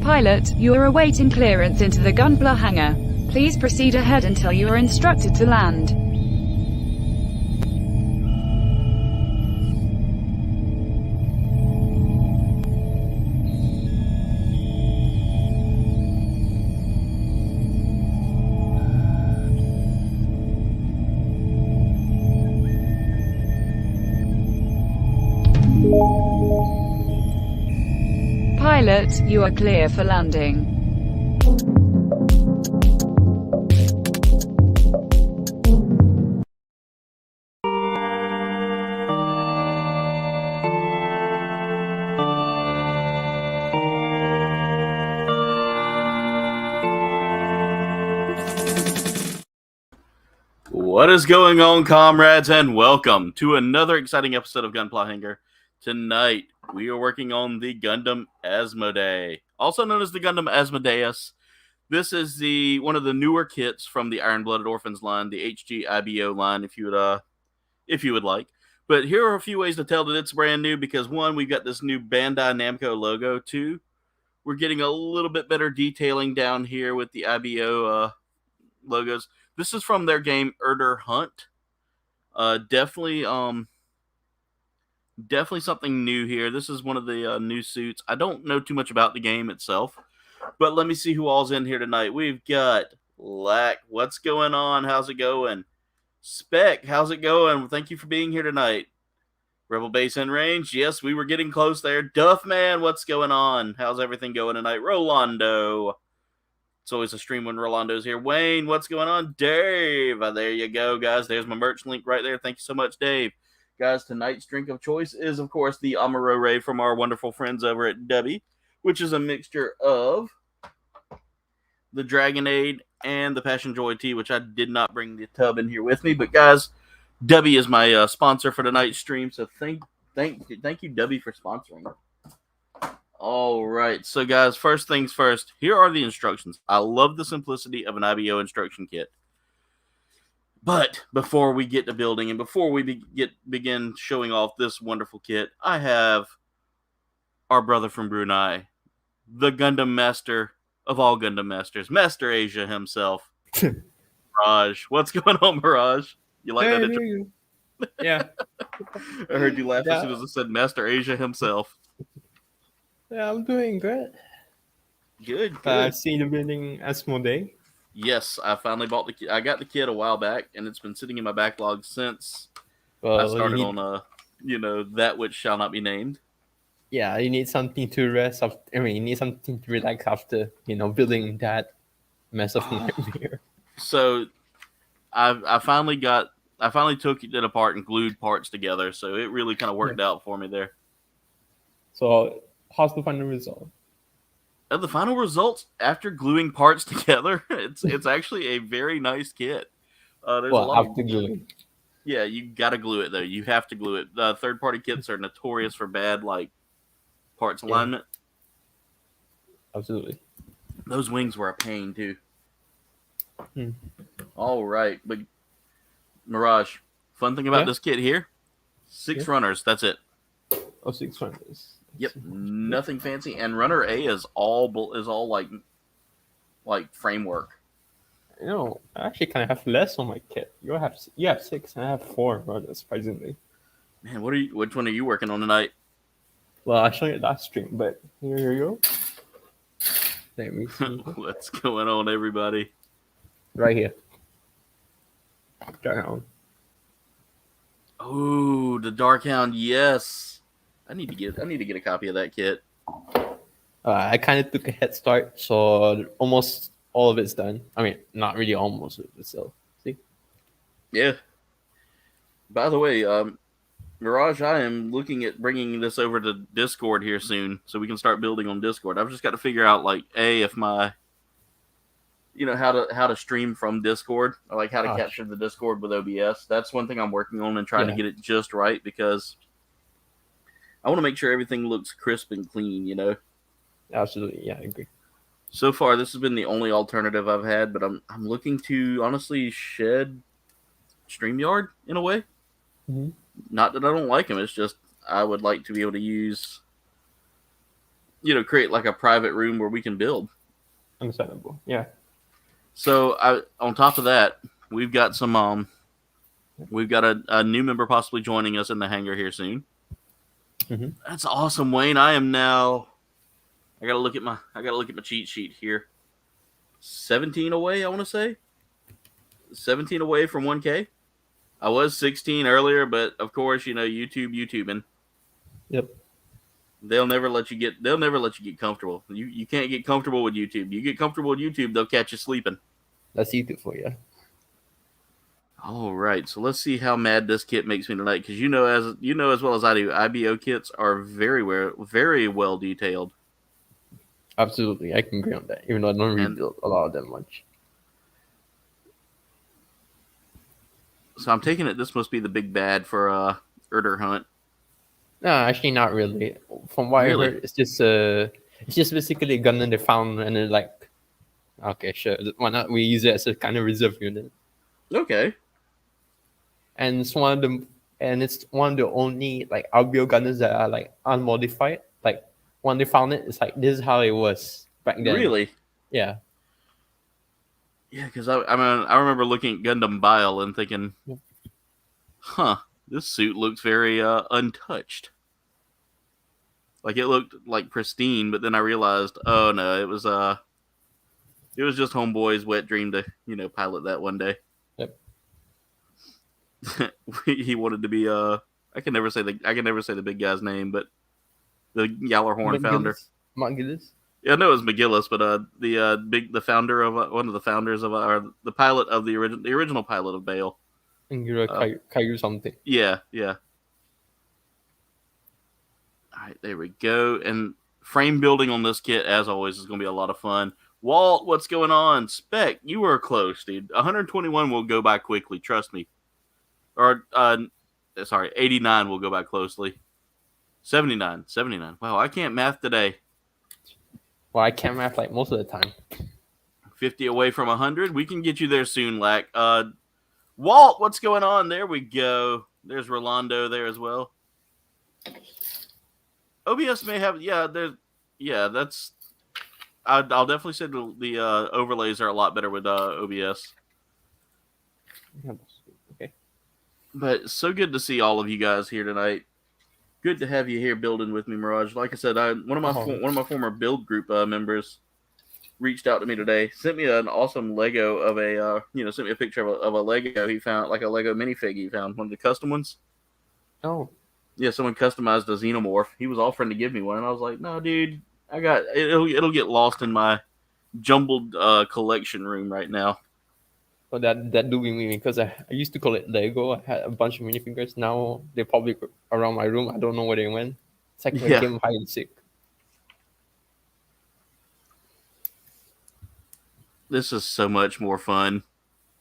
Pilot, you are awaiting clearance into the Gunpla Hangar. Please proceed ahead until you are instructed to land. Pilot, you are clear for landing. What is going on, comrades, and welcome to another exciting episode of Gunpla Hangar. Tonight, we are working on the Gundam Asmoday, also known as the Gundam Asmodeus. This is one of the newer kits from the Iron-Blooded Orphans line, the HG IBO line, if you would like. But here are a few ways to tell that it's brand new, because one, we've got this new Bandai Namco logo. Two, we're getting a little bit better detailing down here with the IBO logos. This is from their game Urdr Hunt. Definitely something new here. This is one of the new suits. I don't know too much about the game itself, but let me see who all's in here tonight. We've got Lack. What's going on? How's it going? Spec, how's it going? Thank you for being here tonight. Rebel Base in range. Yes, we were getting close there. Duffman, what's going on? How's everything going tonight? Rolando. It's always a stream when Rolando's here. Wayne, what's going on? Dave, there you go, guys. There's my merch link right there. Thank you so much, Dave. Guys, tonight's drink of choice is, of course, the Amaro Ray from our wonderful friends over at Debbie, which is a mixture of the Dragonade and the Passion Joy tea, which I did not bring the tub in here with me. But, guys, Debbie is my sponsor for tonight's stream, so thank you, Debbie, for sponsoring. All right, so guys, first things first, here are the instructions. I love the simplicity of an IBO instruction kit. But before we get to building and before we begin showing off this wonderful kit, I have our brother from Brunei, the Gundam master of all Gundam masters, Master Asia himself, Mirage. What's going on, Mirage? You like that intro? Yeah. I heard you laugh as soon as I said Master Asia himself. Yeah, I'm doing good. Good. I've seen the building Asmoday. Yes, I finally bought the kit. I got the kit a while back, and it's been sitting in my backlog since I started on that which shall not be named. Yeah, you need something to rest. You need something to relax after building that mess of nightmare. So, I finally took it apart and glued parts together. So it really kind of worked out for me there. So, how's the final result? The final results after gluing parts together, it's actually a very nice kit. There's a lot after gluing. Yeah, you gotta glue it though. You have to glue it. Third-party kits are notorious for bad parts alignment. Absolutely. Those wings were a pain too. All right, but Mirage, fun thing about this kit here: 6 runners. That's it. Oh, 6 runners. Yep, nothing fancy. And runner A is all like framework. I actually kind of have less on my kit. You have 6, and I have 4 runners, surprisingly. Man, which one are you working on tonight? Well, I showed you last stream, but here you go. Let me see. What's going on, everybody? Right here. Darkhound. Oh, the Darkhound, yes. I need to get a copy of that kit. I kind of took a head start, so almost all of it's done. I mean, not really almost, but still. See? Yeah. By the way, Mirage, I am looking at bringing this over to Discord here soon, so we can start building on Discord. I've just got to figure out, if my, how to stream from Discord, or how to capture the Discord with OBS. That's one thing I'm working on and trying to get it just right, because I want to make sure everything looks crisp and clean, Absolutely, yeah, I agree. So far, this has been the only alternative I've had, but I'm looking to honestly shed StreamYard in a way. Mm-hmm. Not that I don't like them, it's just I would like to be able to use create like a private room where we can build. Understandable. Yeah. So on top of that, we've got we've got a new member possibly joining us in the hangar here soon. Mm-hmm. That's awesome, Wayne. I am now. I gotta look at my cheat sheet here. 17 away, I want to say. 17 away from 1K. I was 16 earlier, but of course, YouTubing. Yep. They'll never let you get comfortable. You can't get comfortable with YouTube. You get comfortable with YouTube, they'll catch you sleeping. That's YouTube for you. All right, so let's see how mad this kit makes me tonight, because as well as I do, IBO kits are very well detailed. Absolutely, I can agree on that. Even though I don't really build a lot of them much. So I'm taking it this must be the big bad for Urdr Hunt. No, actually not really. From what I heard, it's just basically a gun that they found and they're like, okay, sure, why not we use it as a kind of reserve unit. Okay. And it's one of the only like RBO guns that are like unmodified. Like when they found it, it's like this is how it was back then. Really? Yeah. Yeah, because I remember looking at Gundam Bile and thinking, this suit looks very untouched. Like it looked like pristine, but then I realized, oh no, it was just Homeboy's wet dream to pilot that one day. Yep. He wanted to be I can never say the big guy's name, but the Yallarhorn founder. McGillis? Yeah, I know it was McGillis, but the founder of one of the founders of the pilot of the original pilot of Bale. Caillou something. Yeah. All right, there we go. And frame building on this kit, as always, is going to be a lot of fun. Walt, what's going on? Spec, you were close, dude. 121 will go by quickly, trust me. Or, 89 will go by closely. 79. Wow, I can't math today. Well, I can't math like most of the time. 50 away from 100. We can get you there soon, Lack. Walt, what's going on? There we go. There's Rolando there as well. OBS may have, that's. I'll definitely say the overlays are a lot better with OBS. Okay. But it's so good to see all of you guys here tonight. Good to have you here building with me, Mirage. Like I said, one of my former build group members reached out to me today, sent me an awesome Lego of sent me a picture of a Lego he found, like a Lego minifig he found, one of the custom ones. Oh. Yeah, someone customized a xenomorph. He was offering to give me one, and I was like, no, dude, it'll get lost in my jumbled collection room right now. Well, that do me because I used to call it Lego. I had a bunch of minifigures. Now they're probably around my room. I don't know where they went. It's like a game of hide and seek. This is so much more fun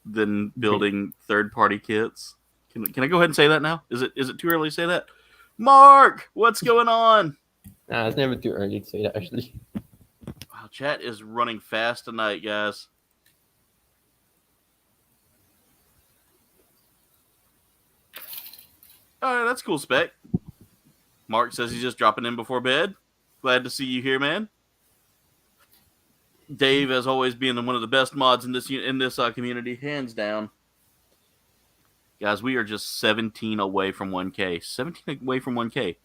than building third-party kits. Can I go ahead and say that now? Is it too early to say that? Mark, what's going on? Nah, it's never too early to say that, actually. Wow, chat is running fast tonight, guys. All right, that's cool, Spec. Mark says he's just dropping in before bed. Glad to see you here, man. Dave, as always, being one of the best mods in this community, hands down. Guys, we are just 17 away from 1K. 17 away from 1K.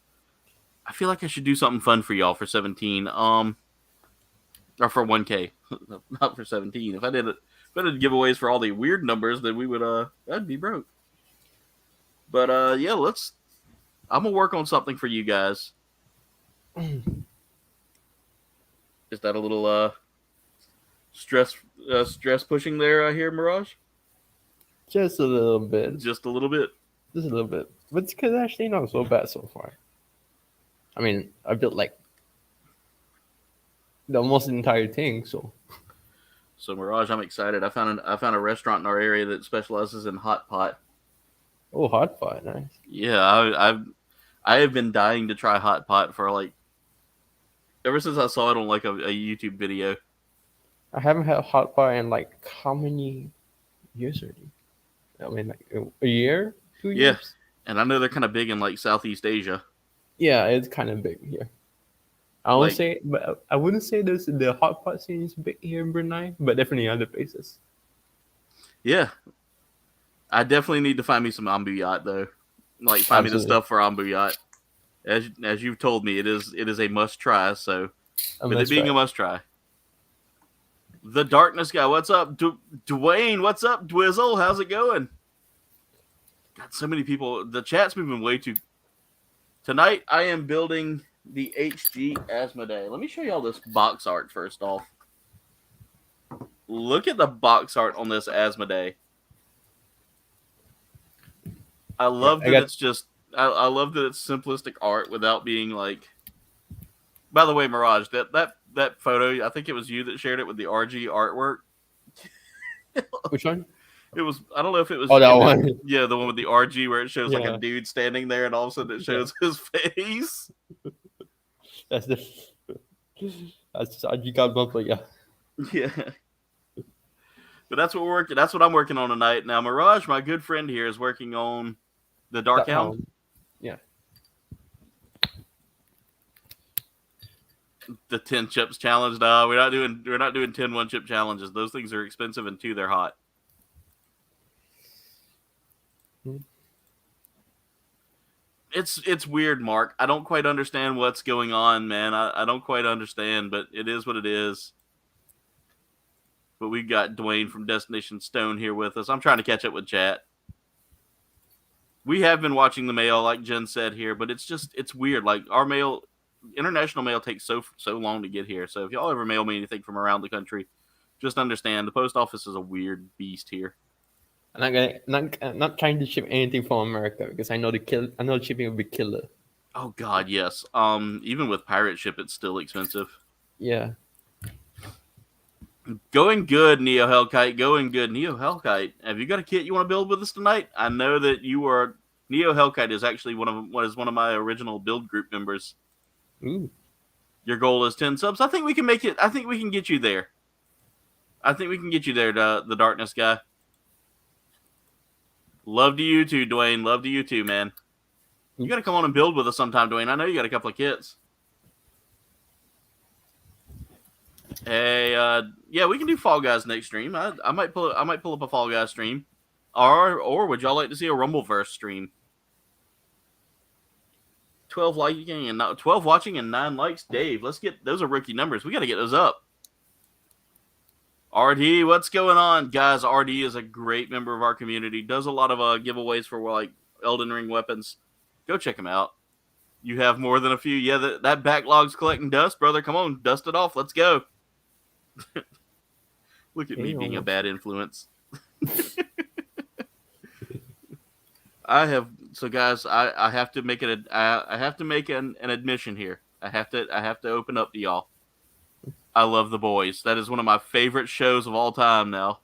I feel like I should do something fun for y'all for 17. Or for 1K, not for 17. If I did giveaways for all the weird numbers, then we would that'd be broke. But yeah, I'm gonna work on something for you guys. Is that a little stress pushing there? I hear, Mirage. Just a little bit. Just a little bit. Just a little bit. But it's actually not so bad so far. I mean, I built like the almost entire thing, so. So Mirage, I'm excited. I found a restaurant in our area that specializes in hot pot. Oh, hot pot, nice. Yeah, I have been dying to try hot pot for like ever since I saw it on like a YouTube video. I haven't had hot pot in like how many years already? I mean, like a year, 2 years. Yeah, and I know they're kind of big in like Southeast Asia. Yeah, it's kind of big here. I won't Like, say, but I wouldn't say the hot pot scene is big here in Brunei, but definitely other places. yeah, I definitely need to find me some Ambu Yacht though. Like, find me the Absolutely. stuff for Ambu Yacht. As you've told me, it is a must try. So, with it That's being right. a must try, the Darkness guy, what's up? Dwayne, what's up? Dwizzle, how's it going? Got so many people. The chat's moving way too. Tonight, I am building the HG Asmoday. Let me show y'all this box art first off. Look at the box art on this Asmoday. I love that it's just. I love that it's simplistic art without being like. By the way, Mirage, that photo, I think it was you that shared it with the RG artwork. Which one? It was. I don't know if it was. Oh, that one. Yeah, the one with the RG where it shows like Yeah. a dude standing there, and all of a sudden it shows his face. That's HG Gundam, yeah. Yeah. But that's what we're working. That's what I'm working on tonight. Now, Mirage, my good friend here, is working on the Dark Hound. Yeah. The 10 chips challenge. No, we're not doing 10 1-chip challenges. Those things are expensive, and 2, they're hot. It's weird, Mark. I don't quite understand what's going on, man. I don't quite understand, but it is what it is. But we've got Dwayne from Destination Stone here with us. I'm trying to catch up with chat. We have been watching the mail, like Jen said here, but it's weird. Like, our mail, international mail takes so long to get here. So if y'all ever mail me anything from around the country, just understand the post office is a weird beast here. I'm not trying to ship anything from America because I know the shipping will be killer. Oh God, yes. Even with pirate ship, it's still expensive. Yeah. Going good, Neo Hellkite. Going good, Neo Hellkite. Have you got a kit you want to build with us tonight? I know that you are. Neo Hellkite is actually one of my original build group members. Ooh. Your goal is 10 subs. I think we can make it. I think we can get you there. The Darkness guy. Love to you too, Dwayne. Love to you too, man. You got to come on and build with us sometime, Dwayne. I know you got a couple of kits. Hey, yeah, we can do Fall Guys next stream. I might pull up a Fall Guys stream, or would y'all like to see a Rumbleverse stream? 12 watching and 9 likes, Dave. Let's get those are rookie numbers. We got to get those up. RD, what's going on, guys? RD is a great member of our community. Does a lot of giveaways for like Elden Ring weapons. Go check him out. You have more than a few. Yeah, that backlog's collecting dust, brother. Come on, dust it off. Let's go. Look at me being a bad influence. Guys, I have to make it. I have to make an admission here. I have to open up to y'all. I love The Boys. That is one of my favorite shows of all time now.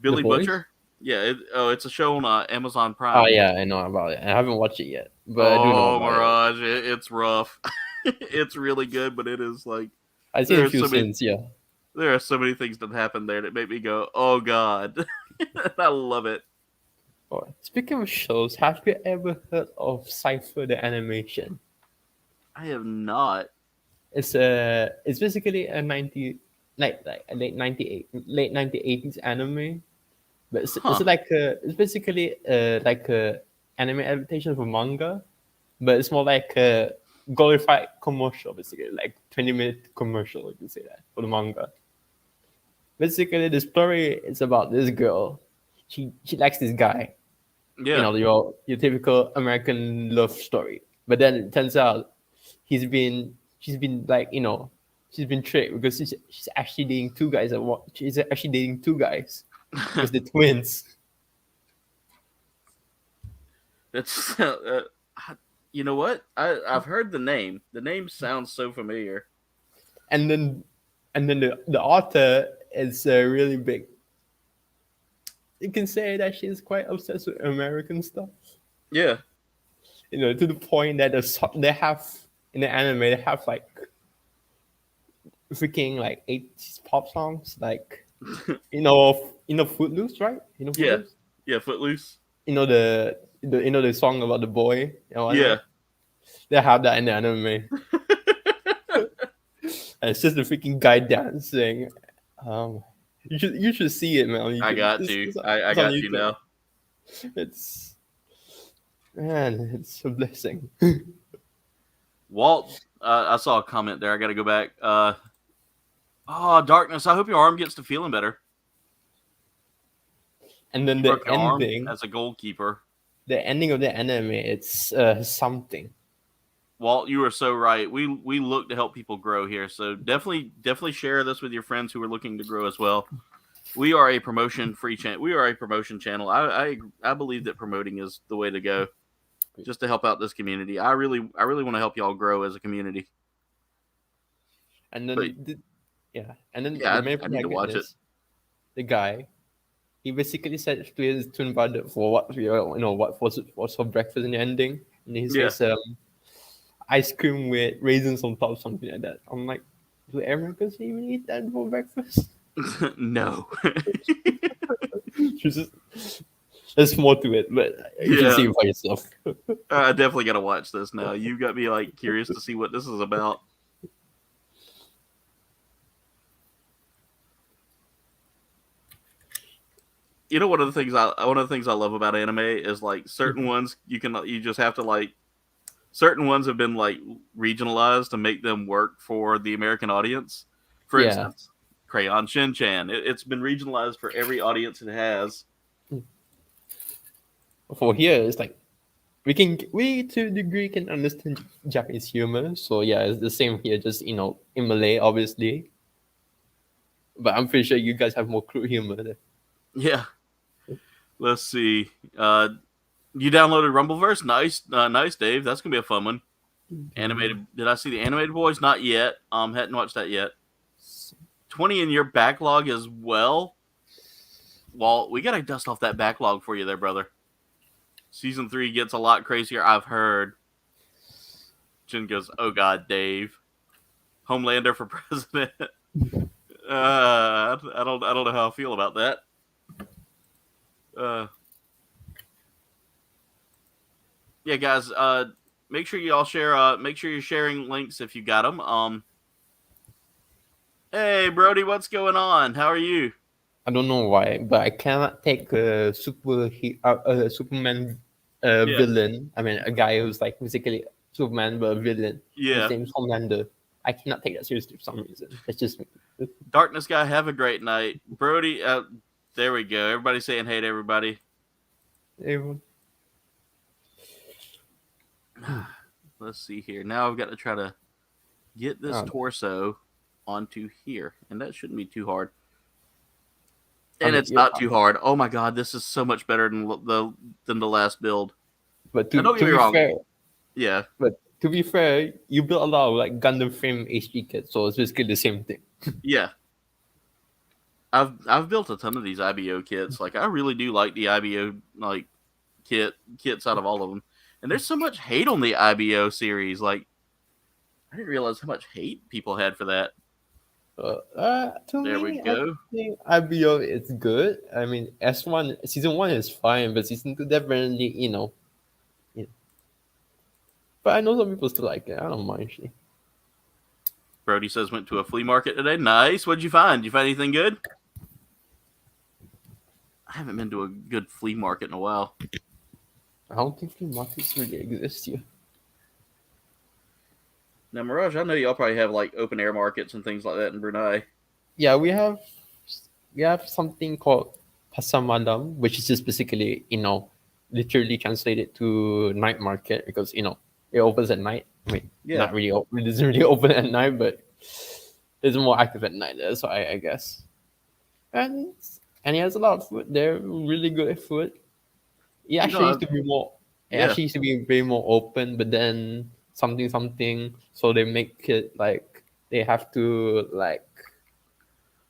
Billy Butcher? Yeah, it's a show on Amazon Prime. Oh yeah, I know about it. I haven't watched it yet, but I do know about Mirage, it's rough. It's really good, but it is like I've seen a few scenes. Yeah, there are so many things that happen there that make me go, "Oh God!" I love it. Oh, speaking of shows, have you ever heard of Cypher the animation? I have not. It's basically a late 1980s anime, but it's it's basically like a anime adaptation of a manga, but it's more like a glorified commercial, basically like 20-minute commercial, you can say that, for the manga. Basically, the story is about this girl. She likes this guy. Yeah. You know, your typical American love story. But then it turns out she's been like, you know, she's been tricked because she's actually dating two guys she's actually dating two guys because they're twins. It's you know what? I've heard the name. The name sounds so familiar. And then the author is really big. You can say that she's quite obsessed with American stuff. Yeah. You know, to the point that they have in the anime they have like freaking like 80s pop songs, like you know Footloose, right? You know Footloose? Yeah, Footloose. You know the song about the boy. You know, yeah. They have that in the anime. And it's just the freaking guy dancing. You should see it, man. On YouTube. I got It's- to. it's on- I it's on got to YouTube. now. It's it's a blessing. Walt, I saw a comment there. I got to go back. Darkness. I hope your arm gets to feeling better. And then You the broke your arm ending, as a goalkeeper. the ending of the anime, it's something. Walt, you are so right. We look to help people grow here, so definitely share this with your friends who are looking to grow as well. We are a promotion-free channel. We are a promotion channel. I believe that promoting is the way to go, just to help out this community. I really want to help y'all grow as a community. And then and then Yeah, the main I need to watch it. The guy, he basically said to his twin brother for what's for breakfast in the ending, and he says ice cream with raisins on top, something like that. I'm like, do Americans even eat that for breakfast? No. There's more to it, but you should see it for yourself. I definitely got to watch this now. You got me like curious to see what this is about. You know, one of the things I love about anime is like certain ones you just have to like. Certain ones have been like regionalized to make them work for the American audience. For instance, Crayon Shin-chan. It's been regionalized for every audience it has. For here, it's like we to a degree can understand Japanese humor. So yeah, it's the same here. Just in Malay, obviously. But I'm pretty sure you guys have more crude humor there. Yeah. Let's see. You downloaded Rumbleverse? Nice, Dave. That's gonna be a fun one. Animated. Did I see the Animated Boys? Not yet. Hadn't watched that yet. 20 in your backlog as well. Well, we gotta dust off that backlog for you there, brother. Season 3 gets a lot crazier, I've heard. Jin goes, "Oh God, Dave, Homelander for president." I don't know how I feel about that. Yeah, guys. Make sure you all share. Make sure you're sharing links if you got them. Hey, Brody, what's going on? How are you? I don't know why, but I cannot take a Superman villain. I mean, a guy who's like basically Superman but a villain. Yeah. His name's Homelander. I cannot take that seriously for some reason. It's just me. Darkness guy, have a great night, Brody. There we go. Everybody saying hey to everybody. Everyone. Let's see here. Now I've got to try to get this torso onto here, and that shouldn't be too hard. And it's not too hard. Oh my God, this is so much better than the last build. But don't get me wrong. Yeah. But to be fair, you built a lot of like Gundam frame HG kits, so it's basically the same thing. Yeah. I've built a ton of these IBO kits. Like I really do like the IBO like kits out of all of them. And there's so much hate on the IBO series. Like I didn't realize how much hate people had for that. There we go. I think IBO is good. I mean, S1 season 1 is fine, but season 2 definitely, But I know some people still like it. I don't mind actually. Brody says went to a flea market today. Nice. What'd you find? Did you find anything good? I haven't been to a good flea market in a while. I don't think flea markets really exist here. Now, Mirage, I know y'all probably have like open air markets and things like that in Brunei. Yeah, we have something called Pasar Malam, which is just basically, literally translated to night market because, it opens at night. I mean, not really open. It doesn't really open at night, but it's more active at night. That's why I guess. And he has a lot of food. They're really good at food. It actually used to be more. It actually used to be way more open, but then something. So they make it like they have to like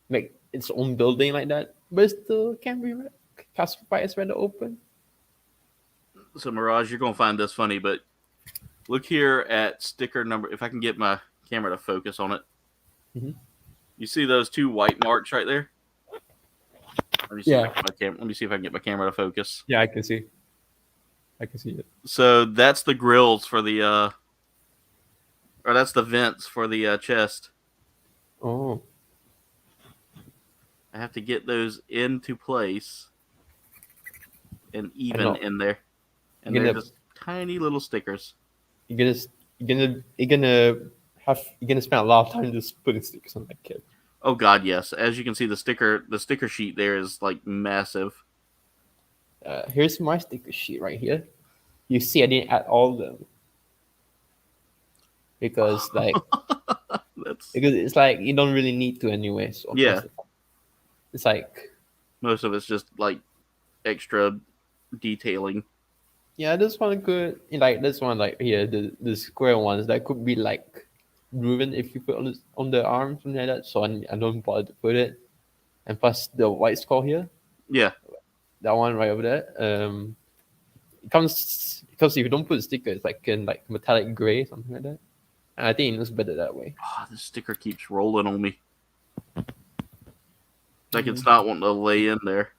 make its own building like that, but it still can be classified as rather open. So Mirage, you're gonna find this funny, but look here at sticker number. If I can get my camera to focus on it, you see those two white marks right there? Let me see let me see if I can get my camera to focus. Yeah, I can see it. So that's the grills for the, or that's the vents for the chest. Oh, I have to get those into place and I even know. in there. And You're they're gonna, just tiny little stickers. you're gonna, you're gonna spend a lot of time just putting stickers on that kid. Oh god, yes. As you can see, the sticker sheet there is like massive. Here's my sticker sheet right here. You see, I didn't add all of them because That's it's like you don't really need to anyway. So yeah. that's the point. It's like, Most of it's just like extra detailing. yeah, this one could like this one like here the square ones that could be like driven if you put on the arm something like that. So I don't bother to put it. And plus the white skull here, Yeah. that one right over there. It comes because if you don't put a sticker, it's like in like metallic gray something like that. And I think it looks better that way. Oh, this sticker keeps rolling on me. Like it's not wanting to lay in there.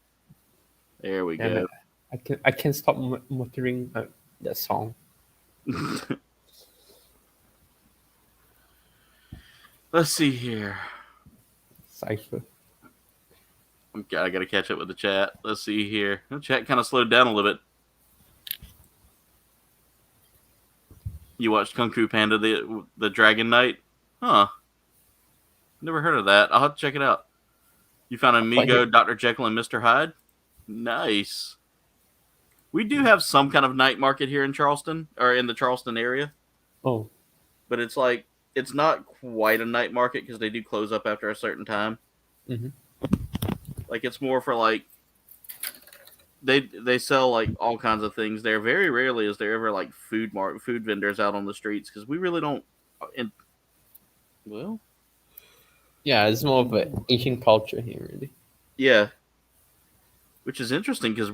There we And go. I can't stop muttering that song. Let's see here. Cipher. I gotta catch up with the chat. Let's see here. The chat kind of slowed down a little bit. You watched Kung Fu Panda, the Dragon Knight? Huh. Never heard of that. I'll have to check it out. You found Amigo, Dr. Jekyll, and Mr. Hyde? Nice. We do have some kind of night market here in Charleston, or in the Charleston area. Oh. But it's like, it's not quite a night market because they do close up after a certain time. Mm-hmm. Like, it's more for like, they sell like all kinds of things there. Very rarely is there ever like food vendors out on the streets because we really don't. Well, yeah, it's more of an Asian culture here, really. Yeah, which is interesting because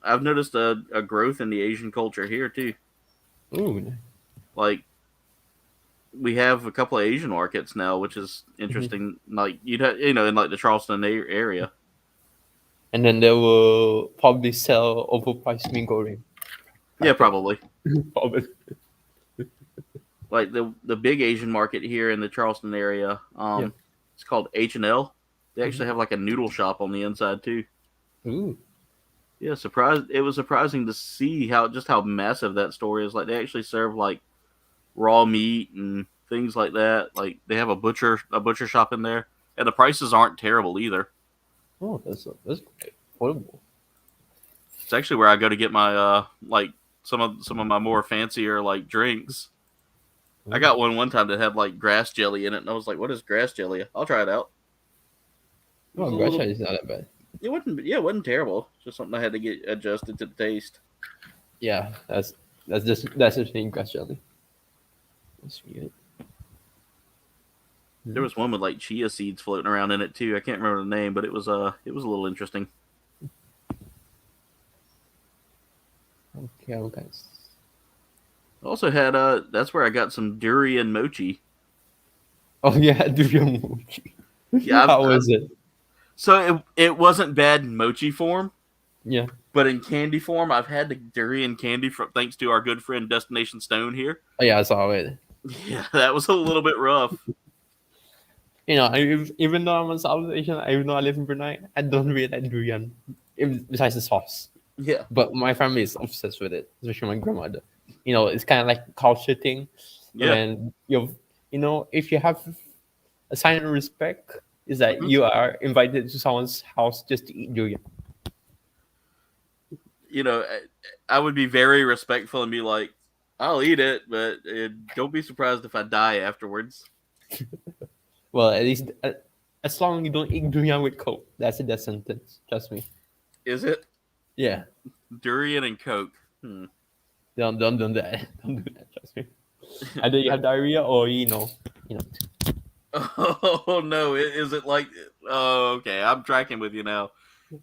I've noticed a growth in the Asian culture here too. Ooh. Like we have a couple of Asian markets now, which is interesting. Like you'd have, in like the Charleston area. And then they will probably sell overpriced mee goreng. Yeah, probably. Probably. Like the big Asian market here in the Charleston area. It's called H&L. They actually have like a noodle shop on the inside too. Ooh. Yeah, it was surprising to see how massive that store is. Like they actually serve like raw meat and things like that. Like they have a butcher shop in there, and the prices aren't terrible either. Oh, that's affordable. It's actually where I go to get my like some of my more fancier like drinks. I got one time that had like grass jelly in it, and I was like, "What is grass jelly? I'll try it out." Oh, grass jelly is not that bad. It wasn't terrible. It's just something I had to get adjusted to the taste. Yeah, that's just name grass jelly. That's weird. There was one with like chia seeds floating around in it too. I can't remember the name, but it was a little interesting. Okay, guys. Also had that's where I got some durian mochi. Oh yeah, durian mochi. Yeah, how was it? So it wasn't bad in mochi form. Yeah. But in candy form, I've had the durian candy thanks to our good friend Destination Stone here. Oh yeah, I saw it. Yeah, that was a little bit rough. Even though I'm a South Asian, even though I live in Brunei, I don't really like durian. Besides the sauce. Yeah. But my family is obsessed with it, especially my grandmother. It's kind of like a culture thing. Yeah. And if you have a sign of respect, is that you are invited to someone's house just to eat durian. I would be very respectful and be like, I'll eat it, but don't be surprised if I die afterwards. Well, at least as long as you don't eat durian with Coke, that's a death sentence. Trust me. Is it? Yeah. Durian and Coke. Don't do that. Don't do that. Trust me. Either you have diarrhea or Oh no! Is it like? Oh, okay. I'm tracking with you now.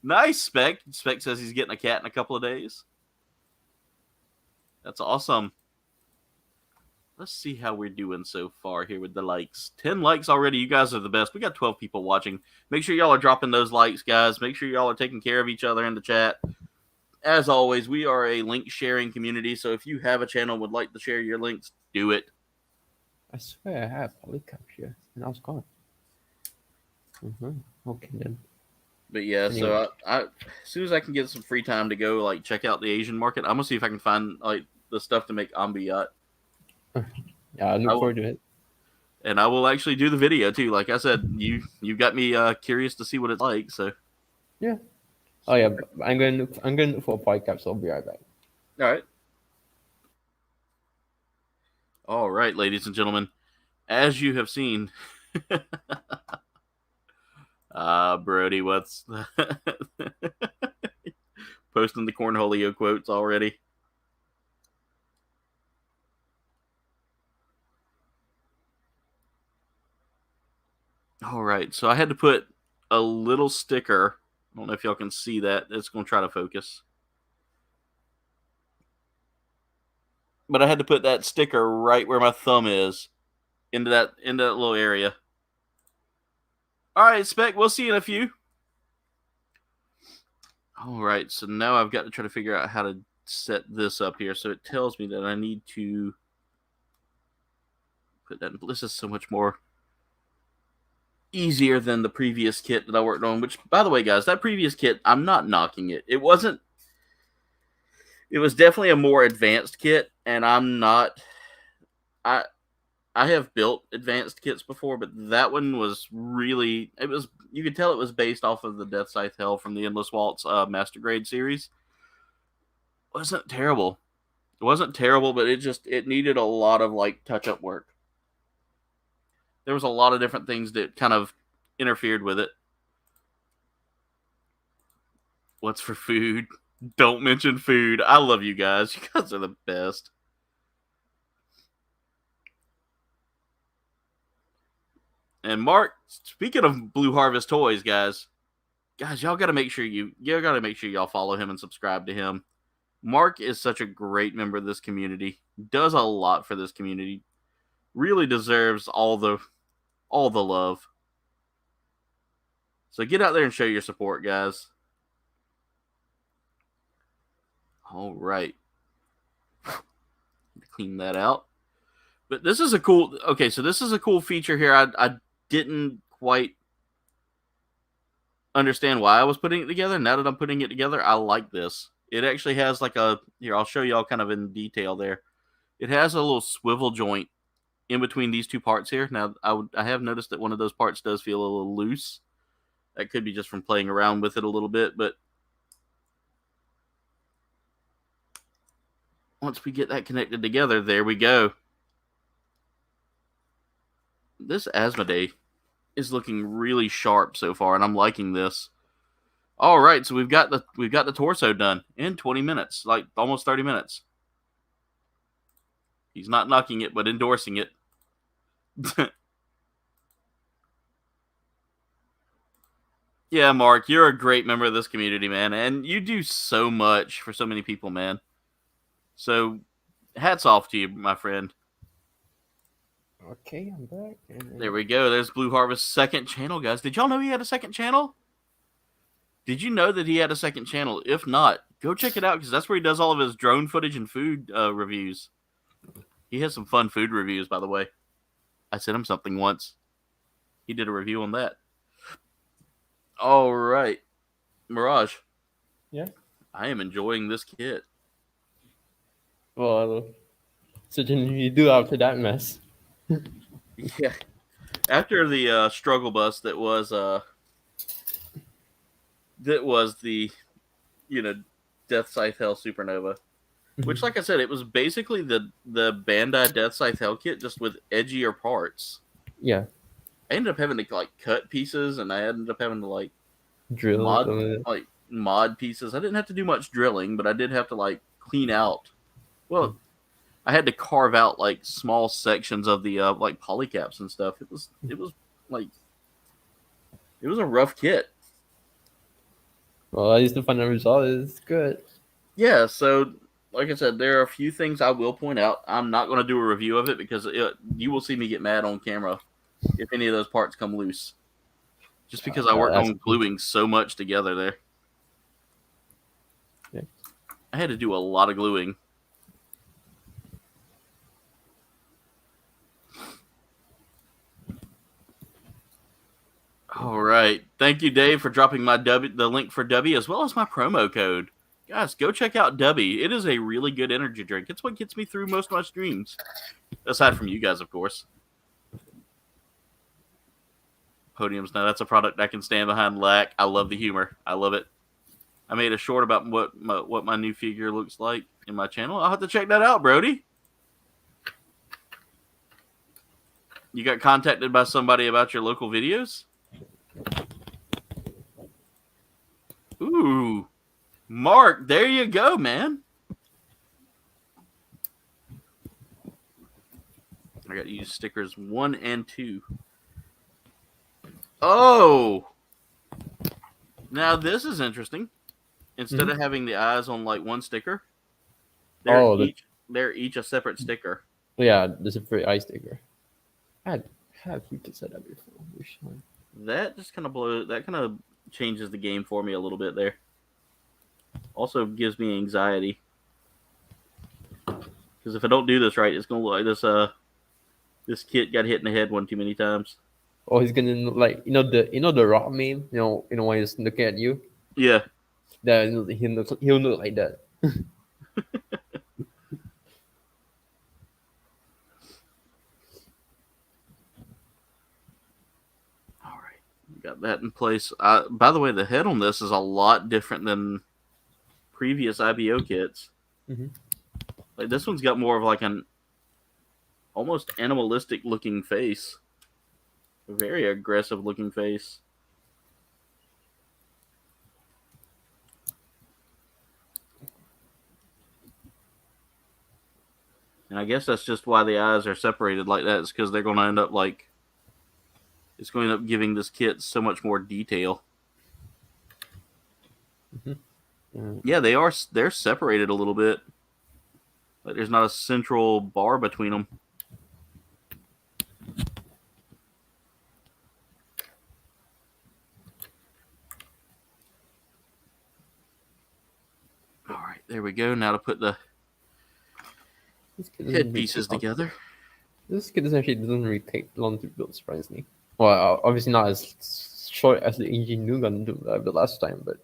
Nice, Spec. Spec says he's getting a cat in a couple of days. That's awesome. Let's see how we're doing so far here with the likes. 10 likes already. You guys are the best. We got 12 people watching. Make sure y'all are dropping those likes, guys. Make sure y'all are taking care of each other in the chat. As always, we are a link sharing community. So if you have a channel and would like to share your links, do it. I swear I have polycap here, and I was gone. Okay then. But yeah, Anyway. so I as soon as I can get some free time to go like check out the Asian market, I'm gonna see if I can find like the stuff to make Ambiyat. Yeah, I look forward to it. And I will actually do the video too. Like I said, you got me curious to see what it's like. So Yeah. Oh yeah, I'm going to look for a podcast. So I'll be right back. All right, ladies and gentlemen, as you have seen, Brody, what's posting the Cornholio quotes already? All right, so I had to put a little sticker. I don't know if y'all can see that. It's going to try to focus. But I had to put that sticker right where my thumb is into that little area. All right, Spec, we'll see you in a few. All right, so now I've got to try to figure out how to set this up here. So it tells me that I need to put that in. This is so much more easier than the previous kit that I worked on, which, by the way, guys, that previous kit, I'm not knocking it. It was definitely a more advanced kit, and I have built advanced kits before, but that one was really, you could tell it was based off of the Death Scythe Hell from the Endless Waltz Master Grade series. It wasn't terrible, but it needed a lot of like touch-up work. There was a lot of different things that kind of interfered with it. What's for food? Don't mention food. I love you guys. You guys are the best. And Mark, speaking of Blue Harvest Toys, guys, y'all got to make sure y'all follow him and subscribe to him. Mark is such a great member of this community. Does a lot for this community. Really deserves all the love. So get out there and show your support, guys. All right. Clean that out. But this is a cool feature here. I didn't quite understand why I was putting it together. Now that I'm putting it together, I like this. It actually has like here, I'll show y'all kind of in detail there. It has a little swivel joint in between these two parts here. Now, I have noticed that one of those parts does feel a little loose. That could be just from playing around with it a little bit, but once we get that connected together, there we go. This Asmoday is looking really sharp so far, and I'm liking this. All right, so we've got the torso done in 20 minutes, like almost 30 minutes. He's not knocking it, but endorsing it. Yeah, Mark, you're a great member of this community, man, and you do so much for so many people, man. So, hats off to you, my friend. Okay, I'm back. There we go. There's Blue Harvest's second channel, guys. Did y'all know he had a second channel? Did you know that he had a second channel? If not, go check it out, because that's where he does all of his drone footage and food reviews. He has some fun food reviews, by the way. I sent him something once. He did a review on that. All right. Mirage. Yeah? I am enjoying this kit. Well, certainly you do after that mess. Yeah. After the struggle bus that was the, Death Scythe Hell Supernova. Which, like I said, it was basically the Bandai Death Scythe Hell kit, just with edgier parts. Yeah. I ended up having to cut pieces, and I ended up having to drill mod pieces. I didn't have to do much drilling, but I did have to clean out. Well, I had to carve out small sections of the polycaps and stuff. It was a rough kit. Well, at least the final result is good. Yeah, so like I said, there are a few things I will point out. I'm not going to do a review of it because you will see me get mad on camera if any of those parts come loose. Just because I worked on gluing so much together there. Yeah. I had to do a lot of gluing. All right. Thank you, Dave, for dropping the link for Dubby as well as my promo code. Guys, go check out Dubby. It is a really good energy drink. It's what gets me through most of my streams. Aside from you guys, of course. Podiums. Now, that's a product I can stand behind. Lack. I love the humor. I love it. I made a short about what my new figure looks like in my channel. I'll have to check that out, Brody. You got contacted by somebody about your local videos? Ooh. Mark, there you go, man. I got to use stickers 1 and 2. Oh. Now, this is interesting. Instead of having the eyes on, like, one sticker, they're each a separate sticker. Yeah, there's a free eye sticker. I have you to set up before. That just kind of changes the game for me a little bit there. Also gives me anxiety. Because if I don't do this right, it's going to look like this kid got hit in the head one too many times. Oh, he's gonna look like the rock meme. When he's looking at you. Yeah. He'll look like that. All right, got that in place. By the way, the head on this is a lot different than previous IBO kits. Mm-hmm. Like this one's got more of like an almost animalistic looking face. A very aggressive looking face. And I guess that's just why the eyes are separated like that. It's because they're going to end up like... It's going to end up giving this kit so much more detail. Mm-hmm. Yeah, they're separated a little bit. Like there's not a central bar between them. All right, there we go. Now to put the head pieces together. This kit actually doesn't really take long to build, surprisingly. Well, obviously not as short as the HG Gundam that I built last time, but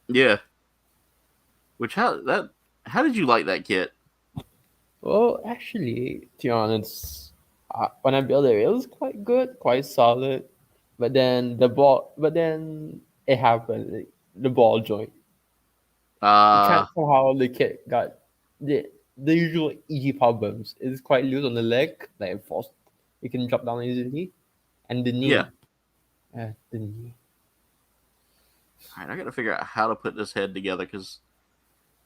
yeah. How did you like that kit? Well, actually, to be honest, when I built it, it was quite good, quite solid. But then it happened. The ball joint. Somehow the kit got the usual easy problems. It's quite loose on the leg, like forced. You can drop down easily, and the knee. Yeah. The knee. All right, I got to figure out how to put this head together because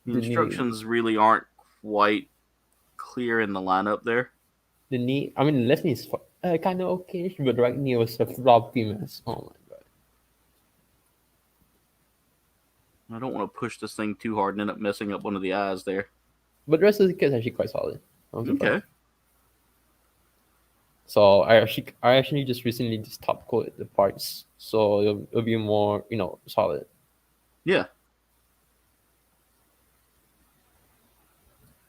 the instructions really aren't quite clear in the lineup there. The knee. I mean, the left knee is kind of okay, but the right knee was a floppy mess. Oh my god. I don't want to push this thing too hard and end up messing up one of the eyes there. But the rest of the kit is actually quite solid. Okay. So I actually just recently just top coated the parts, so it'll be more solid. Yeah.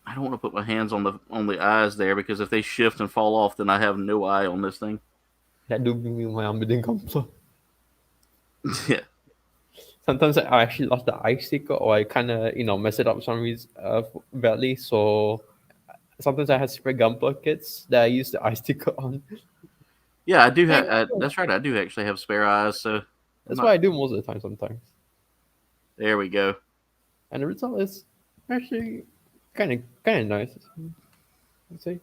I don't want to put my hands on the eyes there because if they shift and fall off, then I have no eye on this thing. That do bring me my unbidden Gunpla. Yeah. Sometimes I actually lost the eye sticker, or I kind of mess it up for some reason badly. So sometimes I have spare Gunpla kits that I use the eye sticker on. Yeah, I do have. That's right. I do actually have spare eyes, so that's what I do most of the time. Sometimes. There we go. And the result is actually kind of nice. Let's see.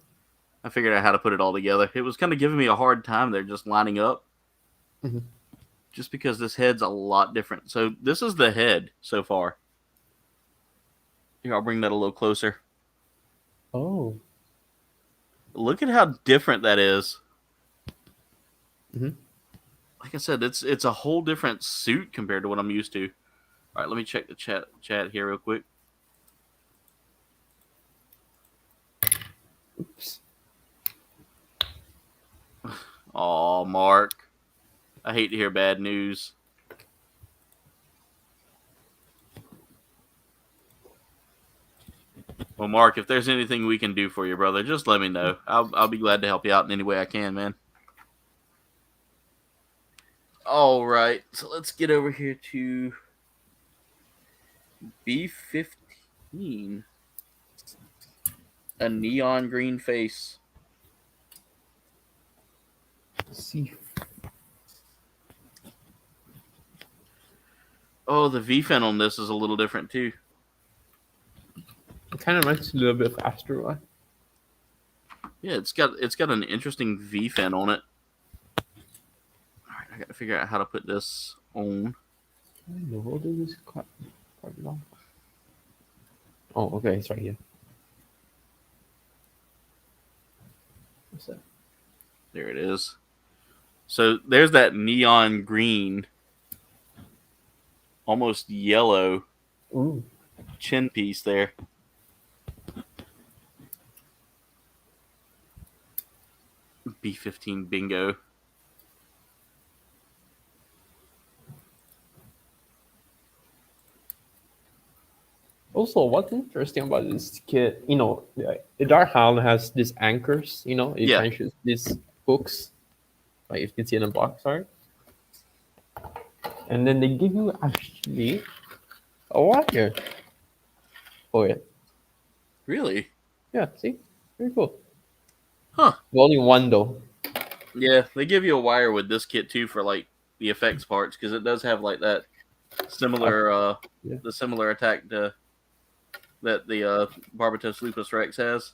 I figured out how to put it all together. It was kind of giving me a hard time there, just lining up. Mm-hmm. Just because this head's a lot different. So this is the head so far. Here, I'll bring that a little closer. Oh. Look at how different that is. Mm-hmm. Like I said, it's a whole different suit compared to what I'm used to. All right, let me check the chat here real quick. Oops. Oh, Mark. I hate to hear bad news. Well, Mark, if there's anything we can do for you, brother, just let me know. I'll be glad to help you out in any way I can, man. All right, so let's get over here to B15. A neon green face. See. Oh, the VFN on this is a little different too. It kind of makes it a little bit faster, right? Yeah, it's got an interesting VFN on it. All right, I got to figure out how to put this on. The world is quite long. Oh, okay, it's right here. What's that? There it is. So there's that neon green, almost yellow Ooh. chin piece there. B15 bingo. Also, what's interesting about this kit, the Dark Hound has these anchors, you Yeah. can choose these hooks, like if you can see in the box art. And then they give you actually a wire for it. Really? Yeah, see? Very cool. Huh. But only one though. Yeah, they give you a wire with this kit too for like the effects parts because it does have like that similar Yeah. the similar attack that the Barbatos Lupus Rex has.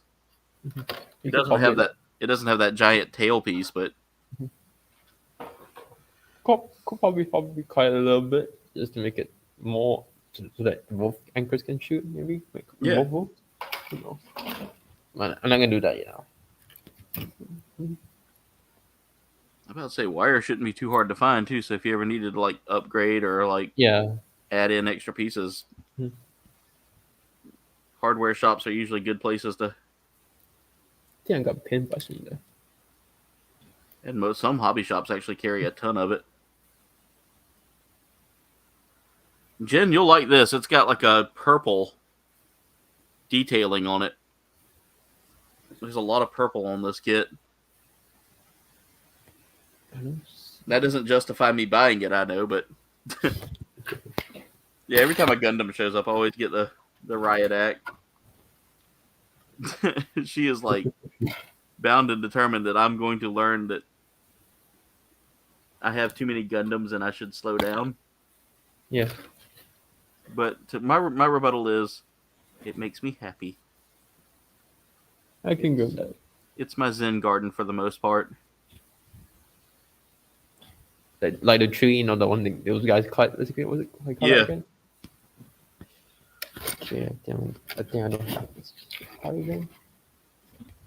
It doesn't have that. It doesn't have that giant tail piece, but Could probably quite a little bit just to make it more so that both anchors can shoot, maybe. Like Yeah. both. Who knows? Man, I'm not gonna do that yet. I'm about to say wire shouldn't be too hard to find too. So if you ever needed to like upgrade or like add in extra pieces, hardware shops are usually good places to. I think I got pin busting there. And some hobby shops actually carry a ton of it. Jen, you'll like this. It's got like a purple detailing on it. There's a lot of purple on this kit. That doesn't justify me buying it, I know, but yeah, every time a Gundam shows up, I always get the Riot Act. She is like bound and determined that I'm going to learn that I have too many Gundams and I should slow down. Yeah. But my rebuttal is, it makes me happy. I can go with that. It's my Zen garden for the most part. Like the tree, the one that those guys cut. Was it like Yeah. again? Okay, I think I don't have this. How again?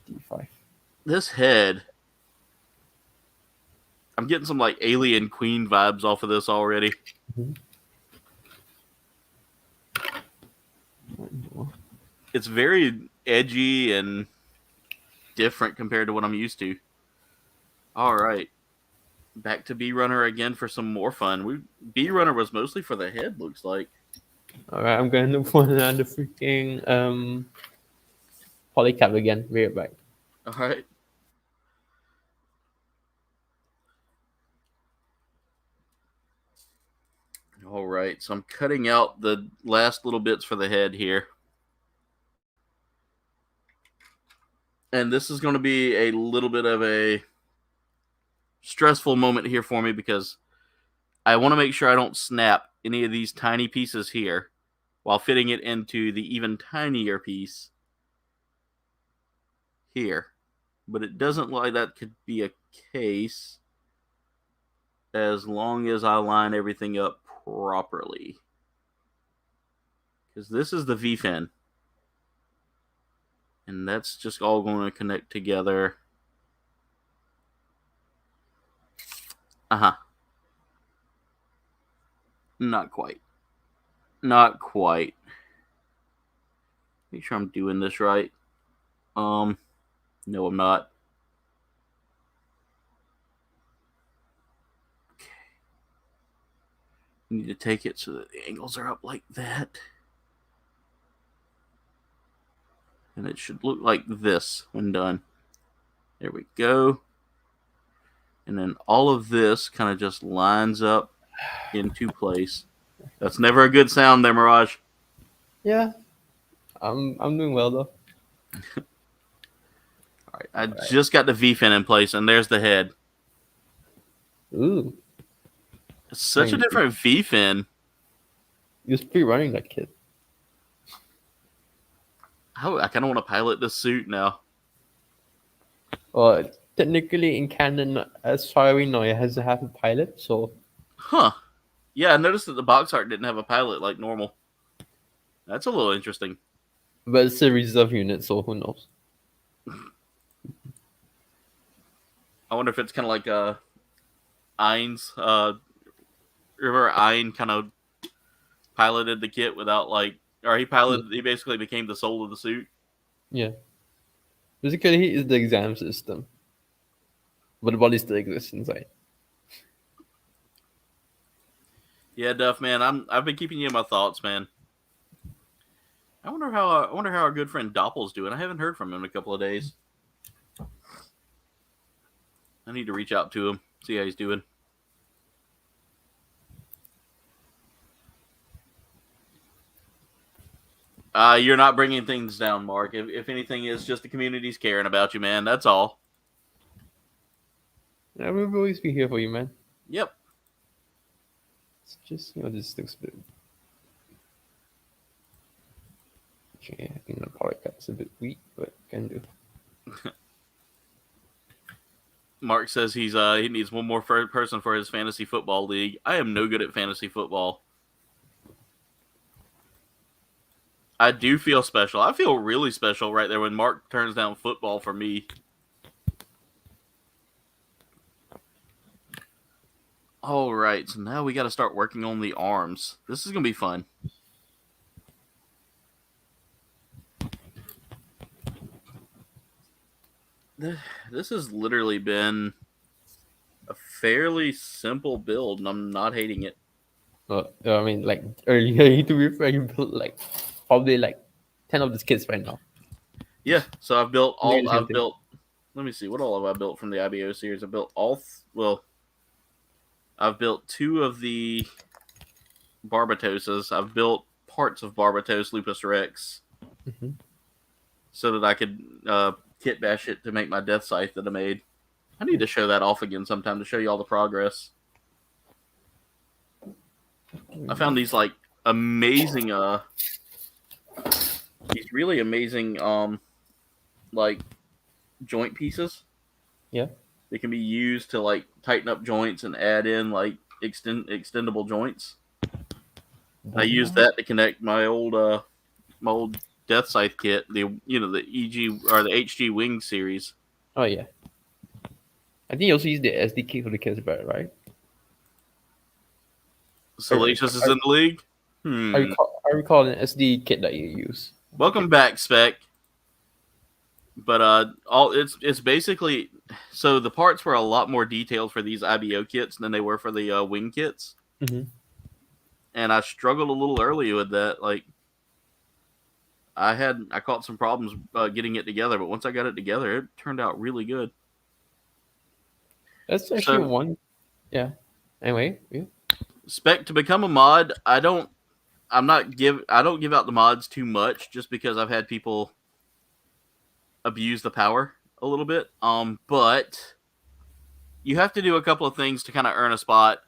D5. This head, I'm getting some like Alien Queen vibes off of this already. It's very edgy and different compared to what I'm used to. All right. Back to B-Runner again for some more fun. B-Runner was mostly for the head, looks like. All right, I'm going to look for another freaking polycap again. Be right back. All right. All right, so I'm cutting out the last little bits for the head here. And this is going to be a little bit of a stressful moment here for me because I want to make sure I don't snap any of these tiny pieces here while fitting it into the even tinier piece here. But it doesn't look like that could be a case as long as I line everything up properly. Because this is the V-fin. And that's just all going to connect together. Not quite. Not quite. Make sure I'm doing this right. No, I'm not. Okay. I need to take it so that the angles are up like that. And it should look like this when done. There we go. And then all of this kind of just lines up into place. That's never a good sound there, Mirage. Yeah. I'm doing well though. All right, I just got the V-fin in place, and there's the head. Ooh. It's such a different V-fin. You're free running that kid. I kind of want to pilot this suit now. Well, technically in canon, as far as we know, it has to have a pilot, so... Huh. Yeah, I noticed that the box art didn't have a pilot like normal. That's a little interesting. But it's a reserve unit, so who knows? I wonder if it's kind of like Ain's. Remember Ain kind of piloted the kit without he basically became the soul of the suit. Yeah. Basically, he is the exam system. But the body still exists inside. Yeah, Duff, man, I've been keeping you in my thoughts, man. I wonder how our good friend Doppel's doing. I haven't heard from him in a couple of days. I need to reach out to him, see how he's doing. You're not bringing things down, Mark. If anything, it's just the community's caring about you, man. That's all. I will always be here for you, man. Yep. It's just, this looks a bit... Okay, I think the podcast a bit weak, but can do. Mark says he needs one more person for his fantasy football league. I am no good at fantasy football. I do feel special. I feel really special right there when Mark turns down football for me. All right, so now we got to start working on the arms. This is going to be fun. This has literally been a fairly simple build, and I'm not hating it. I mean, like, earlier, to be fair, you built, like, probably, like, 10 of these kits right now. Yeah, so I've built let me see, what all have I built from the IBO series? I built I've built 2 of the Barbatoses. I've built parts of Barbatos Lupus Rex so that I could kit bash it to make my Death Scythe that I made. I need to show that off again sometime to show you all the progress. I found these like amazing these really amazing like joint pieces. Yeah. They can be used to like tighten up joints and add in like extendable joints. I used that to connect my old Death Scythe kit, the EG or the HG Wing series. Oh yeah. I think you also use the SDK for the kits, right? Salacious is in the league. I recall an SD kit that you use. Welcome back, Spec. But it's basically, so the parts were a lot more detailed for these IBO kits than they were for the wing kits. And I struggled a little early with that. Like, I caught some problems getting it together, but once I got it together, it turned out really good. That's actually one. Yeah. Anyway, yeah. Spec, to become a mod, I don't give out the mods too much just because I've had people abuse the power a little bit. But you have to do a couple of things to kind of earn a spot.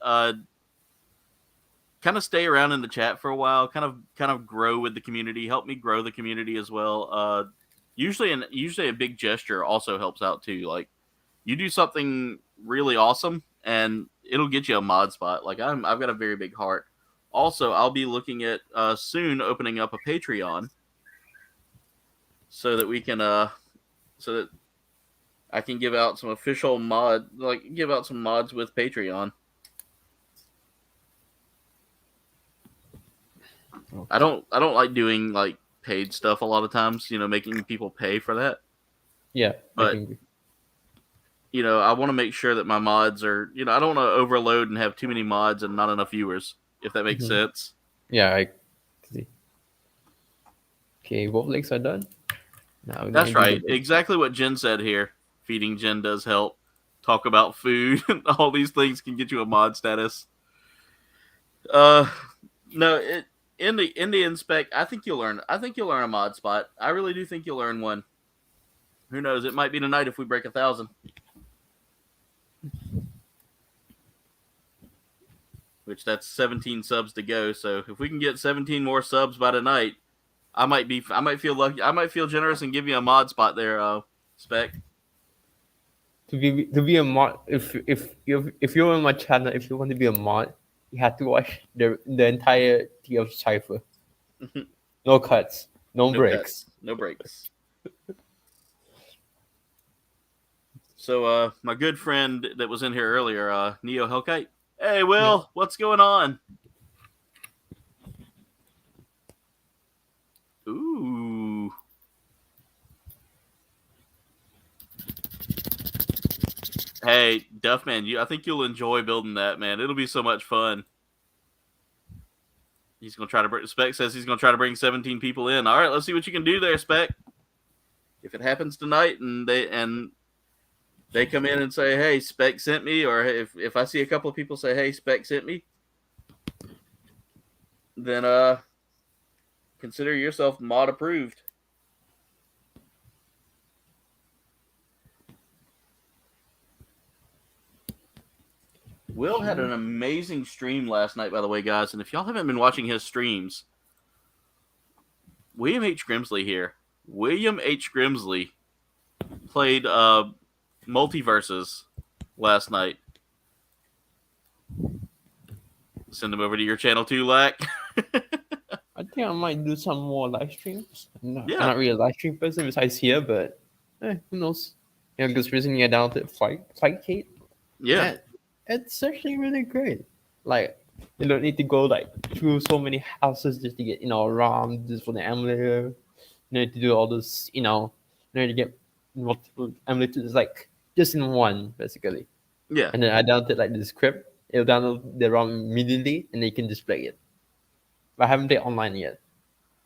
Kind of stay around in the chat for a while, kind of grow with the community, help me grow the community as well. Usually a big gesture also helps out too. Like, you do something really awesome and it'll get you a mod spot. Like, I've got a very big heart. Also, I'll be looking at soon opening up a Patreon so that we can so that I can give out some official give out some mods with Patreon. Okay. I don't like doing like paid stuff a lot of times, making people pay for that. Yeah. But I want to make sure that my mods are, I don't want to overload and have too many mods and not enough viewers, if that makes sense. Yeah, I see. Okay, both legs are done. That's right. Exactly what Jen said here. Feeding Jen does help. talk about food. All these things can get you a mod status. No, in the inspec, I think you'll learn. I think you'll learn a mod spot. I really do think you'll learn one. Who knows? It might be tonight if we break 1,000. Which that's 17 subs to go. So if we can get 17 more subs by tonight, I might feel lucky. I might feel generous and give you a mod spot there, Spec. To be a mod, if you're on my channel, if you want to be a mod, you have to watch the entirety of Cypher. No cuts, no breaks. No breaks. So my good friend that was in here earlier, Neo Hellkite. Hey Will, what's going on? Ooh. Hey, Duffman, I think you'll enjoy building that, man. It'll be so much fun. He's gonna try to. Spec says he's gonna try to bring 17 people in. All right, let's see what you can do there, Spec. If it happens tonight, and they come in and say, "Hey, Spec sent me," or if I see a couple of people say, "Hey, Spec sent me," then consider yourself mod approved. Will had an amazing stream last night, by the way, guys. And if y'all haven't been watching his streams, William H. Grimsley here. William H. Grimsley played Multiverses last night. Send them over to your channel too, Lack. I think I might do some more live streams. I'm not really a live stream person besides here, but who knows? You know, because recently I downloaded Fight Kate. Yeah. It's actually really great. Like, you don't need to go like through so many houses just to get, around just for the emulator. You need to do all this, you need to get multiple emulators like just in one, basically. Yeah. And then I downloaded like the script. It'll download the ROM immediately and then you can just play it. But I haven't played online yet.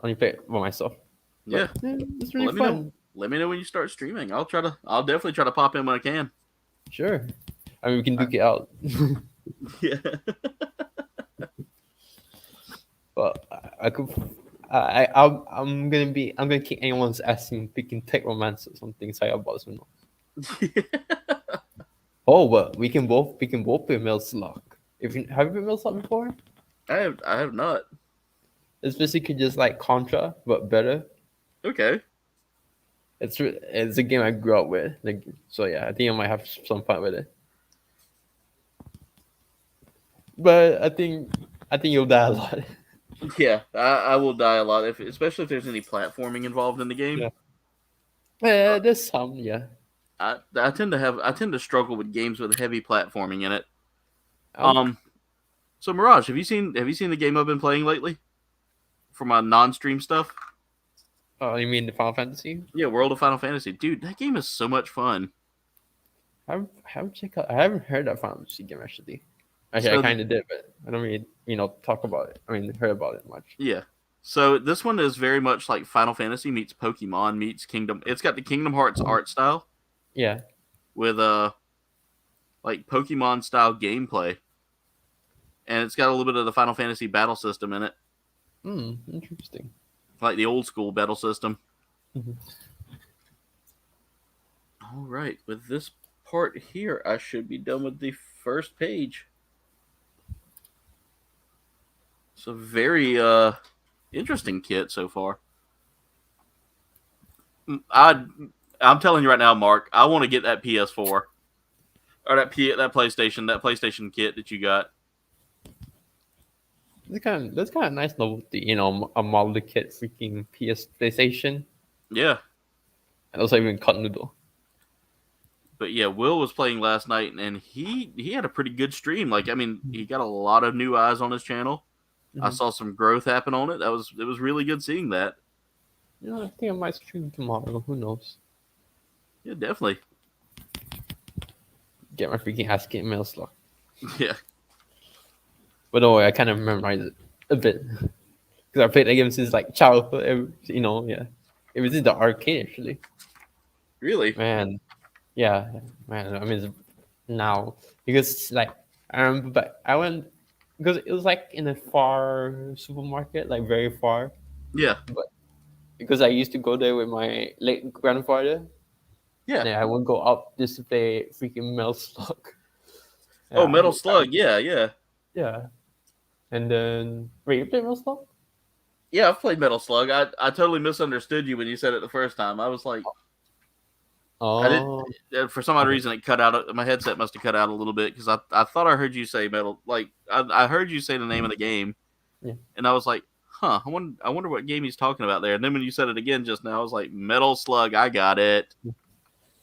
Only play it by myself. Yeah. But, it's really fun. Let me know when you start streaming. I'll definitely try to pop in when I can. Sure. I mean, we can duke it out. Yeah. But I'm gonna kick anyone's ass in picking tech romance or something. Cyberbots or not. Oh, but we can both play Milslock. Have you played Milslock before? I have not. It's basically just like Contra, but better. Okay. It's a game I grew up with. So yeah, I think I might have some fun with it. But I think you'll die a lot. Yeah, I will die a lot, especially if there's any platforming involved in the game. Yeah, there's some. Yeah. I tend to struggle with games with heavy platforming in it. So Mirage, have you seen the game I've been playing lately? For my non-stream stuff? Oh, you mean the Final Fantasy? Yeah, World of Final Fantasy. Dude, that game is so much fun. I haven't heard that Final Fantasy game actually. Actually, I kind of did, but I don't really, talk about it. I mean, heard about it much. Yeah. So this one is very much like Final Fantasy meets Pokemon meets Kingdom. It's got the Kingdom Hearts art style. Yeah. With like Pokemon style gameplay. And it's got a little bit of the Final Fantasy battle system in it. Interesting. Like the old school battle system. Mm-hmm. All right. With this part here, I should be done with the first page. It's a very interesting kit so far. I'm telling you right now, Mark, I want to get that PS4 or that PlayStation kit that you got. That's kind of nice novelty, a model kit freaking PlayStation. Yeah. And also even cut noodle. But yeah, Will was playing last night and he had a pretty good stream. Like, I mean, he got a lot of new eyes on his channel. Mm-hmm. I saw some growth happen on it. It was really good seeing that. I think I might stream tomorrow. Who knows? Yeah, definitely. Get my freaking ass kicked in Milslock. Yeah. But don't worry, I kind of memorized it a bit. Because I played that game since like childhood, yeah. It was in the arcade actually. Really? Man. Yeah, man. I mean, now because like I remember but I went because it was like in a far supermarket, like very far. Yeah, But because I used to go there with my late grandfather, yeah. and I would go up just to play freaking Metal Slug. Oh, Yeah, Metal Slug. Yeah, yeah. yeah. And then wait, you play Metal Slug? Yeah, I've played Metal Slug. I totally misunderstood you when you said it the first time. I was like, I did. Oh, For some odd reason, it cut out. My headset must have cut out a little bit because I thought I heard you say Metal. Like I heard you say the name of the game, yeah, and I was like, huh. I wonder what game he's talking about there. And then when you said it again just now, I was like, Metal Slug. I got it.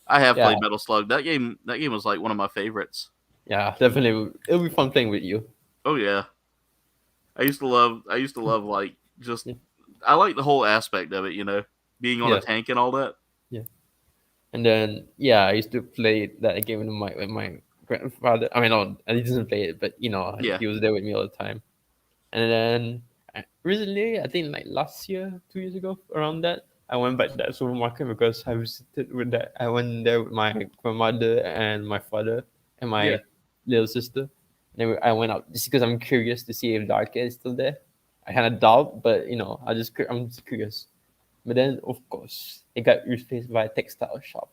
I have yeah, played Metal Slug. That game was like one of my favorites. yeah. Definitely, it'll be fun playing with you. Oh yeah. I used to love like just Yeah, I like the whole aspect of it, being on a yeah, tank and all that. yeah. And then yeah, I used to play that game with my grandfather. I mean, no, I didn't play it, but Yeah. he was there with me all the time. And then recently, I think like last year, 2 years ago, around that, I went back to that supermarket because I visited with that. I went there with my grandmother and my father and Yeah. my little sister. And then I went out just because I'm curious to see if the arcade is still there. I kind of doubt, but I'm just curious. But then, of course, it got replaced by a textile shop,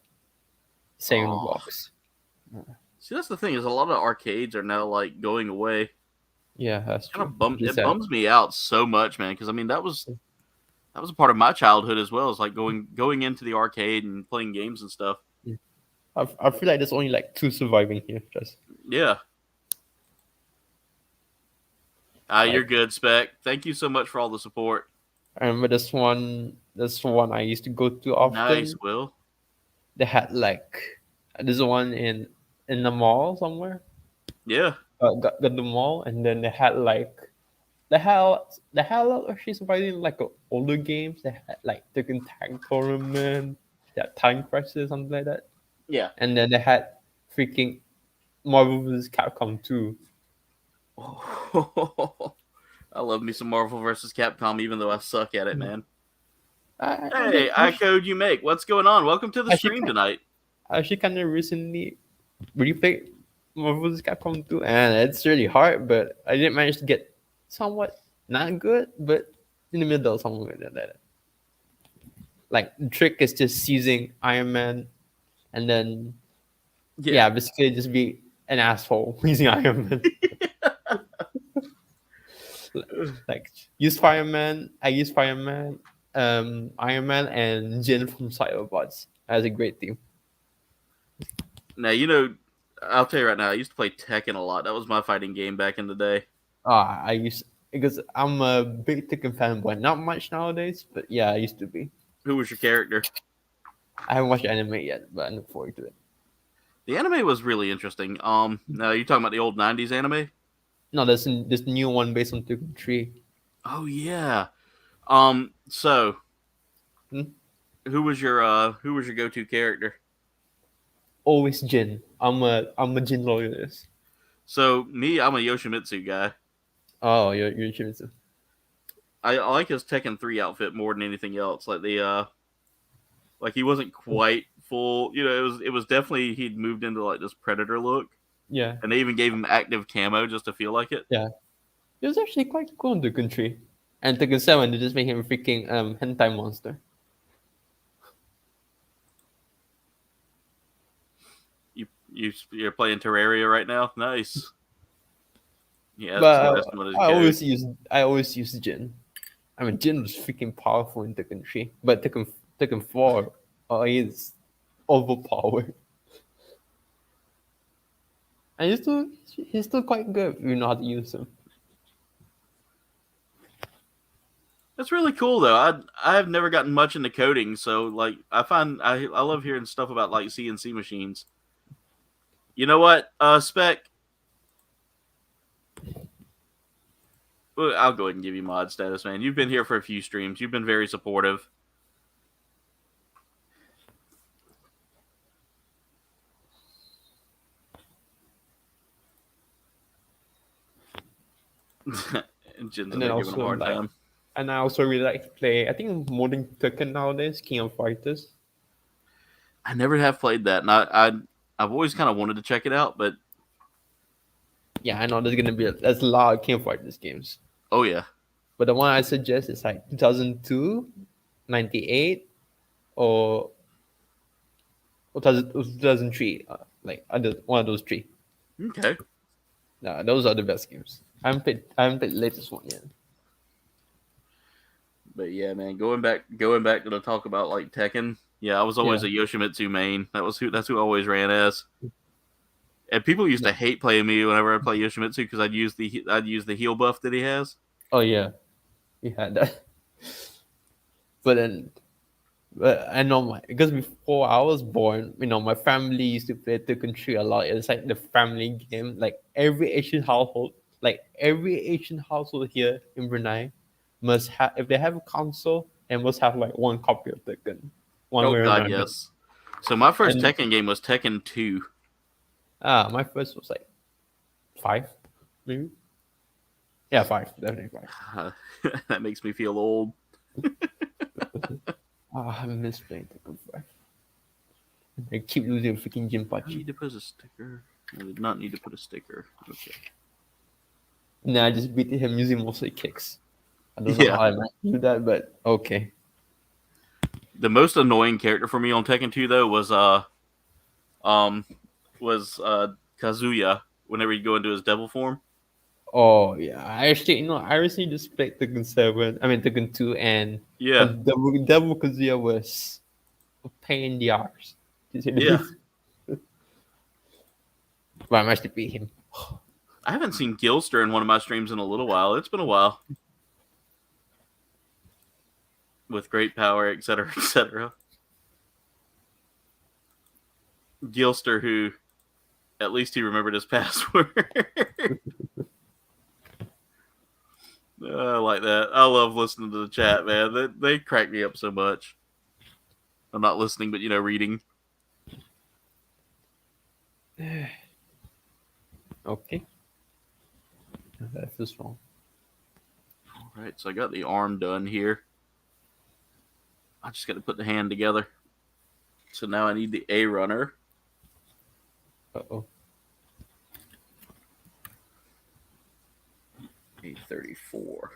same Oh. box. See, that's the thing is a lot of arcades are now like going away. Yeah, that's Kind true. of bum Which is it sad. bums me out so much, man, because I mean that was a part of my childhood as well, as like going into the arcade and playing games and stuff. I feel like there's only like two surviving here, just Yeah. You're like good, Spec. Thank you so much for all the support. I remember this one I used to go to Nice, often. Will. They had like there's one in the mall somewhere, Yeah. got the mall, and then they had like they had a lot of she's providing like older games. They had like Tekken Tag Tournament, they had Time Crisis, something like that, Yeah. and then they had freaking Marvel vs. Capcom 2. I love me some Marvel vs. Capcom, even though I suck at it, man. I Hey, think I code you make. What's going on? Welcome to the stream tonight. I actually kind of recently replayed Marvel vs. Capcom 2, and it's really hard, but I didn't manage to get somewhat not good, but in the middle, somewhere like that. Like the trick is just using Iron Man, and then yeah, basically just be an asshole using Iron Man. Like use Fireman. I use Fireman, Iron Man, and Jin from Cyberbots. That's a great team. Now, I'll tell you right now, I used to play Tekken a lot. That was my fighting game back in the day. I used because I'm a big Tekken fanboy. Not much nowadays, but yeah, I used to be. Who was your character? I haven't watched anime yet, but I look forward to it. The anime was really interesting. Now you're talking about the old '90s anime? No, there's this new one based on Tekken 3. Oh yeah. So Hmm? who was your go-to character? Always Jin. I'm a Jin loyalist. So me, I'm a Yoshimitsu guy. Oh, you're Shimizu. I like his Tekken 3 outfit more than anything else. Like like he wasn't quite full. It was definitely he'd moved into like this Predator look, Yeah, and they even gave him active camo just to feel like it. yeah. It was actually quite cool in Tekken 3. And Tekken 7, they just made him a freaking hentai monster. You're playing Terraria right now. Nice. Yeah, that's But interesting. What his I always use Jin. I mean, Jin was freaking powerful in Tekken 3, but Tekken 4, he's overpowered. And he's still quite good if you know how to use him. That's really cool though. I have never gotten much into coding, so like I find I love hearing stuff about like CNC machines. You know what, Spec? Well, I'll go ahead and give you mod status, man. You've been here for a few streams. You've been very supportive. Jin's And giving then him a also hard like, time. and I also really like to play. I think more than Tekken nowadays, King of Fighters. I never have played that, and I've always kind of wanted to check it out, but Yeah, I know there's a lot of King of Fighters games, oh yeah, but the one I suggest is like 2002, 98, or 2003. Like one of those three. okay. Nah, those are the best games. I haven't played the latest one yet. But yeah, man, going back to the talk about like Tekken. Yeah, I was always Yeah. a Yoshimitsu main. That's who I always ran as. And people used to hate playing me whenever I play Yoshimitsu because I'd use the heal buff that he has. Oh yeah, we had that. But I know because before I was born, my family used to play Tekken 3 a lot. It's like the family game. Like every Asian household here in Brunei must have, if they have a console, and must have like one copy of Tekken, one Oh way or god, another. yes. So my first And Tekken game was Tekken 2. my first was like 5, maybe. Yeah, 5, definitely 5. That makes me feel old. I miss playing Tekken 5. I keep losing freaking I Jinpachi. need to put a sticker. I did not need to put a sticker. Okay. Nah, I just beat him using mostly kicks. I don't know how I might do that, but okay. The most annoying character for me on Tekken 2 though was Kazuya whenever you go into his devil form. Oh yeah, I recently just played Tekken 7. I mean Tekken 2, and Yeah. Devil Kazuya was a pain in the arse. To say the Yeah. least. But I managed to beat him. I haven't seen Gilster in one of my streams in a little while. It's been a while. With great power, etc., etc. Gilster, who at least he remembered his password. I like that. I love listening to the chat, man. They crack me up so much. I'm not listening, but reading. Okay. That feels wrong. All right, so I got the arm done here. I just got to put the hand together. So now I need the A runner. Uh-oh. A34.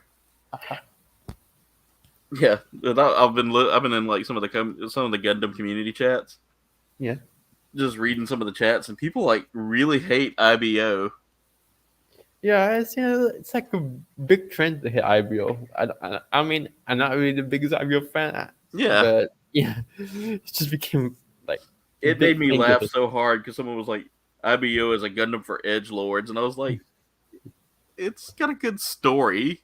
Yeah, I've been in like some of the Gundam community chats. Yeah. Just reading some of the chats, and people like really hate IBO. Yeah, it's like a big trend to hit IBO. I mean, I'm not really the biggest IBO fan. Yeah. But yeah, it just became like it made me laugh so hard because someone was like, IBO is a Gundam for edgelords, and I was like, it's got a good story.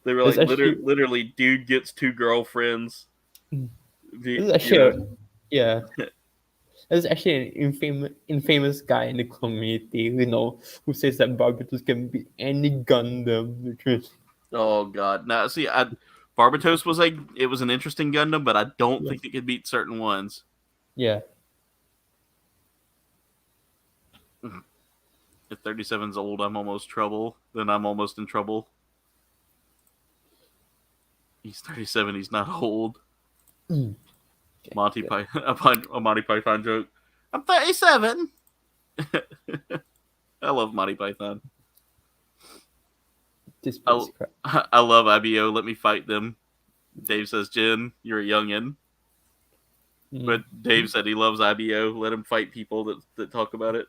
They were like, literally, dude gets 2 girlfriends. Yeah. There's actually an infamous guy in the community who says that Barbatos can beat any Gundam. Oh god! Now see, Barbatos was an interesting Gundam, but I don't think it could beat certain ones. Yeah. If 37's old, I'm almost trouble. Then I'm almost in trouble. He's 37. He's not old. Okay, Monty Python, a Monty Python joke. I'm 37. I love Monty Python. I love IBO. Let me fight them. Dave says, Jen, you're a youngin'. But Dave said he loves IBO. Let him fight people that talk about it.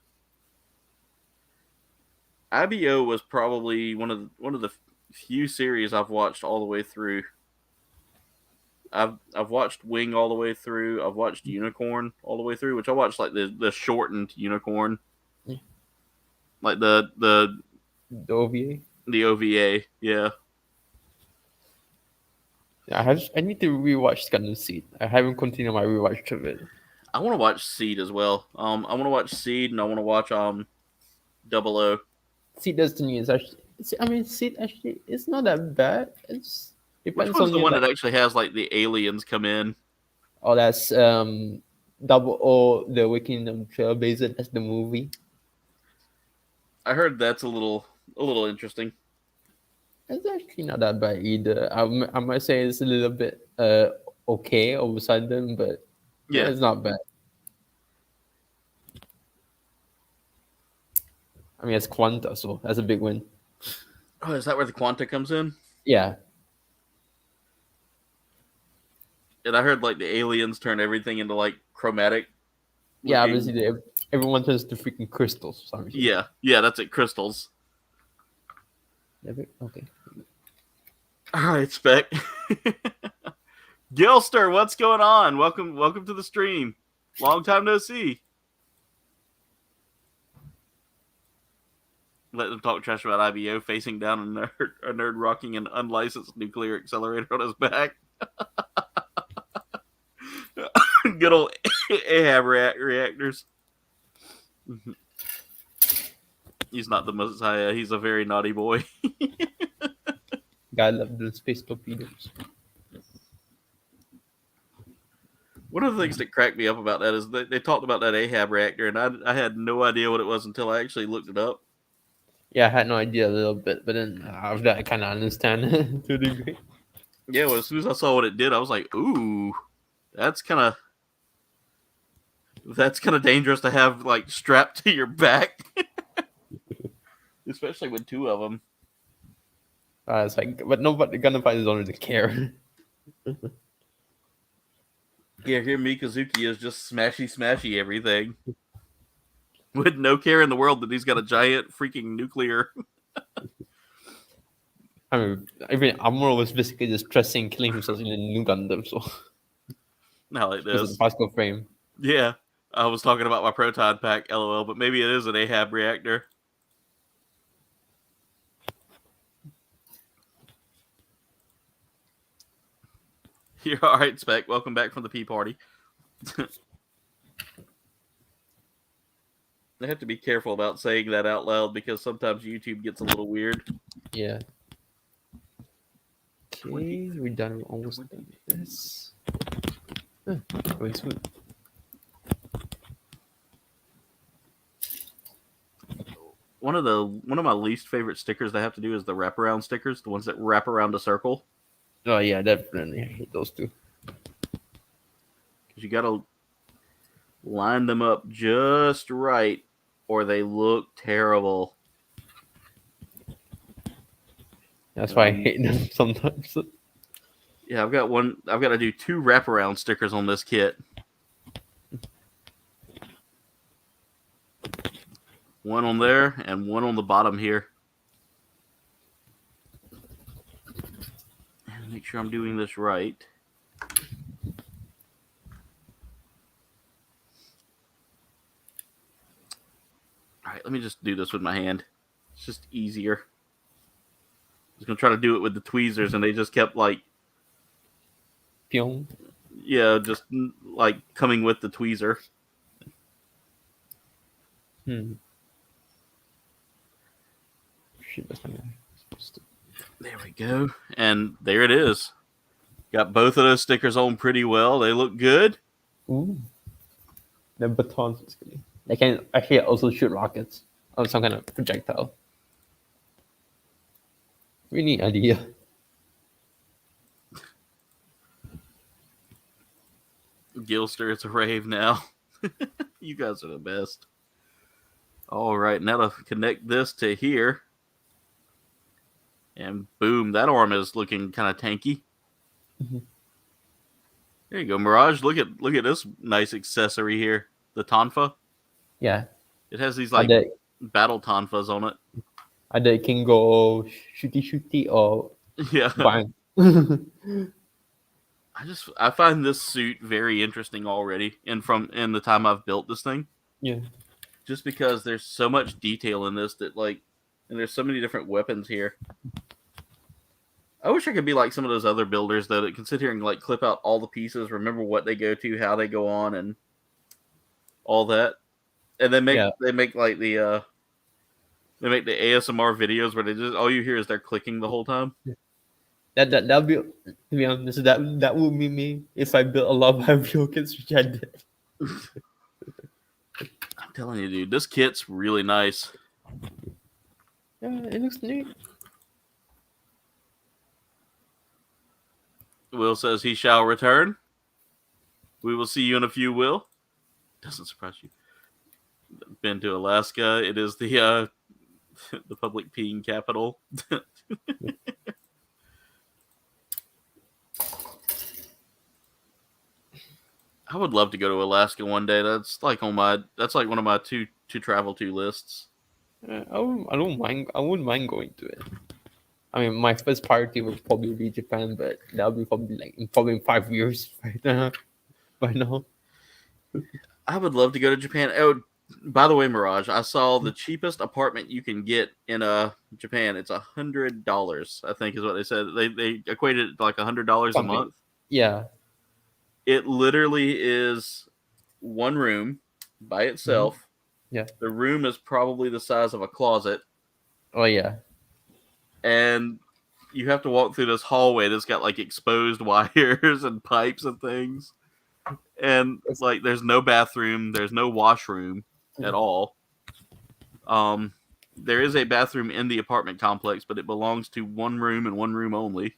IBO was probably one of the few series I've watched all the way through. I've watched Wing all the way through. I've watched Unicorn all the way through, which I watched like the shortened Unicorn, like the OVA. The OVA, yeah. I need to rewatch Gundam Seed. I haven't continued my rewatch of it. I want to watch Seed as well. I want to watch Seed, and I want to watch 00. Seed Destiny is actually. Seed actually it's not that bad. It's depends Which one's on the one that actually has like the aliens come in? Oh, that's 00, the Awakening of Trailblazer. That's the movie. I heard that's a little interesting. It's actually not that bad either. I might say it's a little bit okay over sudden, but yeah, it's not bad. I mean, it's Quanta, so that's a big win. Oh, is that where the Quanta comes in? Yeah. And I heard like the aliens turn everything into like chromatic. Yeah, looking- obviously everyone turns to freaking crystals for some reason. Yeah, that's it. Crystals. Okay. All right, Spec. Gilster, what's going on? Welcome to the stream. Long time no see. Let them talk trash about IBO facing down a nerd rocking an unlicensed nuclear accelerator on his back. Good old Ahab reactors. He's not the Messiah. He's a very naughty boy. God love the space torpedoes. One of the things that cracked me up about that is they talked about that Ahab reactor, and I had no idea what it was until I actually looked it up. Yeah, I had no idea a little bit, but then after that, I kind of understand to a degree. Yeah, well, as soon as I saw what it did, I was like, "Ooh, that's kind of dangerous to have like strapped to your back, especially with two of them." It's like, but the Gundam fighters don't really care. Yeah, here Mikazuki is just smashy everything, with no care in the world that he's got a giant freaking nuclear. I mean, Amuro was basically just stressing killing himself in a new Gundam, so Not like because of this. the particle frame. Yeah, I was talking about my proton pack, lol, but maybe it is an Ahab reactor. You're all right, Spec. Welcome back from the pee party. I have to be careful about saying that out loud because sometimes YouTube gets a little weird. Yeah. Okay, we're done. We're almost done with this. Going smooth. One of my least favorite stickers they have to do is the wraparound stickers, the ones that wrap around a circle. Oh yeah, definitely. I hate those two. Because you got to line them up just right, or they look terrible. That's why I hate them sometimes. Yeah, I've got to do 2 wraparound stickers on this kit. One on there and one on the bottom here. And make sure I'm doing this right. All right, let me just do this with my hand. It's just easier. I was going to try to do it with the tweezers, and they just kept like, Pyong. yeah, just like coming with the tweezer. Shit, that's not supposed to. There we go. And there it is. Got both of those stickers on pretty well. They look good. Ooh. The batons, basically. They can actually also shoot rockets or some kind of projectile. Really neat idea. Gilster, it's a rave now. You guys are the best. All right, now to connect this to here. And boom, that arm is looking kind of tanky. There you go, Mirage. Look at this nice accessory here. The tonfa. Yeah. It has these like battle tonfas on it. Either it can go shooty or Yeah. bang. I find this suit very interesting already, and in the time I've built this thing. Yeah. Just because there's so much detail in this that like, and there's so many different weapons here. I wish I could be like some of those other builders though that can sit here and like clip out all the pieces, remember what they go to, how they go on, and all that. And they make like the ASMR videos where they just all you hear is they're clicking the whole time. That'll be, to be honest, that would be me if I built a lot of IBO kits, which I did. I'm telling you, dude, this kit's really nice. Yeah, it looks neat. Will says he shall return. We will see you in a few, Will. Doesn't surprise you. Been to Alaska. It is the the public peeing capital. I would love to go to Alaska one day. That's like one of my to travel to lists. I don't mind. I wouldn't mind going to it. I mean, my first priority would probably be Japan, but that'll be probably in 5 years right now. By now. I would love to go to Japan. Oh, by the way, Mirage, I saw the cheapest apartment you can get in Japan. It's $100, I think, is what they said. They equated it to like $100 a month. Yeah. It literally is one room by itself. Yeah. The room is probably the size of a closet. Oh yeah. And you have to walk through this hallway that's got like exposed wires and pipes and things. And like there's no bathroom, there's no washroom at all. There is a bathroom in the apartment complex, but it belongs to one room and one room only.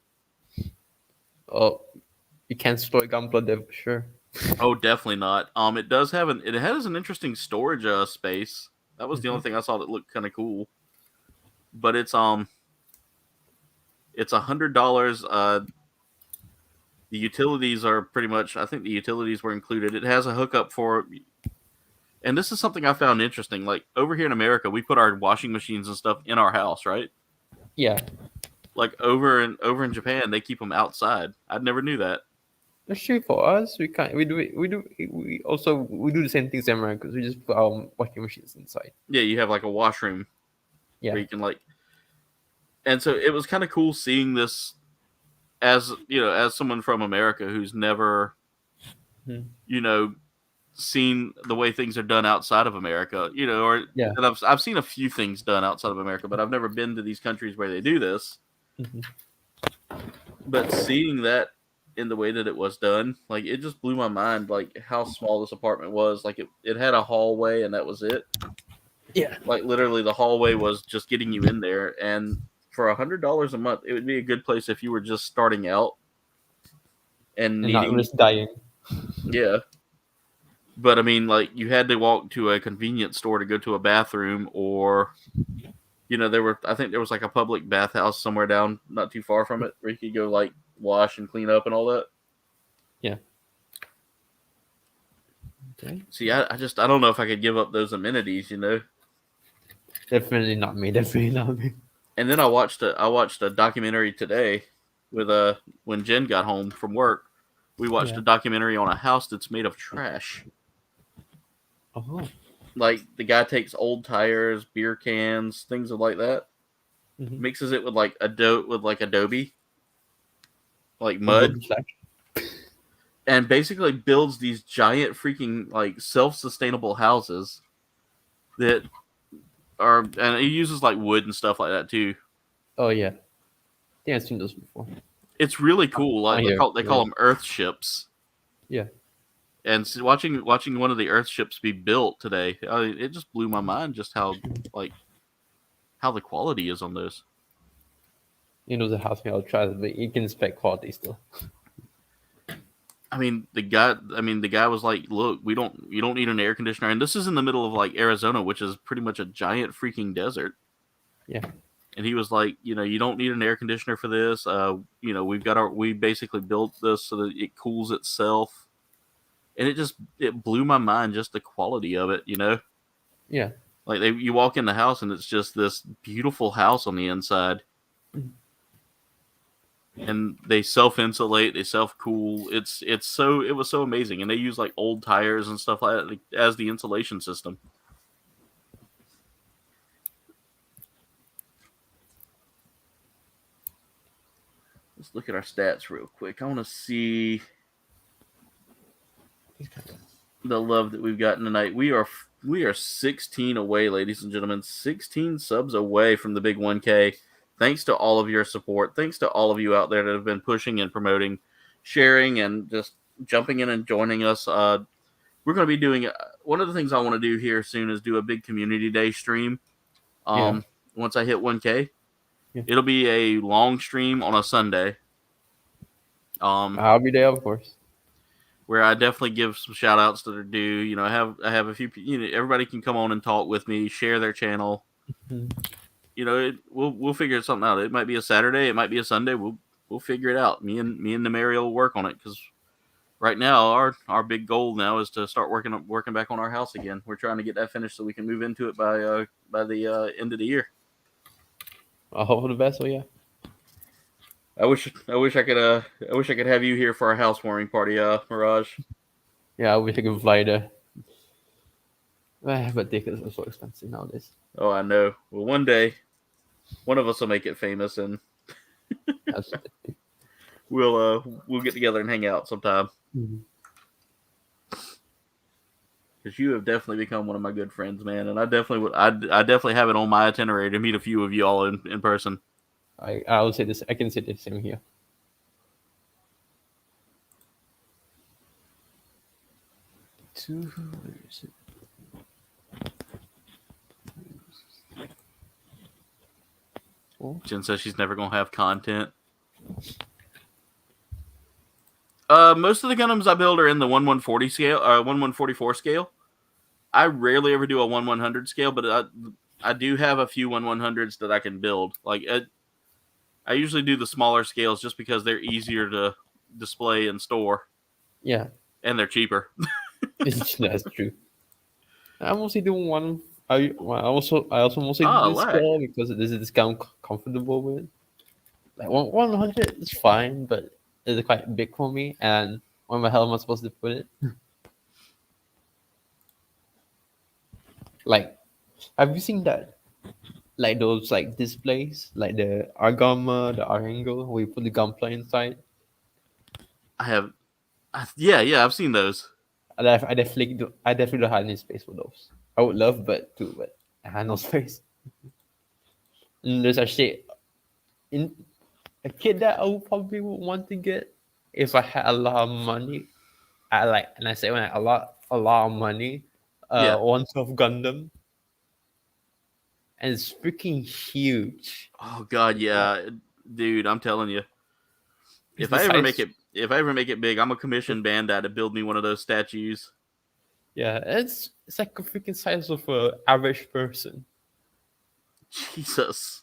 Oh, you can't store Gunpla there for sure. Oh, definitely not. It has an interesting storage space. That was the only thing I saw that looked kind of cool. But it's $100. The utilities are pretty much, I think the utilities were included. It has a hookup for, and this is something I found interesting. Like over here in America, we put our washing machines and stuff in our house, right? Yeah. Like over in Japan, they keep them outside. I never knew that. That's true for us. We can't. We do the same things in America. We just put our washing machines inside. Yeah, you have like a washroom. Yeah. Where you can like, and so it was kind of cool seeing this, as someone from America who's never, seen the way things are done outside of America. And I've seen a few things done outside of America, but I've never been to these countries where they do this. But seeing that in the way that it was done, like it just blew my mind, like how small this apartment was. Like it had a hallway and that was it. Yeah. Like literally the hallway was just getting you in there, and for $100 a month, it would be a good place if you were just starting out and not risk dying. Yeah. But I mean, like you had to walk to a convenience store to go to a bathroom, or I think there was like a public bathhouse somewhere down not too far from it where you could go like wash and clean up and all that. Yeah. Okay. See, I don't know if I could give up those amenities, Definitely not me. And then I watched a documentary today with when Jen got home from work. We watched a documentary on a house that's made of trash. Oh. Like the guy takes old tires, beer cans, things like that, mixes it with like adobe, like mud, and basically builds these giant freaking like self-sustainable houses that are, and he uses like wood and stuff like that too. Oh yeah, I think I've seen those before. It's really cool. Like they call them Earth ships. Yeah. And so watching one of the Earth ships be built today, it just blew my mind just how the quality is on those. The house made out of trash, but you can expect quality still. I mean, the guy was like, "Look, you don't need an air conditioner," and this is in the middle of like Arizona, which is pretty much a giant freaking desert. Yeah. And he was like, you don't need an air conditioner for this. We basically built this so that it cools itself. And it blew my mind, just the quality of it, Yeah. Like you walk in the house and it's just this beautiful house on the inside. And they self-insulate, they self-cool. It was so amazing. And they use like old tires and stuff like that as the insulation system. Let's look at our stats real quick. I want to see the love that we've gotten tonight. We are 16 away, ladies and gentlemen. 16 subs away from the big 1K. Thanks to all of your support. Thanks to all of you out there that have been pushing and promoting, sharing, and just jumping in and joining us. We're going to be doing one of the things I want to do here soon is do a big community day stream. Once I hit 1K, it'll be a long stream on a Sunday. I'll be there, of course. Where I definitely give some shout outs that are due. I have a few, everybody can come on and talk with me, share their channel. we'll figure something out. It might be a Saturday, it might be a Sunday. We'll figure it out. Me and the Mary will work on it because right now our big goal now is to start working back on our house again. We're trying to get that finished so we can move into it by the end of the year. I hope for the best. So yeah. I wish I could have you here for our housewarming party, Mirage. Yeah, I wish I could fly there. But tickets are so expensive nowadays. Oh, I know. Well, one day, one of us will make it famous, and we'll get together and hang out sometime. Because you have definitely become one of my good friends, man, and I definitely have it on my itinerary to meet a few of you all in person. I will say this. I can say the same here. Jen says she's never gonna have content. Most of the Gundams I build are in the 1/140 scale, 1/144 scale. I rarely ever do a 1/100 scale, but I do have a few 1/100s that I can build. Like I usually do the smaller scales just because they're easier to display and store. Yeah, and they're cheaper. That's true. I mostly do one. I also mostly do this Lack. scale because this is I'm comfortable with. Like 100 is fine, but it's quite big for me. And where the hell am I supposed to put it? Like, have you seen that? Like those like displays, like the Argama, the Arango, where you put the Gunpla inside. I have, yeah, I've seen those. I definitely don't have any space for those. I would love, but I have no space. And there's actually a kid that I would probably want to get if I had a lot of money. And I say when a lot of money. One of Gundam. And it's freaking huge. Oh God, yeah, dude! I'm telling you, if I ever make it big, I'm gonna commission Bandai to build me one of those statues. Yeah, it's like a freaking size of an average person. Jesus.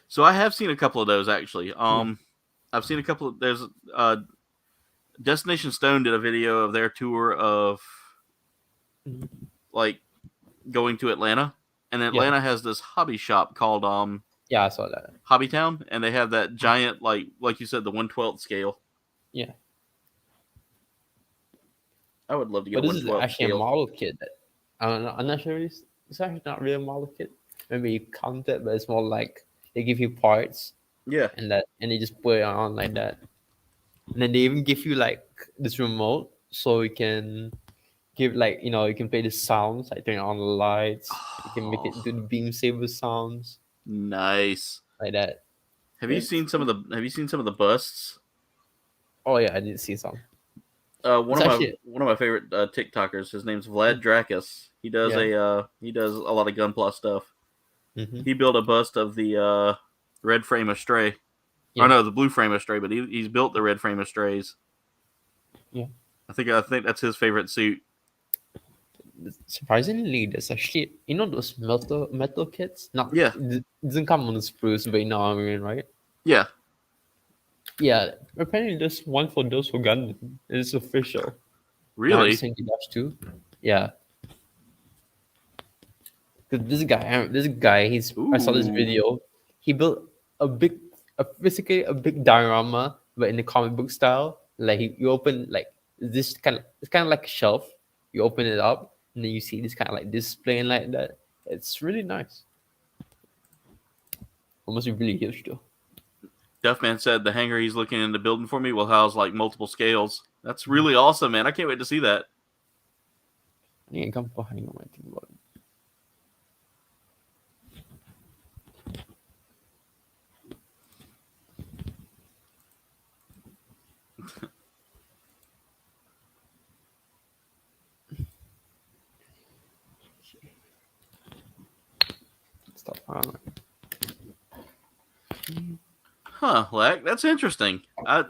So I have seen a couple of those actually. I've seen a couple of there's Destination Stone did a video of their tour of like going to Atlanta. And Atlanta has this hobby shop called yeah, I saw that. Hobby Town, and they have that giant like you said, the 1/12 scale. Yeah. I would love to get a 1/12 scale. This is actually a model kit. I'm not sure it's actually not really a model kit. Maybe you count it, but it's more like they give you parts. Yeah. And they just put it on like that. And then they even give you like this remote so you can give you can play the sounds, like turn on the lights. You can make it do the beam saber sounds. Nice. Like that. Have you seen some of the busts? Oh yeah, I did see some. One of my favorite TikTokers, his name's Vlad Drakus. He does a lot of Gunpla stuff. Mm-hmm. He built a bust of the red frame Astray. Yeah. Or no, the blue frame Astray, but he's built the red frame Astrays. Yeah. I think that's his favorite suit. Surprisingly, there's actually those metal kits. It doesn't come on the spruce, but you know what I mean, right? Yeah. Yeah. Apparently, there's one for those for Gundam. It's official. Really? -2. Yeah. Because this guy, I saw this video. He built basically a big diorama, but in the comic book style. Like you open it's kind of like a shelf. You open it up. And then you see this kind of like displaying like that. It's really nice. Almost really huge though. Duffman said the hangar he's looking into building for me will house like multiple scales. That's really awesome, man. I can't wait to see that. I think Gunpla Hangar might think about it. Huh, Lack, that's interesting. I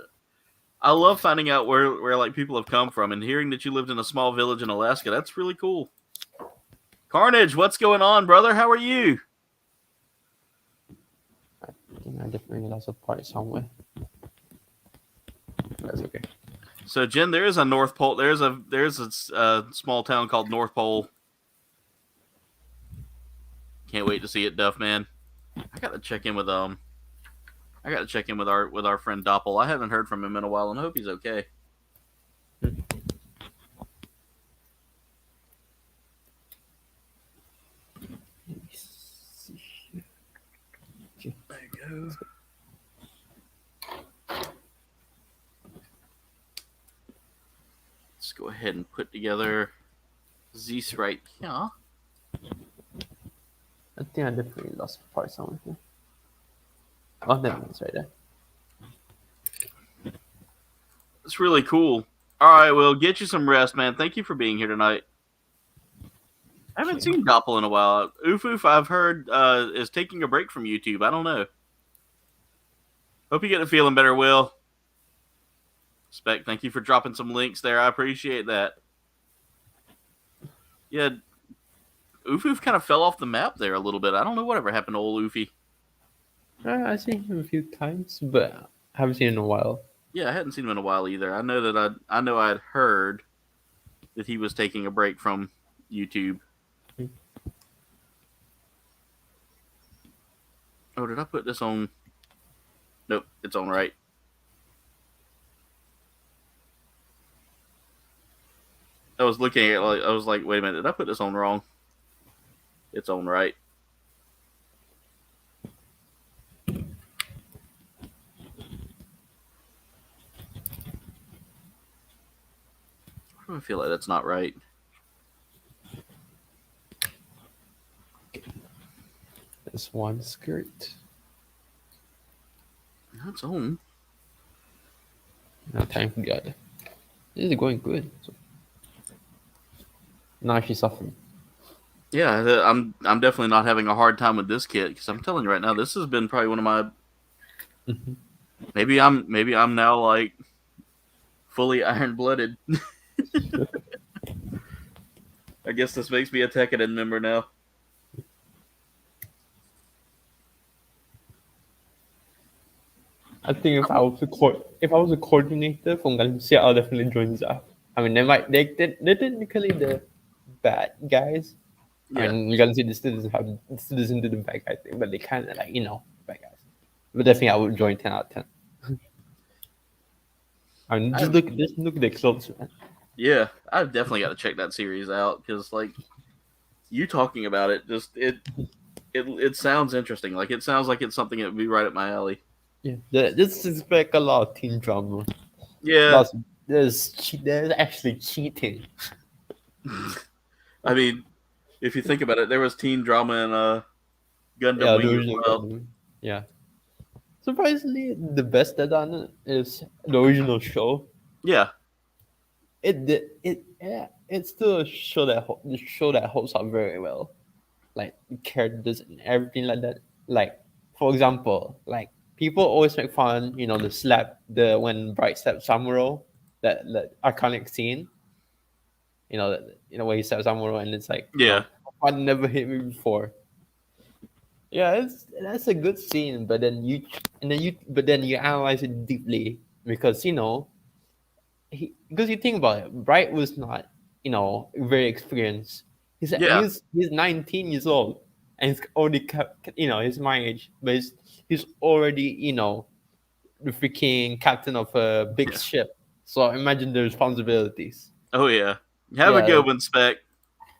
love finding out where like people have come from and hearing that you lived in a small village in Alaska. That's really cool. Carnage, what's going on, brother? How are you? think I definitely lost a part somewhere. That's okay. So Jen, there is a North Pole. There's a small town called North Pole. Can't wait to see it, Duff man. I gotta check in with our friend Doppel. I haven't heard from him in a while, and I hope he's okay. There you go. Let's go ahead and put together Zeus right here. I think I definitely lost a part somewhere here. Oh, there it is right there. It's really cool. All right, well, get you some rest, man. Thank you for being here tonight. I haven't seen Doppel in a while. Oof, I've heard, is taking a break from YouTube. I don't know. Hope you get feeling better, Will. Spec, thank you for dropping some links there. I appreciate that. Yeah, Oof kind of fell off the map there a little bit. I don't know whatever happened to old Oofy. I've seen him a few times, but I haven't seen him in a while. Yeah, I hadn't seen him in a while either. I know I had heard that he was taking a break from YouTube. Oh, did I put this on? Nope, it's on right. I was looking at it, I was like, wait a minute, did I put this on wrong? It's on right. I feel like that's not right. This one skirt. That's on. Now time for the other. This is going good. So. Now she's suffering. Yeah, I'm definitely not having a hard time with this kit because I'm telling you right now, this has been probably one of my. Maybe I'm now like fully iron-blooded. I guess this makes me a Tekkadan member now. I think if I was a coordinator from Galaxy, I'll definitely join Zap. I mean, they're technically the bad guys. Yeah. I mean, Galaxy still doesn't do the bad guy thing, but they kind of like bad guys. But definitely, I would join 10 out of 10. I mean, just look at the clothes, man. Yeah, I've definitely got to check that series out because, like, you talking about it, just it sounds interesting. Like, it sounds like it's something that would be right up my alley. Yeah, this is like a lot of teen drama. Yeah, there's actually cheating. I mean, if you think about it, there was teen drama in Gundam Wing as well. Gundam. Yeah. Surprisingly, the best that done is the original show. Yeah. It's still a show that holds up very well, like the characters and everything like that. Like, for example, like people always make fun, when Bright slaps Samuro, that iconic scene. Where he slaps Samuro and it's like, yeah, fun never hit me before. Yeah, that's a good scene, but then you analyze it deeply because because you think about it, Bright was not very experienced. He's 19 years old and he's already he's my age, but he's already the freaking captain of a big ship. So imagine the responsibilities. Oh yeah, have a good one, Spec.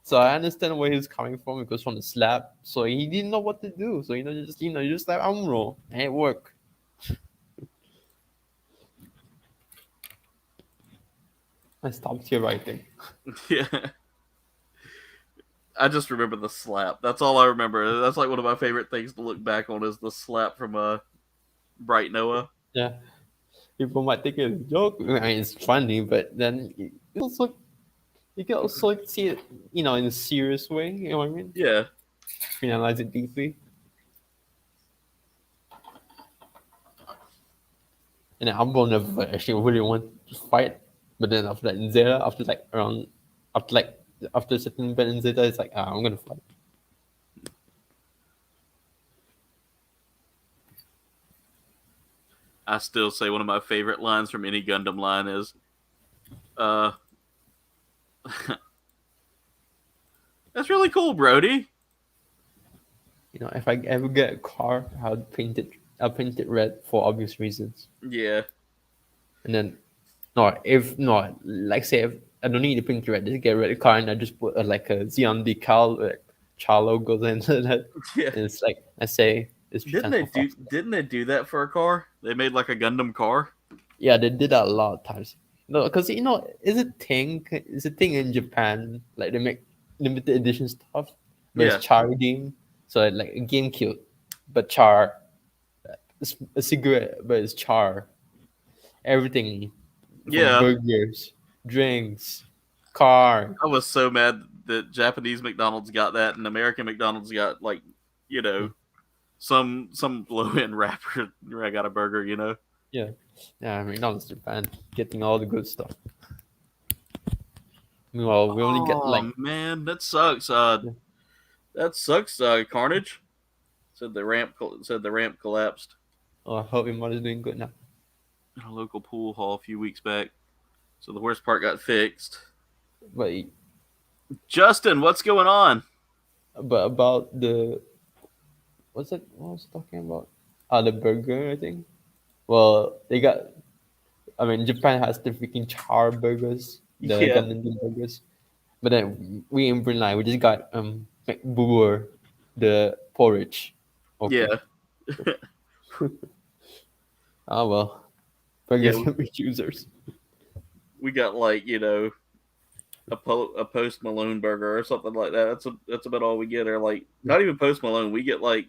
So I understand where he's coming from because from the slap, so he didn't know what to do. So you just like Amuro and it worked. I stopped here writing. Yeah. I just remember the slap. That's all I remember. That's like one of my favorite things to look back on is the slap from Bright Noah. Yeah. People might think it's a joke. I mean, it's funny, but then you can also see it, in a serious way. You know what I mean? Yeah. If you analyze it deeply. And then Ambo never actually really want to fight. But then after that, in Zeta, after certain bit in Zeta, it's like, I'm gonna fight. I still say one of my favorite lines from any Gundam line is, uh, "That's really cool, Brody." If I ever get a car, I'll paint it red for obvious reasons. Yeah, And then, no, if not, like say if I don't need to paint it red, just get a red car and I just put like a Xeon decal, like Char logos into that. yeah. And it's like I say, this Didn't stands they for do? Fox. Didn't they do that for a car? They made like a Gundam car. Yeah, they did that a lot of times. No, because it's a thing in Japan. Like they make limited edition stuff, but it's Yeah, Char game. So like a GameCube, but Char. It's a cigarette, but it's Char. Everything from yeah. burgers, drinks, car. I was so mad that Japanese McDonald's got that, and American McDonald's got like, you know, some low end rapper I got a burger. You know. Yeah, yeah. McDonald's Japan getting all the good stuff. Meanwhile, we only get like Oh man, that sucks. That sucks. Carnage said the ramp collapsed oh, I hope your mother's doing good now. in a local pool hall a few weeks back. So the worst part got fixed. But Justin, what's going on? about the what's it? What was I talking about? The burger, I think. Well, they got. I mean, Japan has the freaking char burgers, the Yeah, Gundam burgers. But then we in Brunei, we just got bubur, the porridge. Okay. yeah, Oh well, yeah. burgers can be choosers. We got like a Post Malone burger or something like that. That's about all we get. Or like not even Post Malone. We get like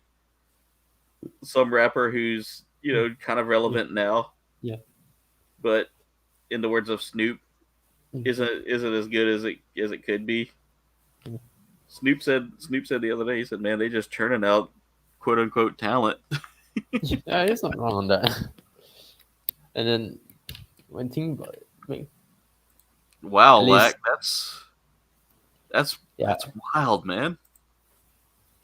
some rapper who's kind of relevant now, Yeah. but in the words of Snoop, isn't as good as it could be. Mm. Snoop said the other day, he said, "Man, they just churning out quote unquote talent." Yeah, it's not wrong on that. And then when thinking about it, I mean, Wow, at least Lack, that's yeah, that's wild, man.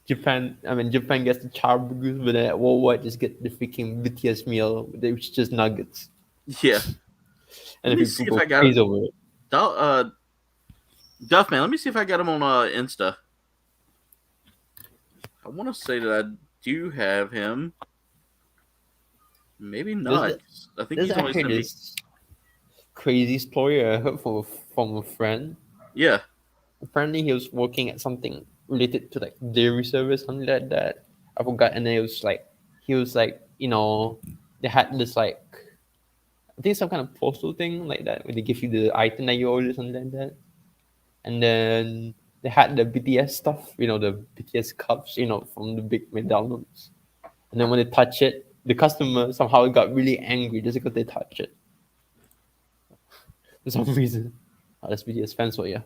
Japan. I mean, Japan gets the char burgers, but then at worldwide just get the freaking BTS meal, which is just nuggets, Yeah. and Let then me see people if go I got crazy over it. Duff, man. Let me see if I got him on Insta. I want to say that I do have him. Maybe not. I think There's he's only actually sent me. this crazy story I heard from a friend. Yeah, Apparently, he was working at something related to like dairy service, something like that. I forgot, and then it was like he was like they had this like I think some kind of postal thing like that where they give you the item that you order, something like that. And then they had the BTS stuff, the BTS cups, from the big McDonald's. And then when they touch it, the customer somehow got really angry just because they touch it for some reason. Oh, that's BTS fans for you.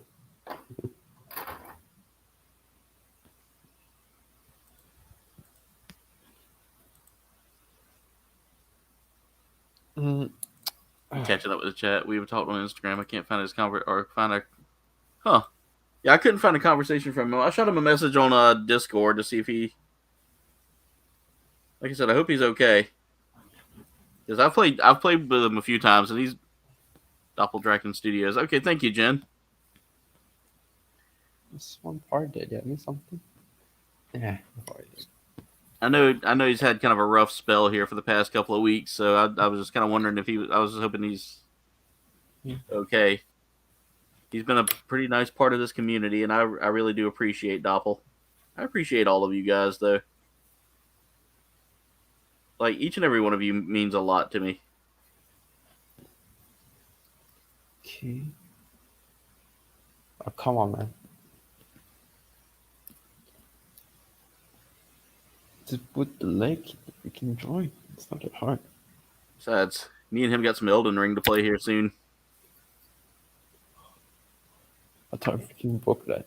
Mm, catching up with the chat. We were talking on Instagram. I can't find his Huh. Yeah, I couldn't find a conversation from him. I shot him a message on Discord to see if he. Like I said, I hope he's okay. Because I've played with him a few times, and he's Doppeldraken Studios. Okay, thank you, Jen. this one part did I miss something? Yeah, I know he's had kind of a rough spell here for the past couple of weeks, so I was just kind of wondering if I was just hoping he's okay. He's been a pretty nice part of this community, and I really do appreciate Doppel. I appreciate all of you guys, though. Like, each and every one of you means a lot to me. Okay. Oh, come on, man. Just put the link. We can join. It's not that hard. Besides, me and him got some Elden Ring to play here soon. I thought I freaking broke that.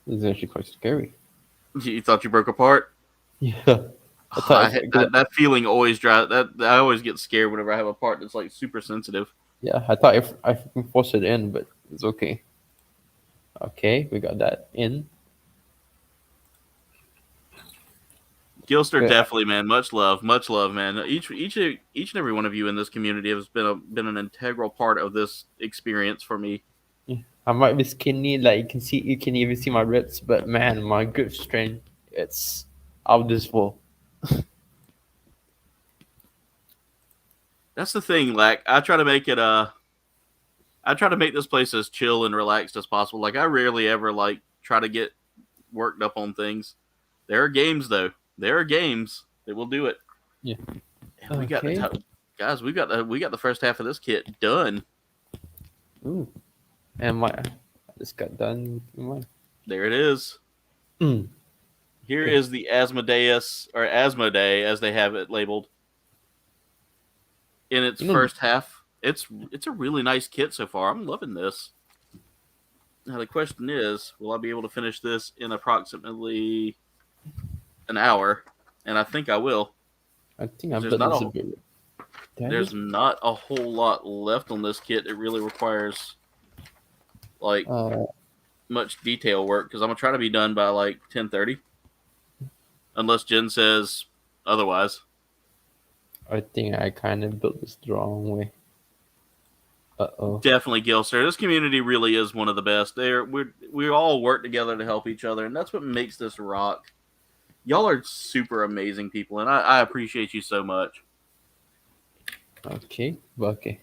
This is actually quite scary. You thought you broke apart? Yeah. That feeling always drives. I always get scared whenever I have a part that's like super sensitive. Yeah, I thought if I freaking forced it in, but it's okay. Okay, we got that in. Gilster, Yeah. definitely, man. Much love, man. Each and every one of you in this community has been an integral part of this experience for me. Yeah. I might be skinny, like you can even see my ribs, but man, my grip strength, it's out of this world. That's the thing. Like, I try to make this place as chill and relaxed as possible. Like, I rarely ever like try to get worked up on things. There are games though. There are games that will do it. Yeah. And we got Okay. guys. We got the first half of this kit done. Ooh. And I just got done with mine. There it is. Mm. Here Okay. is the Asmodeus or Asmoday as they have it labeled. In its first half, it's a really nice kit so far. I'm loving this. Now the question is, will I be able to finish this in approximately an hour? And I think I will. I think I've done this a bit. There's not a whole lot left on this kit. It really requires like much detail work because I'm gonna try to be done by like 10:30, unless Jen says otherwise. I think I kind of built this the wrong way. Definitely, Gilster. This community really is one of the best. We all work together to help each other, and that's what makes this rock. Y'all are super amazing people, and I appreciate you so much. Okay, okay.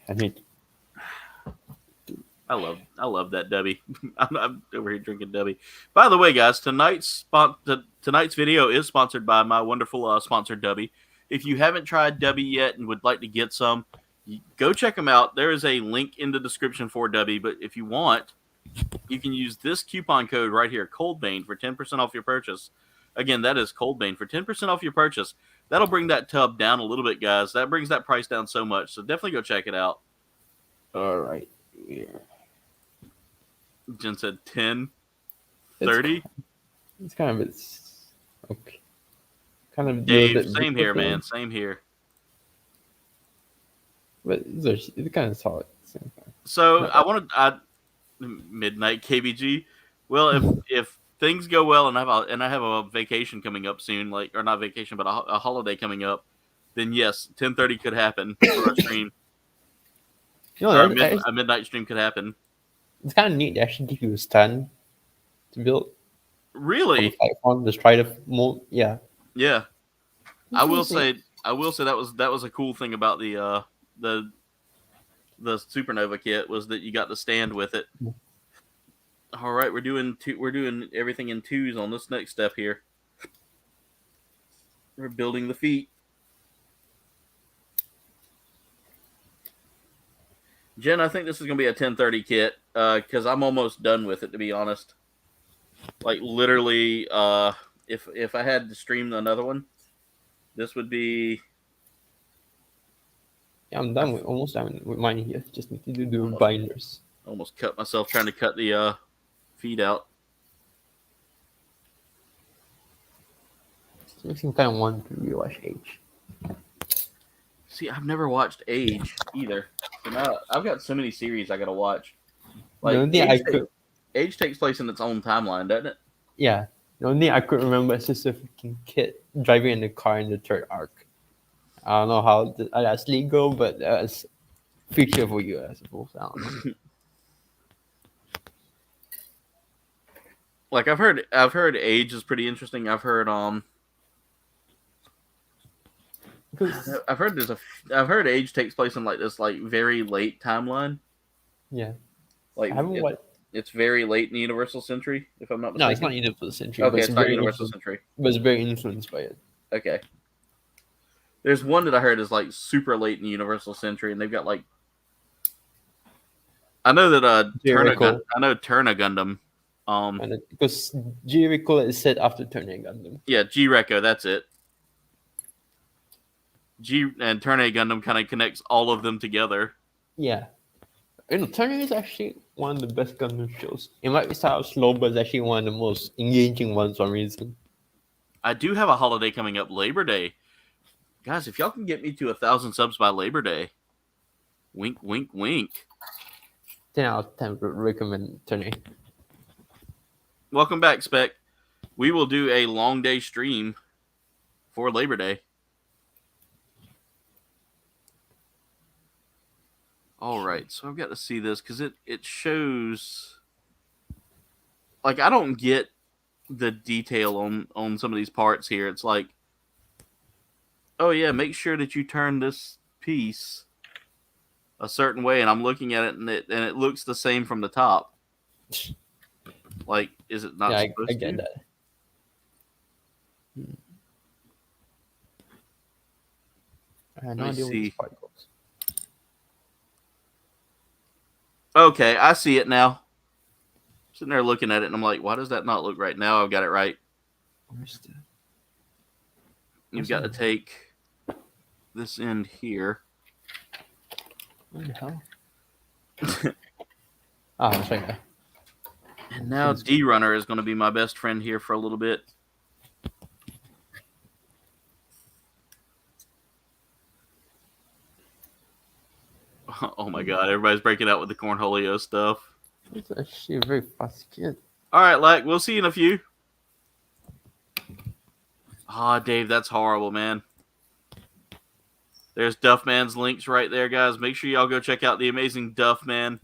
I love that Debbie. I'm over here drinking Debbie. By the way, guys, tonight's video is sponsored by my wonderful sponsor, Debbie. If you haven't tried Debbie yet and would like to get some, go check them out. There is a link in the description for Debbie, but if you want, you can use this coupon code right here, Coldbane, for 10% off your purchase. Again, that is Coldbane for 10% off your purchase. That'll bring that tub down a little bit, guys. That brings that price down so much. So definitely go check it out. All right. Yeah. Jen said 10, 30. It's kind of okay. Kind of Dave, same here, man. Same here. But it's kind of solid. So I midnight KBG. Well, if things go well and I have a vacation coming up soon, or not vacation, but a holiday coming up, then yes, 10:30 could happen for a stream. A midnight stream could happen. It's kind of neat. They actually give you a stand to build. Really? Just try to mold. Yeah. Yeah. I will say that was a cool thing about the Supernova kit was that you got the stand with it. All right, we're doing everything in twos on this next step here. We're building the feet. Jen, I think this is gonna be a 10:30 kit because I'm almost done with it, to be honest. Like literally, if I had to stream another one, this would be. Yeah, I'm done almost done with mine here. Just need to do binders. Almost cut myself trying to cut the feed out. It makes me kind of want to rewatch Age. See, I've never watched Age either. So now I've got so many series I gotta watch. Like Age takes place in its own timeline, doesn't it? Yeah. The only thing I could remember is just a freaking kid driving in the car in the third arc. I don't know how that's legal, but that's feature for you, I suppose. I don't know. Like I've heard Age is pretty interesting. I've heard Age takes place in like this very late timeline. Yeah. Like it's very late in the Universal Century, if I'm not mistaken. No, it's not Universal Century. Okay, it's not Universal Century. But it's very influenced by it. Okay. There's one that I heard is like super late in the Universal Century, and they've got like. I know that Turner Gundam. Because Jericho is set after Turner Gundam. Yeah, G-Reco, that's it. G and Turner Gundam kind of connects all of them together. Yeah. Turner is actually one of the best Gundam shows. It might be start slow, but it's actually one of the most engaging ones for some reason. I do have a holiday coming up, Labor Day. Guys, if y'all can get me to 1,000 subs by Labor Day, wink, wink, wink. 10 out of 10 recommend Turner. Welcome back, Spec. We will do a long day stream for Labor Day. All right, so I've got to see this because it shows. Like, I don't get the detail on some of these parts here. It's like, oh yeah, make sure that you turn this piece a certain way, and I'm looking at it, and it looks the same from the top. Like, is it not Yeah, supposed I to? get that. I have no Let me idea where this see. part goes. Okay, I see it now. Sitting there looking at it, and I'm like, why does that not look right? Now I've got it right. Where's the... You've got to take this end here. Where the hell? Ah, that's right there. And now D-Runner is going to be my best friend here for a little bit. Oh my god, everybody's breaking out with the Cornholio stuff. It's actually a very fast kid. Alright, Lack, we'll see you in a few. Ah, Dave, that's horrible, man. There's Duffman's links right there, guys. Make sure y'all go check out the amazing Duffman.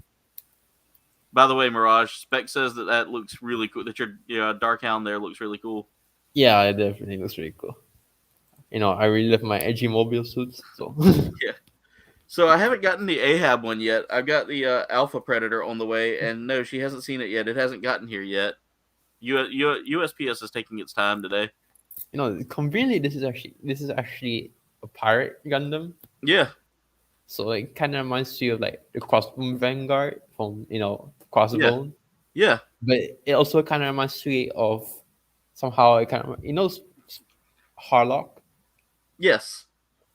By the way, Mirage, Spec says that looks really cool. That your Dark Hound there looks really cool. Yeah, it definitely looks really cool. You know, I really love my edgy mobile suits. So Yeah. So I haven't gotten the Ahab one yet. I've got the Alpha Predator on the way, and no, she hasn't seen it yet. It hasn't gotten here yet. USPS is taking its time today. you know, conveniently, this is actually a pirate Gundam. Yeah. So it kind of reminds you of like the Crossbone Vanguard from Crossbone. Yeah. But it also kind of reminds me of somehow it kind of Harlock. Yes.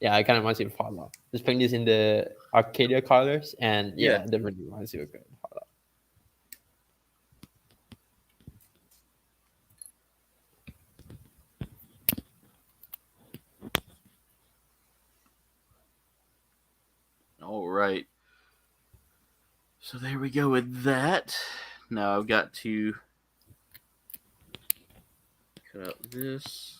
Yeah, it kind of reminds me of Harlock. Just playing this in the Arcadia colors, and yeah, it definitely reminds you of Harlock. All right. So there we go with that. Now I've got to cut out this.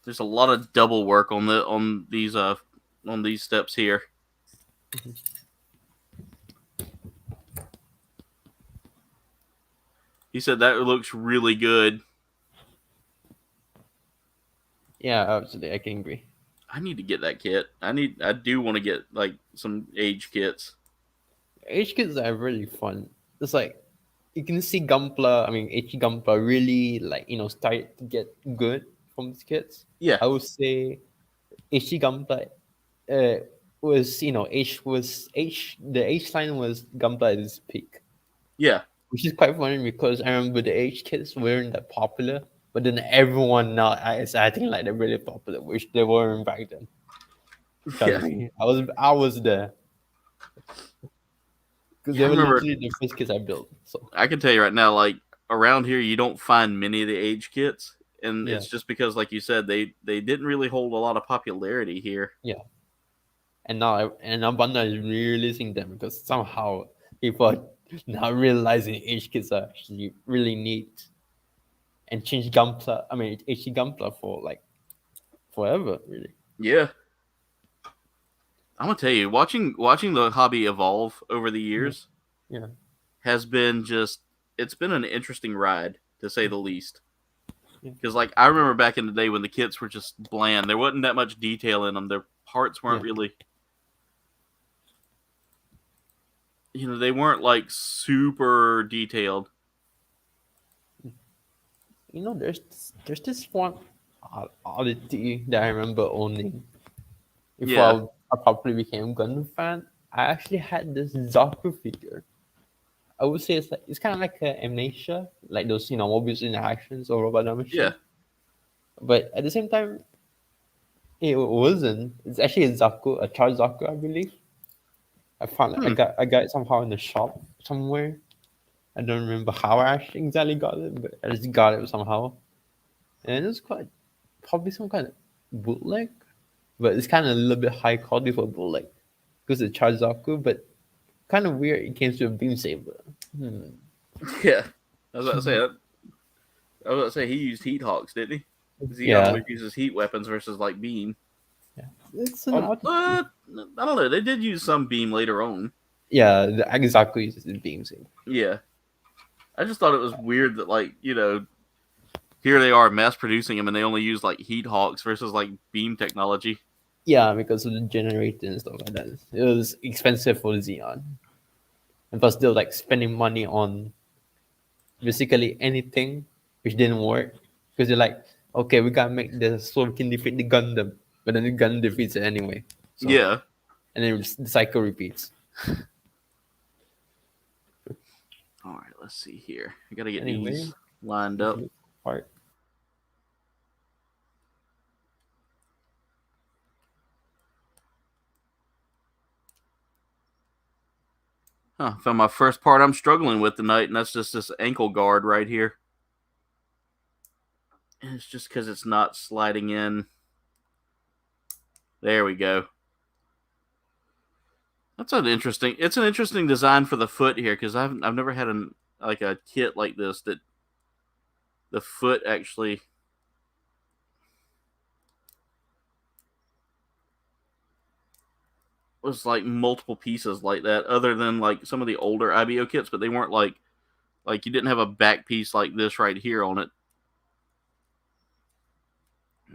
There's a lot of double work on these steps here. He said that looks really good. Yeah, absolutely, I can agree. I need to get that kit. I do want to get like some age kits. Age kits are really fun. It's like you can see Gunpla, HG Gunpla really start to get good from these kits. Yeah. I would say HG Gunpla was the age line was Gunpla at its peak. Yeah. Which is quite funny because I remember the age kits weren't that popular, but then everyone now is acting like they're really popular, which they weren't back then. Yeah. I was there. Because they were literally the first kits I built. So I can tell you right now, like around here, you don't find many of the age kits, and it's just because, like you said, they didn't really hold a lot of popularity here. Yeah, and now Bandai is releasing them because somehow people are now realizing age kits are actually really neat, and change Gunpla. HG Gunpla for like forever, really. Yeah. I'm gonna tell you, watching the hobby evolve over the years, has been it's been an interesting ride to say the least. Because like I remember back in the day when the kits were just bland, there wasn't that much detail in them. Their parts weren't really, they weren't like super detailed. There's this one oddity that I remember owning. Before I probably became a Gundam fan, I actually had this Zaku figure. I would say it's kind of like an Amnesia, like those Mobius interactions or Robot Machine. Yeah. But at the same time, it wasn't. It's actually a Zaku, a charged Zaku, I believe. I found I got it somehow in the shop somewhere. I don't remember how I actually exactly got it, but I just got it somehow. And it was probably some kind of bootleg. But it's kind of a little bit high quality for bootleg because it's Charzaku, but kind of weird. It came to a beam saber. Yeah. I was about to say that. I was about to say he used heat hawks, didn't he? Because he Yeah, always uses heat weapons versus like beam. yeah. It's an odd. I don't know. They did use some beam later on. Yeah, the exactly uses the beams. Yeah, I just thought it was weird that here they are mass producing them and they only use like heat hawks versus like beam technology. Yeah, because of the generator and stuff like that. It was expensive for Xeon. And plus, they're like spending money on basically anything which didn't work. Because they're like, okay, we gotta make the sword can defeat the Gundam. But then the Gundam defeats it anyway. So, Yeah. and then the cycle repeats. All right, let's see here. I gotta get Anyway, these lined up. Part. Found my first part I'm struggling with tonight, and that's just this ankle guard right here. And it's just because it's not sliding in. There we go. It's an interesting design for the foot here, because I've never had a kit like this that the foot actually was like multiple pieces like that, other than like some of the older IBO kits, but they weren't like you didn't have a back piece like this right here on it.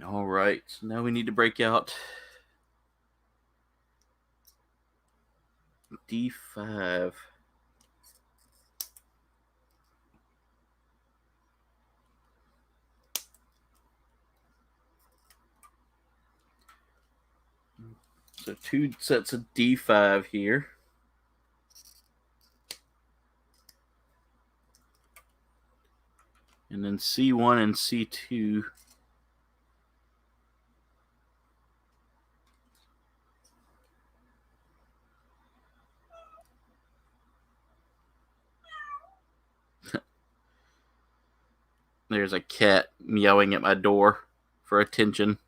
All right, so now we need to break out D5. So 2 sets of D5 here. And then C1 and C2. There's a cat meowing at my door for attention.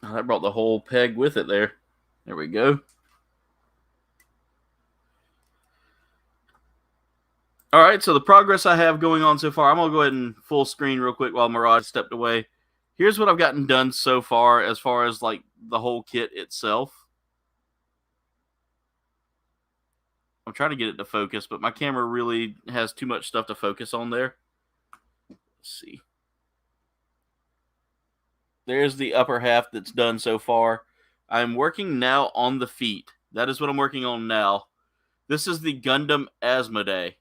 Oh, that brought the whole peg with it there. There we go. All right, so the progress I have going on so far, I'm going to go ahead and full screen real quick while Mirage stepped away. Here's what I've gotten done so far as like the whole kit itself. I'm trying to get it to focus, but my camera really has too much stuff to focus on there. Let's see. There's the upper half that's done so far. I'm working now on the feet. That is what I'm working on now. This is the Gundam Asmoday.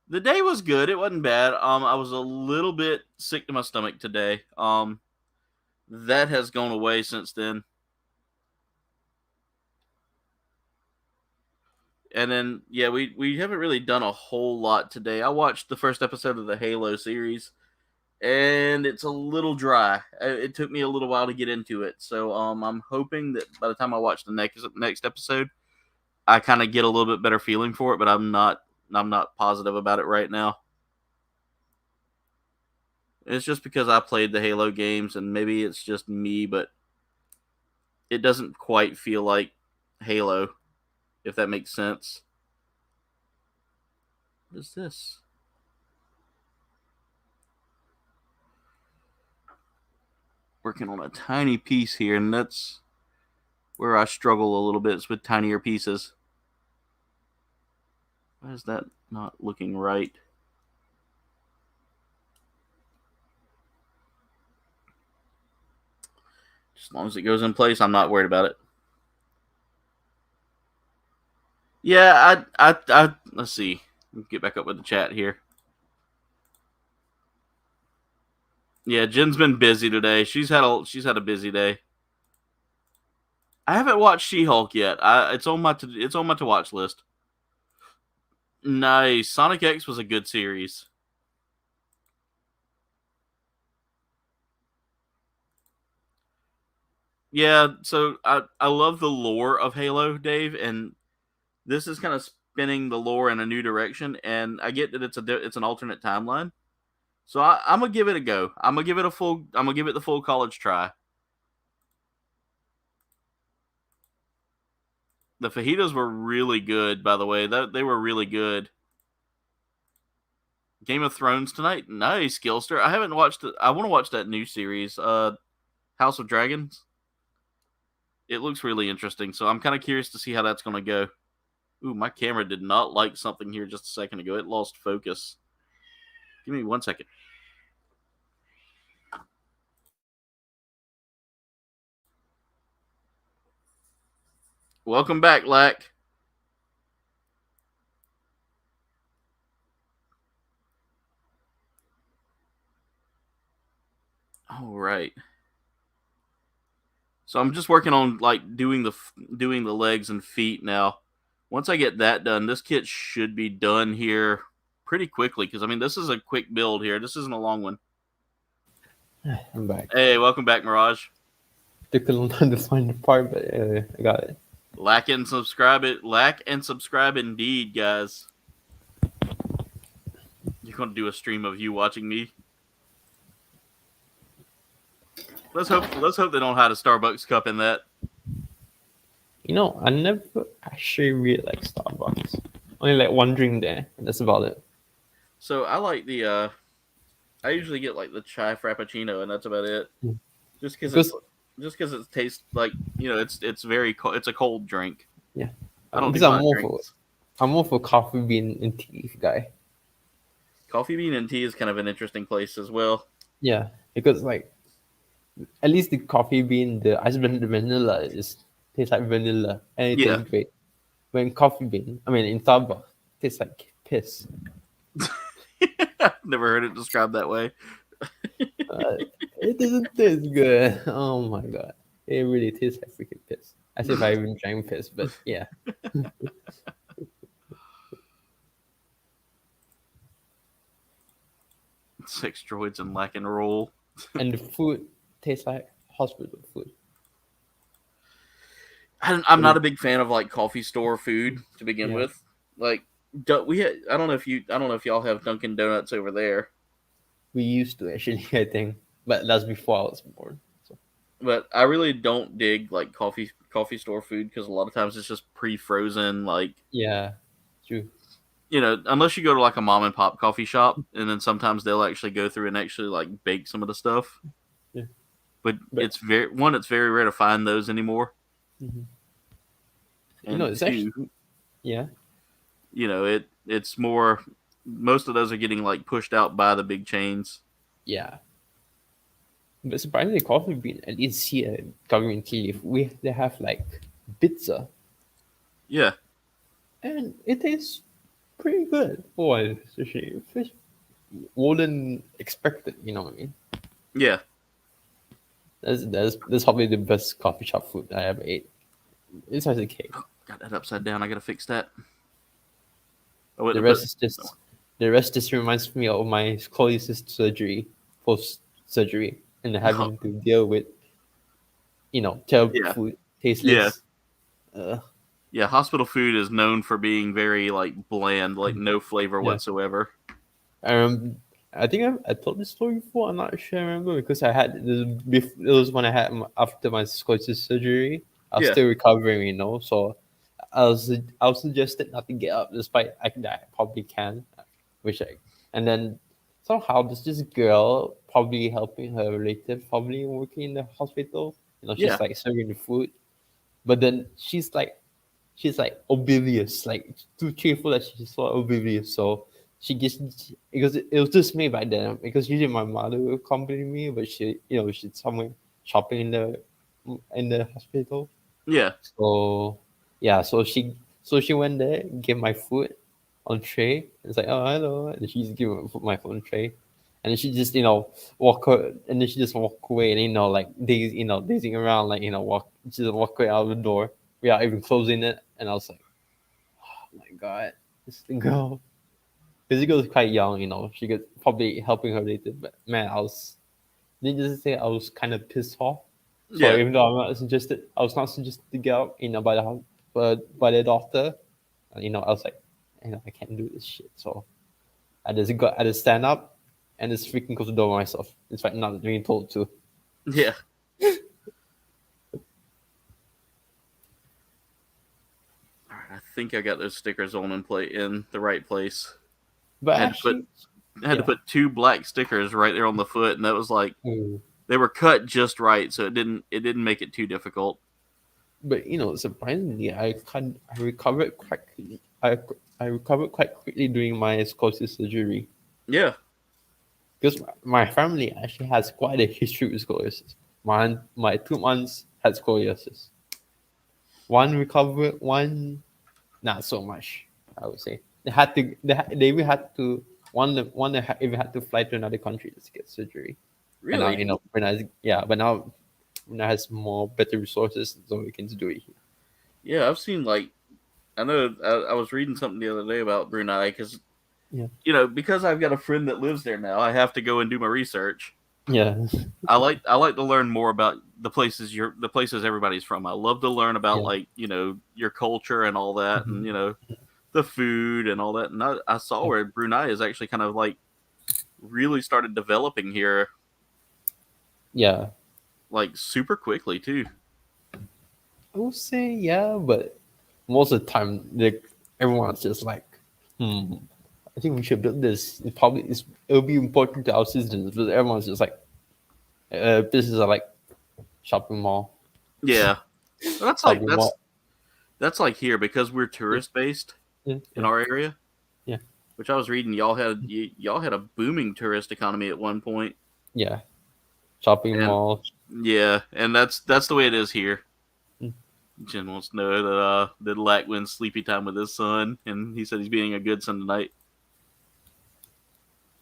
The day was good. It wasn't bad. I was a little bit sick to my stomach today. That has gone away since then. And then, yeah, we haven't really done a whole lot today. I watched the first episode of the Halo series, and it's a little dry. It took me a little while to get into it. So I'm hoping that by the time I watch the next episode, I kind of get a little bit better feeling for it, but I'm not positive about it right now. It's just because I played the Halo games, and maybe it's just me, but it doesn't quite feel like Halo, if that makes sense. What is this? Working on a tiny piece here, and that's where I struggle a little bit. It's with tinier pieces. Why is that not looking right? As long as it goes in place, I'm not worried about it. Yeah, I let's see. Get back up with the chat here. Yeah, Jen's been busy today. She's had a busy day. I haven't watched She-Hulk yet. It's on my to watch list. Nice. Sonic X was a good series. Yeah, so I love the lore of Halo, Dave, and this is kind of spinning the lore in a new direction. And I get that it's an alternate timeline, So I'm gonna give it a go. I'm gonna give it the full college try. The fajitas were really good, by the way. They were really good. Game of Thrones tonight. Nice, Gilster. I haven't watched it. I want to watch that new series, House of Dragons. It looks really interesting, so I'm kind of curious to see how that's going to go. Ooh, my camera did not like something here just a second ago. It lost focus. Give me 1 second. Welcome back, Lack. All right. So I'm just working on like doing the legs and feet now. Once I get that done, this kit should be done here pretty quickly because I mean this is a quick build here. This isn't a long one. I'm back. Hey, welcome back, Mirage. Took a long time to find the part, but I got it. Like and subscribe indeed, guys. You're gonna do a stream of you watching me. Let's hope they don't hide a Starbucks cup in that. You know, I never actually really like Starbucks. Only like one drink there, and that's about it. So I like the I usually get like the chai frappuccino, and that's about it. Just because it tastes like, you know, it's very cold. It's a cold drink. Yeah, I don't. Because I'm more for coffee bean and tea guy. Coffee bean and tea is kind of an interesting place as well. Yeah, because like at least the coffee bean, the ice blended vanilla tastes like vanilla, and it tastes great. When coffee bean, I mean in Starbucks, tastes like piss. Never heard it described that way. It doesn't taste good. Oh my god, it really tastes like freaking piss. As if I even drank piss, but yeah. Sex droids and lack and roll. And the food tastes like hospital food. I'm not a big fan of like coffee store food to begin with. Like I don't know if y'all have Dunkin' Donuts over there. We used to actually, I think, but that's before I was born. So. But I really don't dig like coffee store food because a lot of times it's just pre-frozen. Like true. You know, unless you go to like a mom and pop coffee shop, and then sometimes they'll actually go through and actually like bake some of the stuff. Yeah. But it's very rare to find those anymore. Mm-hmm. And you know, it's actually you know, it's more. Most of those are getting like pushed out by the big chains. Yeah. But surprisingly, coffee bean, at least here, covering tea leaf, they have like pizza. Yeah. And it tastes pretty good. Oh, especially fish more than expected, you know what I mean? Yeah. That's probably the best coffee shop food I ever ate. It's actually cake. Oh, got that upside down. I gotta fix that. Oh, the rest just reminds me of my scoliosis surgery, post surgery, and having to deal with, you know, terrible food, tasteless. Yeah, hospital food is known for being very like bland, like no flavor whatsoever. I think I told this story before. I'm not sure I remember because it was when I had after my scoliosis surgery. I was still recovering, you know, so I was suggested not to get up despite I probably can, and then somehow there's this girl probably helping her relative, probably working in the hospital. You know, she's like serving the food, but then she's like oblivious, like too cheerful that she's so oblivious. So she gets, because it was just me back then, because usually my mother would accompany me, but she's somewhere shopping in the hospital. Yeah. So she went there, gave my food on tray. It's like, oh, hello, and she just gave my phone tray, and then she just walk away, and like dazing around, like walk away out of the door without even closing it. And I was like, oh my god, this girl. Because the girl was quite young, she could probably helping her later. But man, I was kind of pissed off. So even though I was not suggested to get out, by the doctor. I was like, I can't do this shit. So I just stand up, and it's freaking close the door myself. It's like not being told to. Yeah. All right, I think I got those stickers on in the right place. But I actually, had to put 2 black stickers right there on the foot, and that was like Ooh. they were cut just right, so it didn't make it too difficult. But surprisingly, I recovered quite quickly. I recovered quite quickly during my scoliosis surgery Yeah. because my family actually has quite a history with scoliosis. My 2 aunts had scoliosis. One recovered, one not so much. I would say they even had to even had to fly to another country to get surgery. And now Really? but now has more better resources, so we can do it here. Yeah, I've seen like I know I was reading something the other day about Brunei because because I've got a friend that lives there now, I have to go and do my research. Yeah. I like to learn more about the places everybody's from. I love to learn about your culture and all that, and the food and all that. And I saw where Brunei is actually kind of like really started developing here. Yeah. Like super quickly too. I would say yeah, but most of the time, everyone's just like, I think we should build this. It'll be important to our citizens, but everyone's just like, businesses are like shopping mall. Yeah, that's Shopping mall. that's like here because we're tourist based in our area. Yeah, which I was reading, y'all had a booming tourist economy at one point. Yeah, shopping mall. Yeah, and that's the way it is here. Jen wants to know that Lack wins sleepy time with his son, and he said he's being a good son tonight.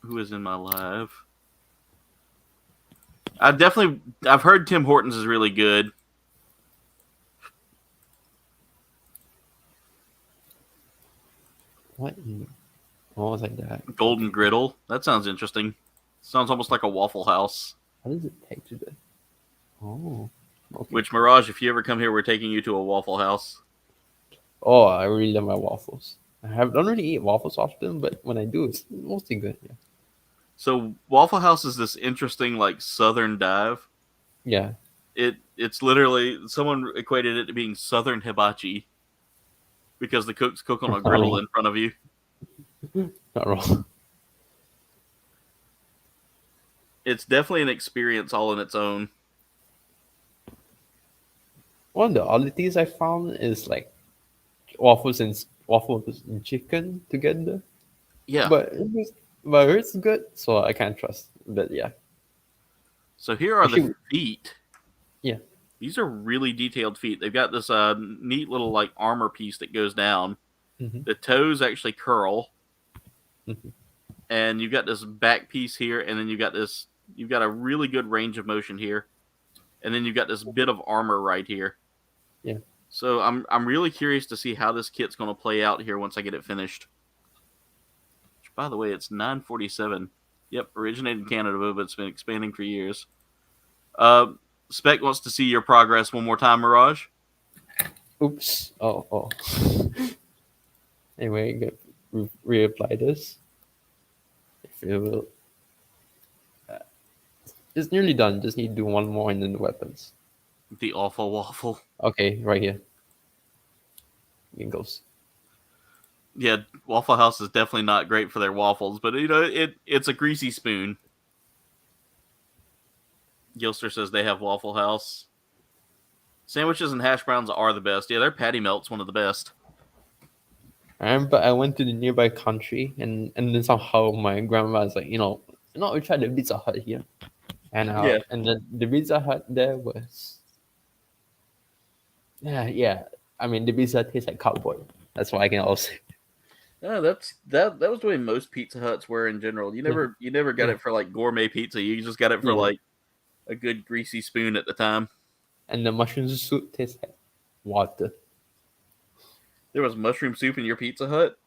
Who is in my live? I've heard Tim Hortons is really good. What was like that? Golden Griddle. That sounds interesting. Sounds almost like a Waffle House. How does it take to this? Oh. Okay. Which, Mirage, if you ever come here, we're taking you to a Waffle House. Oh, I really love my waffles. Don't really eat waffles often, but when I do, it's mostly good. Yeah. So Waffle House is this interesting, like, southern dive. Yeah. It's literally, someone equated it to being southern hibachi because the cooks cook on a griddle in front of you. Not wrong. It's definitely an experience all in its own. One of the oddities I found is like waffles and chicken together. Yeah. But it's good, so I can't trust. But yeah. So here are the feet. Yeah. These are really detailed feet. They've got this neat little like armor piece that goes down. Mm-hmm. The toes actually curl. Mm-hmm. And you've got this back piece here, and then you've got a really good range of motion here. And then you've got this bit of armor right here. Yeah. So I'm really curious to see how this kit's going to play out here once I get it finished. Which, by the way, it's 947. Yep, originated in Canada, but it's been expanding for years. Spec wants to see your progress one more time, Mirage. Oops. Oh. Anyway, reapply this. If you will. It's nearly done. Just need to do one more and then the weapons. The awful waffle. Okay, right here. It goes. Yeah, Waffle House is definitely not great for their waffles, but it's a greasy spoon. Gilster says they have Waffle House. Sandwiches and hash browns are the best. Yeah, their patty melt's one of the best. I remember I went to the nearby country and then somehow my grandma was like, we tried the Pizza Hut here. And then the Pizza Hut there was yeah. I mean the pizza tastes like cardboard. That's what I can also say. Yeah, that was the way most Pizza Huts were in general. You never got it for like gourmet pizza. You just got it for like a good greasy spoon at the time. And the mushroom soup tastes like water. There was mushroom soup in your Pizza Hut?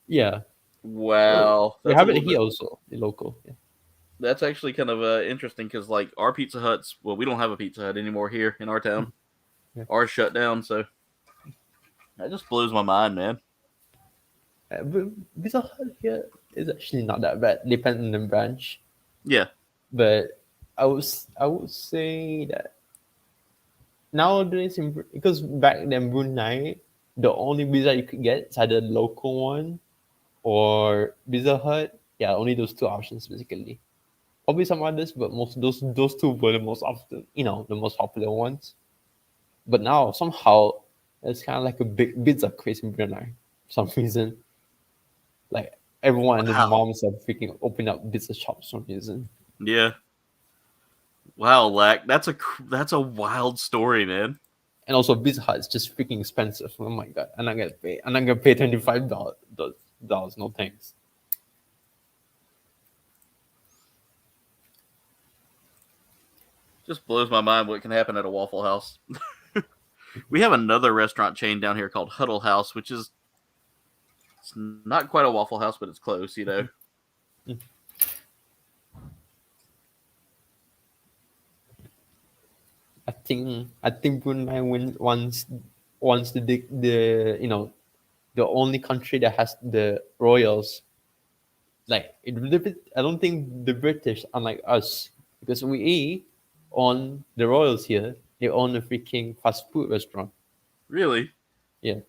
Yeah. Wow. We have it here also, the local. Yeah. That's actually kind of interesting because like our Pizza Huts, well, we don't have a Pizza Hut anymore here in our town. Yeah. Ours shut down, so that just blows my mind, man. But Pizza Hut here is actually not that bad, depending on the branch. Yeah. But I would say that nowadays, because back then Brunei, the only visa you could get is either the local one or Pizza Hut. Yeah, only those two options basically. Probably some others, but most those two were the most often, the most popular ones. But now somehow it's kind of like a big pizza craze in Brunei for some reason. Like everyone and their Wow. moms are freaking opening up pizza shops for some reason. Yeah. Wow, Lack. That's a wild story, man. And also Pizza Hut is just freaking expensive. Oh my god, I'm not gonna pay. I'm not gonna pay $25. No thanks. Just blows my mind what can happen at a Waffle House. We have another restaurant chain down here called Huddle House, which is it's not quite a Waffle House, but it's close, you know. I think Brunei wants the only country that has the royals. Like I don't think the British, unlike us, because we own the royals here. They own a freaking fast food restaurant. Really? Yeah,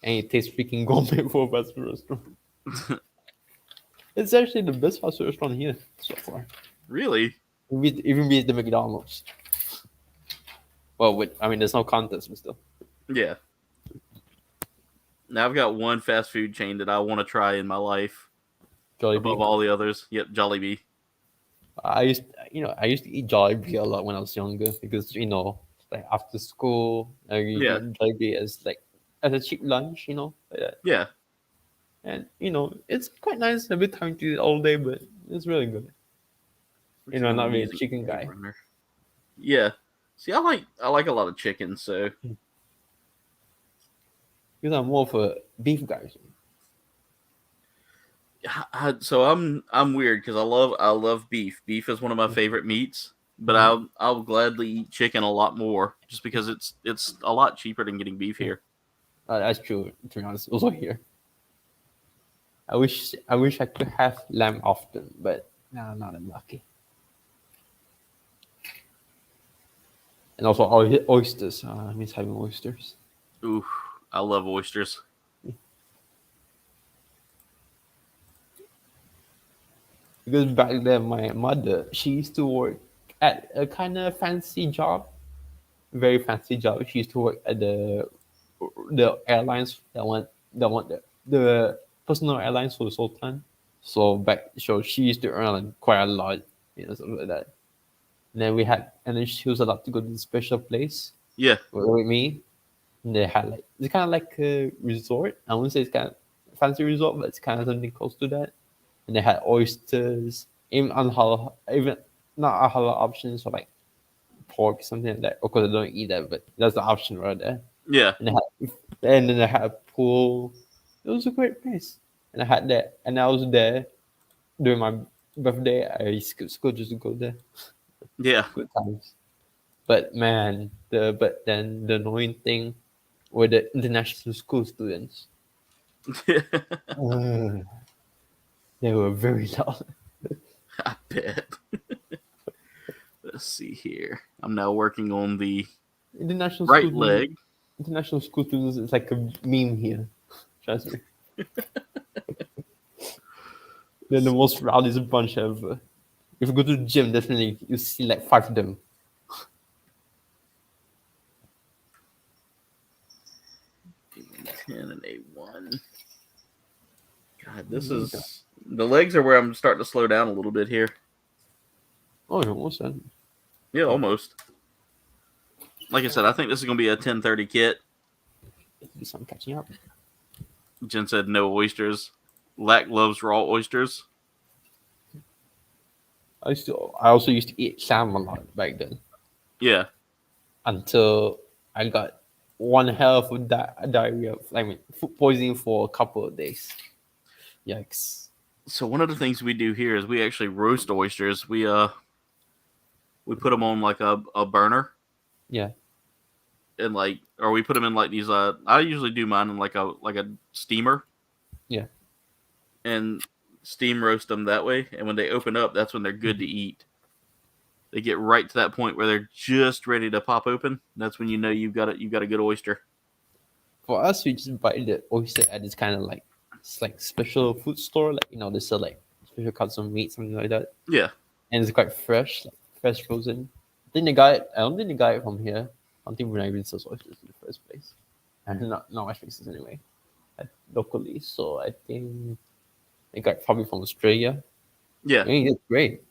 and it tastes freaking gourmet for a fast food restaurant. It's actually the best fast food restaurant here so far. Really? Even beat the McDonald's. Well, I mean, there's no contest, but still. Yeah. Now I've got one fast food chain that I want to try in my life above Jollibee. all the others. Yep, Jollibee. I used to eat Jollibee a lot when I was younger because like after school, I used to Yeah. eat Jollibee as a cheap lunch, like that. Yeah. And it's quite nice. A bit time to eat all day, but it's really good. I'm not really a chicken guy. Yeah. See, I like a lot of chicken, so Because I'm more of a beef guy. so I'm weird because I love beef. Beef is one of my favorite meats, but I'll gladly eat chicken a lot more just because it's a lot cheaper than getting beef here. That's true. To be honest, also here. I wish I could have lamb often, but no, not that lucky. And also oysters. I miss having oysters. Ooh, I love oysters. Because back then, my mother, she used to work at a kind of fancy job, very fancy job. She used to work at the airlines the personal airlines for the Sultan. So she used to earn like, quite a lot, something like that. And then she was allowed to go to the special place Yeah. with me. And they had it's kind of like a resort. I wouldn't say it's kind of fancy resort, but it's kind of something close to that. And they had oysters, even even not halal options for like pork, something like that. Of course, I don't eat that, but that's the option right there. Yeah. And then I had a pool. It was a great place. And I had that, and I was there during my birthday. I skipped school just to go there. Yeah. Good times. But man, then the annoying thing were the international school students. They were very loud. I bet. Let's see here. I'm now working on the International right school leg. International school students is like a meme here. Trust me. They're the most rowdiest bunch ever. If you go to the gym, definitely you see like 5 of them. A10 and A1. God, this is the legs are where I'm starting to slow down a little bit here. Oh, you're almost done. Yeah, almost. Like I said, I think this is going to be a 1030 kit. Do some catching up. Jen said no oysters. Lack loves raw oysters. I also used to eat salmon a lot back then. Yeah. Until I got one hell of diarrhea. I mean, food poisoning for a couple of days. Yikes! So one of the things we do here is we actually roast oysters. We put them on like a burner. Yeah. And or we put them in like these. I usually do mine in like a steamer. Yeah. And steam roast them that way, and when they open up, that's when they're good to eat. They get right to that point where they're just ready to pop open. That's when you know you've got a good oyster. For us, we just buy the oyster at this kind of like it's like special food store, like they sell like special cuts of meat, something like that, Yeah, and it's quite fresh, like fresh frozen. I don't think they got it from here. I don't think Brunei even sells oysters in the first place, and not much places anyway, locally. So I think they got it probably from Australia. yeah. Yeah, it's great.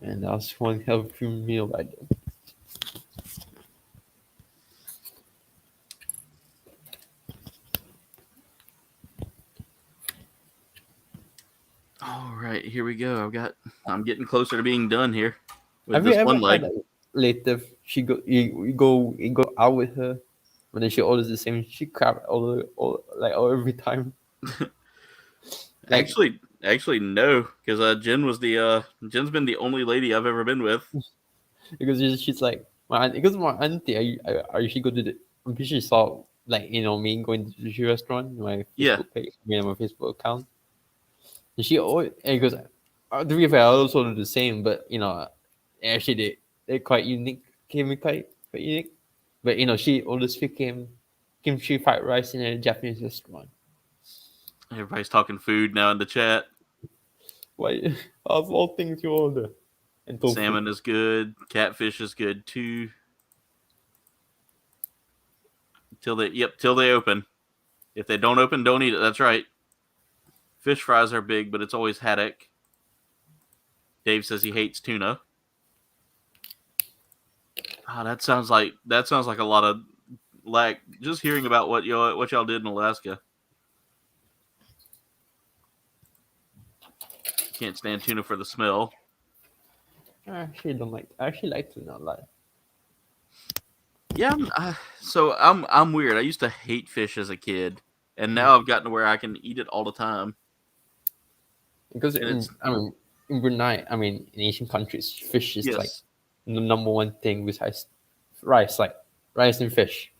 And that was one hell of a meal right there. All right, here we go. I'm getting closer to being done here with Have you this ever one had leg. like, later you go out with her, but then she orders the same she crap all every time. Like Actually, no, because Jen's been the only lady I've ever been with. because she's like because my auntie I usually go to the I'm pretty sure she saw like me going to the sushi restaurant in my Yeah. Facebook page, my Facebook account. And she always and goes to be fair, I also do the same, but actually they're quite unique, came in quite unique. But she always became kimchi fried rice in a Japanese restaurant. Everybody's talking food now in the chat. Why of all things you order? And tofu. Salmon is good. Catfish is good too. Till they open. If they don't open, don't eat it. That's right. Fish fries are big, but it's always haddock. Dave says he hates tuna. That sounds like a lot of like just hearing about what y'all did in Alaska. Can't stand tuna for the smell. I actually like tuna a lot. Yeah, I'm weird. I used to hate fish as a kid, and now I've gotten to where I can eat it all the time. Because in Brunei, in Asian countries, fish is like the number one thing besides rice, like rice and fish.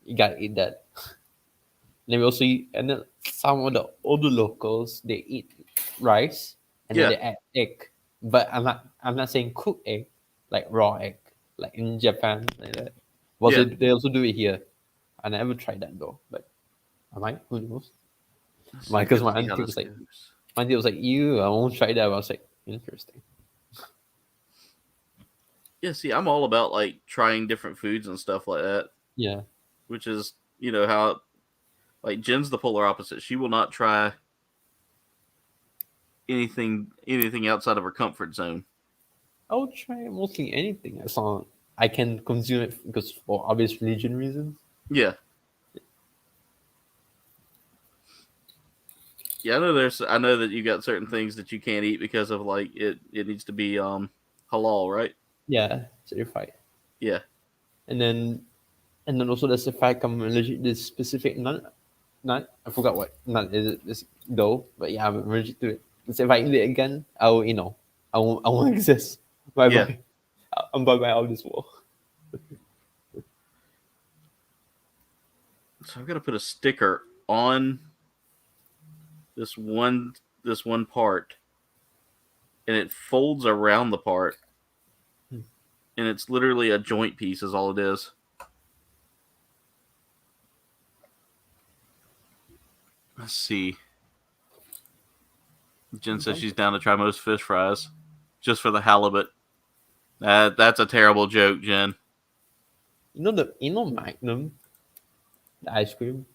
You gotta eat that. And then we also eat, and then some of the older locals they eat rice and then they add egg. But I'm not saying cooked egg, like raw egg, like in Japan like that. They also do it here. I never tried that though, but I might. Who knows? Because my auntie was like, "You, I won't try that." I was like, "Interesting." Yeah, see, I'm all about like trying different foods and stuff like that. Yeah, which is how like Jen's the polar opposite. She will not try anything outside of her comfort zone. I'll try mostly anything as long I can consume it because for obvious religion reasons. Yeah. Yeah, I know that you got certain things that you can't eat because of like it needs to be halal, right? Yeah, certified. Yeah. And then also there's the fact I'm allergic to this specific nut. I forgot what nut is it this dough, but yeah, I'm allergic to it. So if I eat it again, I won't exist. Bye bye. I'm bye bye out of this world. So I've got to put a sticker on this one part, and it folds around the part, and it's literally a joint piece is all it is. Let's see. Jen says she's down to try most fish fries just for the halibut. That's a terrible joke, Jen. Magnum, the ice cream.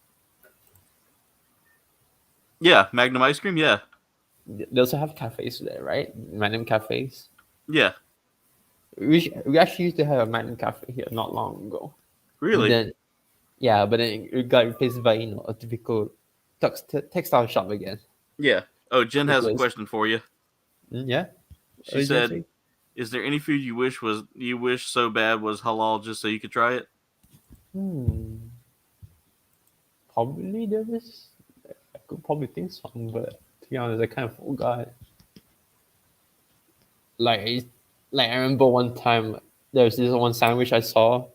Yeah, Magnum ice cream. Yeah, they also have cafes there, right? Magnum cafes. Yeah. We actually used to have a Magnum cafe here not long ago. Really? But then it got replaced by a typical textile shop again. Yeah. Oh, Jen has a question for you. Yeah. She said, "Is there any food you wish so bad was halal just so you could try it?" Probably there is. I could probably think some, but to be honest, I kind of forgot. Like I remember one time there was this one sandwich I saw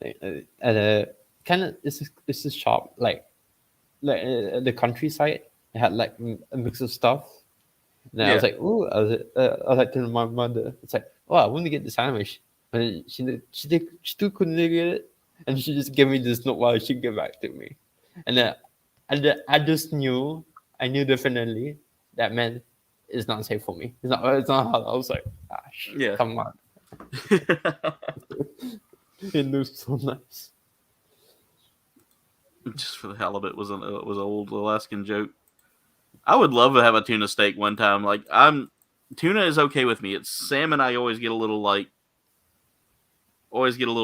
at a kind of it's this shop like the countryside, It had like a mix of stuff. And I Yeah. was like, "Ooh!" I was like telling my mother, "It's like, oh, I want to get this anime." And she still couldn't get it, and she just gave me this note while she get back to me. And then I just knew, I knew definitely that man is not safe for me. It's not hard. I was like, gosh, Yeah. come on. It looks so nice. Just for the hell of it, was an old Alaskan joke. I would love to have a tuna steak one time. Like tuna is okay with me. It's salmon I always get a little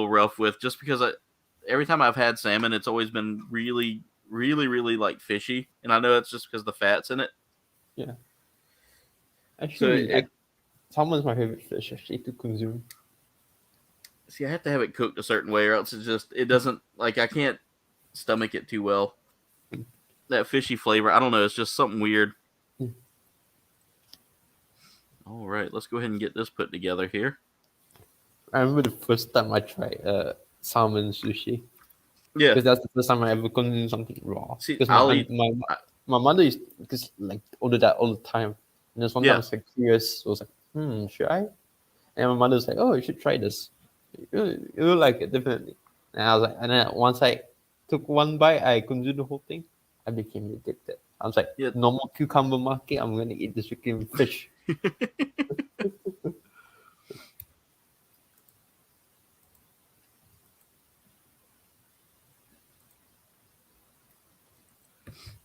rough with, just because every time I've had salmon, it's always been really, really, really like fishy, and I know it's just because the fat's in it. Yeah. So Actually, salmon's my favorite fish actually to consume. See, I have to have it cooked a certain way, or else it doesn't, like, I can't stomach it too well. That fishy flavor, I don't know, it's just something weird. All right, let's go ahead and get this put together here. I remember the first time I tried salmon sushi. Yeah, Because that's the first time I ever consumed something raw. See, Because I'll eat. my mother used because like ordered that all the time. And this one time I was like curious. I was like, should I? And my mother was like, oh, you should try this. You'll like it definitely. And I was like, and then once I took one bite, I consumed the whole thing. I became addicted. I was like, no more cucumber market. I'm gonna eat this freaking fish.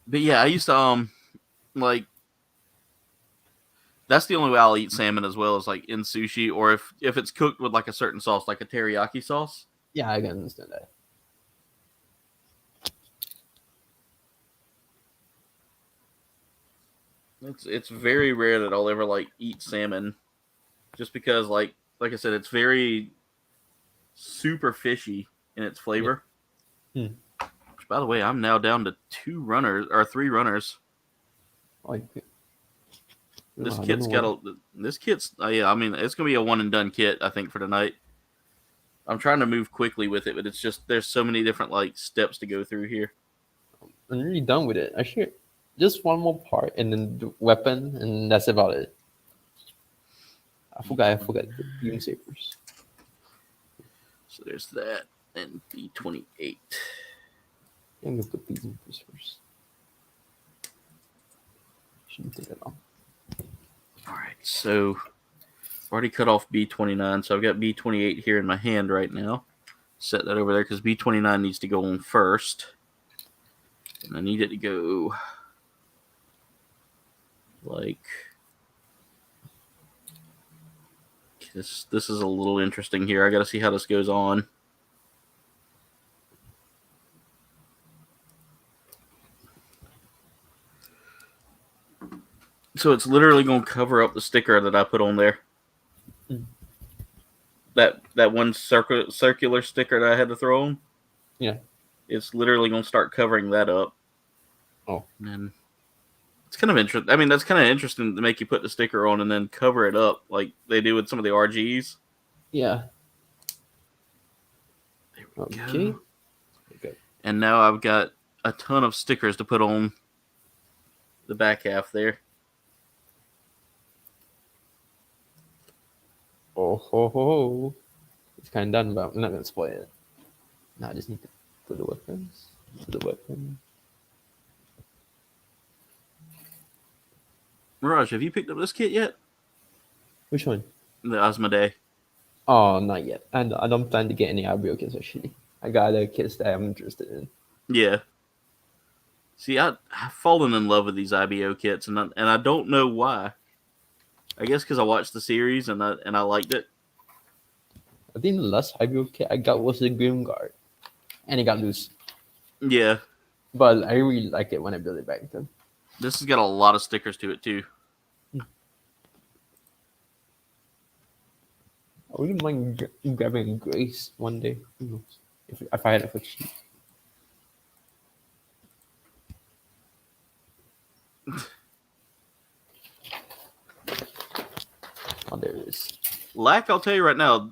But yeah, I used to like, that's the only way I'll eat salmon as well, is like in sushi, or if it's cooked with like a certain sauce, like a teriyaki sauce. Yeah, I can understand that. It's very rare that I'll ever like eat salmon, just because like I said, it's very super fishy in its flavor. Yeah. Which, by the way, I'm now down to 3 runners. This kit's yeah, I mean, it's gonna be a one and done kit, I think, for tonight. I'm trying to move quickly with it, but it's just, there's so many different like steps to go through here. I'm really done with it. Actually, just one more part and then the weapon, and that's about it. I forgot the beam sabers. So there's that, and B28. I'm gonna put these in first. Shouldn't take that long. All right, so I've already cut off B29, so I've got B28 here in my hand right now. Set that over there because B29 needs to go on first, and I need it to go like this. This is a little interesting here. I got to see how this goes on. So it's literally going to cover up the sticker that I put on there. That one circular sticker that I had to throw on. Yeah. It's literally going to start covering that up. Oh. And it's kind of interesting. I mean, that's kind of interesting to make you put the sticker on and then cover it up like they do with some of the RGs. Yeah. There we Okay. go. Okay. And now I've got a ton of stickers to put on the back half there. Oh ho ho! It's kind of done, but I'm not gonna spoil it. Now I just need to put the weapons. Mirage, have you picked up this kit yet? Which one? The Asmoday. Oh, not yet. I don't plan to get any IBO kits actually. I got other kits that I'm interested in. Yeah. See, I've fallen in love with these IBO kits, and I don't know why. I guess because I watched the series and I liked it. I think the last IBO kit I got was the Grim Guard, and it got loose. Yeah. But I really like it when I build it back then. This has got a lot of stickers to it too. I wouldn't mind grabbing Grace one day. If I had it for cheap. Oh, there it is. Lack, I'll tell you right now,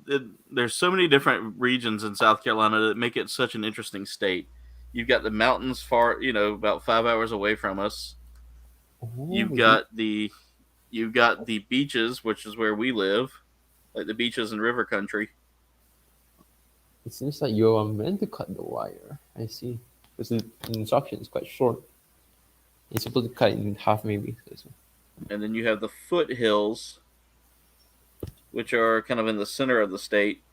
there's so many different regions in South Carolina that make it such an interesting state. You've got the mountains far, about 5 hours away from us. You've Oh, got the beaches, which is where we live, like the beaches in river country. it seems like you are meant to cut the wire. I see. Because the instruction is quite short. You're supposed to cut it in half, maybe. And then you have the foothills, which are kind of in the center of the state,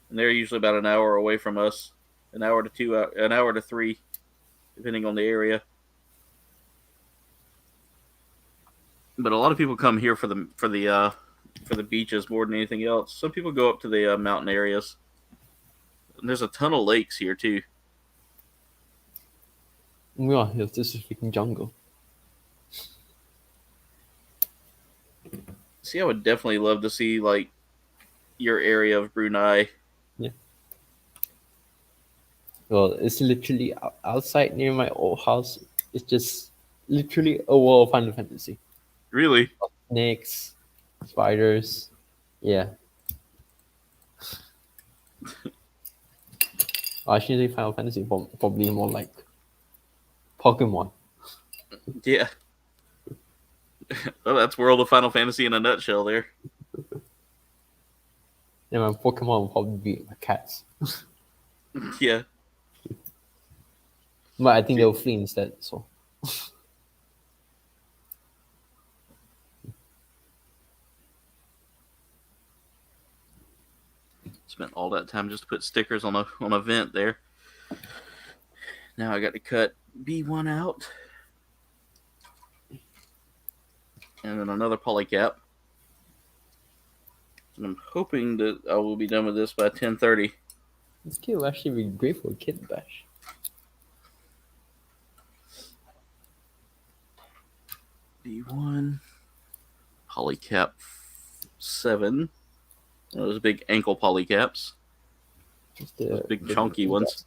and they're usually about an hour away from us, an hour to 3, depending on the area. But a lot of people come here for the beaches more than anything else. Some people go up to the mountain areas. And there's a ton of lakes here too. Yeah, this is freaking jungle. See, I would definitely love to see like your area of Brunei. Yeah. Well, it's literally outside near my old house. It's just literally a world of Final Fantasy. Really? Snakes, spiders. Yeah. I shouldn't say Final Fantasy, probably more like Pokemon. Yeah. Well, that's World of Final Fantasy in a nutshell there. And my Pokemon will probably be my cats. Yeah. But I think they'll flee instead, so. Spent all that time just to put stickers on a vent there. Now I got to cut B1 out. And then another polycap. And I'm hoping that I will be done with this by 10:30. This kid will actually be great for a kid bash. B1. Polycap 7. Those big ankle polycaps. Just Those big chunky ones.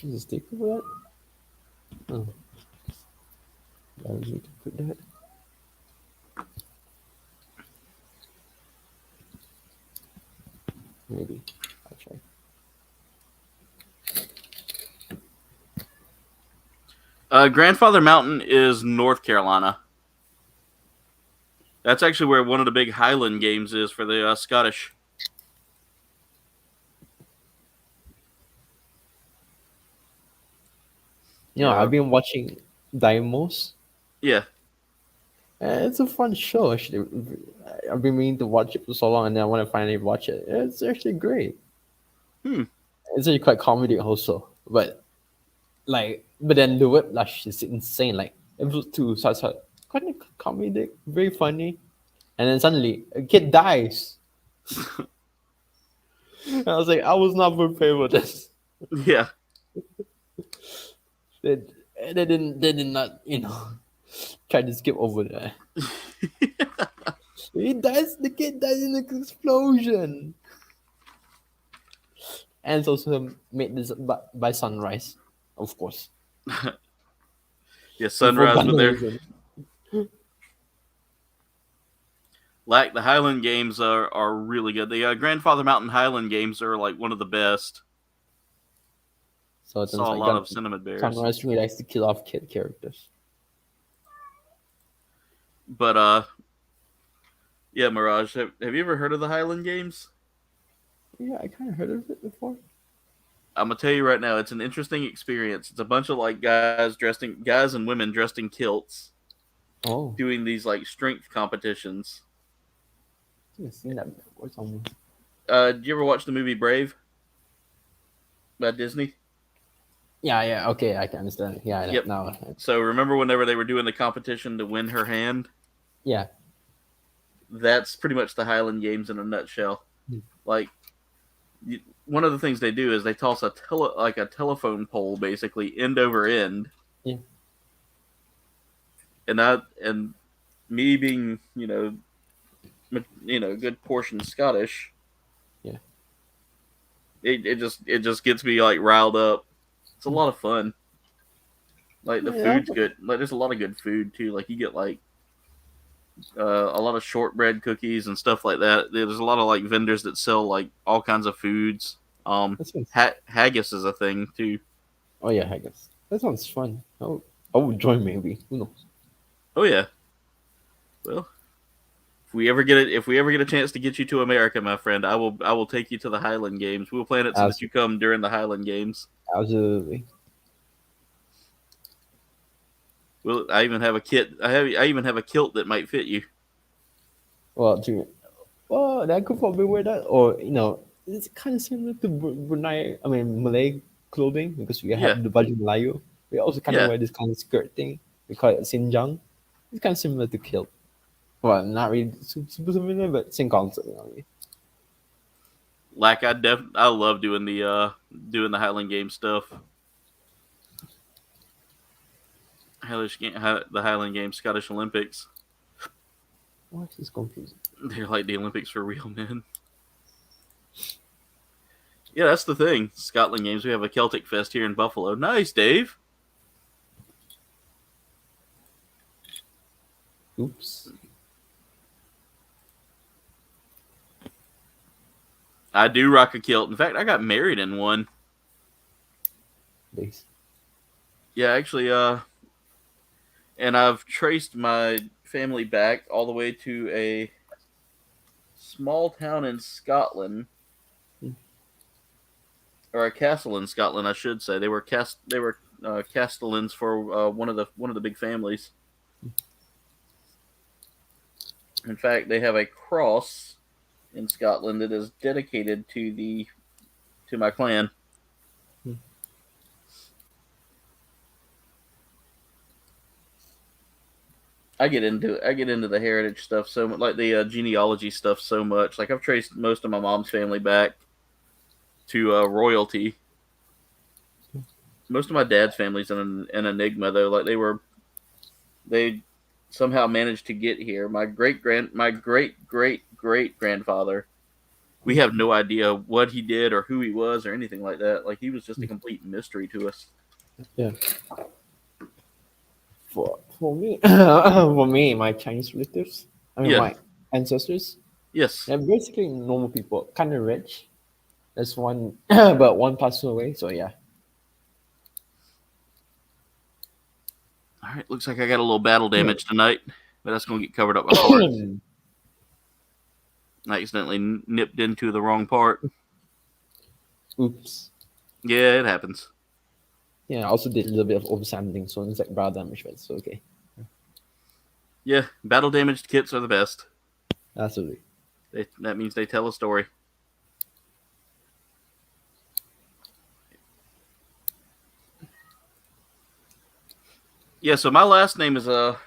Is a sticker for that? Oh. I need to put that. Maybe. I'll try. Grandfather Mountain is North Carolina. That's actually where one of the big Highland games is for the Scottish. You know, I've been watching Daimos. Yeah. It's a fun show, actually. I've been meaning to watch it for so long, and then I want to finally watch it. It's actually great. It's actually quite comedic also. But then the whiplash is insane. Like, episode 2 starts out quite comedic, very funny. And then suddenly, a kid dies. And I was like, I was not prepared for this. Yeah. They did not, try to skip over that. The kid dies in an explosion. And it's also made this by Sunrise, of course. Yeah, Sunrise with their... Like, the Highland games are really good. The Grandfather Mountain Highland games are, like, one of the best. So it's Saw a lot of cinnamon bears. Sunrise really likes to kill off kid characters. But, yeah, Mirage, have you ever heard of the Highland games? Yeah, I kind of heard of it before. I'm gonna tell you right now, it's an interesting experience. It's a bunch of like guys and women dressed in kilts, doing these like strength competitions. I've seen that before somewhere. Did you ever watch the movie Brave by Disney? Yeah, okay, I can understand it. Yeah, yep. Now. So remember whenever they were doing the competition to win her hand? Yeah. That's pretty much the Highland games in a nutshell. Like, one of the things they do is they toss a telephone pole basically end over end. Yeah. And me being good portion Scottish. Yeah. It just gets me like riled up. It's a lot of fun. Like the food's good. Like there's a lot of good food too. Like you get like a lot of shortbread cookies and stuff like that. There's a lot of like vendors that sell like all kinds of foods. Haggis is a thing too. Oh yeah, haggis. That sounds fun. Oh, I would join maybe. Who knows? Oh yeah. Well, if we ever get a chance to get you to America, my friend, I will take you to the Highland Games. We'll plan it so that you come during the Highland Games. Absolutely. Well, I even have a kit. I even have a kilt that might fit you. Well, that could probably wear that, or it's kind of similar to Brunei. I mean, Malay clothing because we Yeah. have the baju Melayu. We also kind of Yeah. wear this kind of skirt thing. We call it sinjang. It's kind of similar to kilt. Well, not really super similar, but same concept. You know what I mean? Like I love doing the Highland Games stuff. The Highland Games, Scottish Olympics. Why is this confusing? They're like the Olympics for real men. Yeah, that's the thing. Scotland Games. We have a Celtic Fest here in Buffalo. Nice, Dave. Oops. I do rock a kilt. In fact, I got married in one. Base. Yeah, actually, and I've traced my family back all the way to a small town in Scotland, or a castle in Scotland, I should say. They were castellans for one of the big families. In fact, they have a cross in Scotland that is dedicated to my clan. I get into the heritage stuff so much, like the genealogy stuff so much. Like I've traced most of my mom's family back to royalty. Most of my dad's family's an enigma though. Like they somehow managed to get here. My great great grandfather, we have no idea what he did or who he was or anything like that. Like he was just a complete mystery to us. Yeah. For me, for me, my Chinese relatives, my ancestors, Yes. they're basically normal people, kind of rich. There's one, but one passed away. So yeah. All right. Looks like I got a little battle damage tonight, but that's gonna get covered up by parts. I accidentally nipped into the wrong part. Oops. Yeah, it happens. Yeah, I also did a little bit of oversanding, so it's like brow damage, but it's okay. Yeah, battle damaged kits are the best. Absolutely. That means they tell a story. Yeah, so my last name is a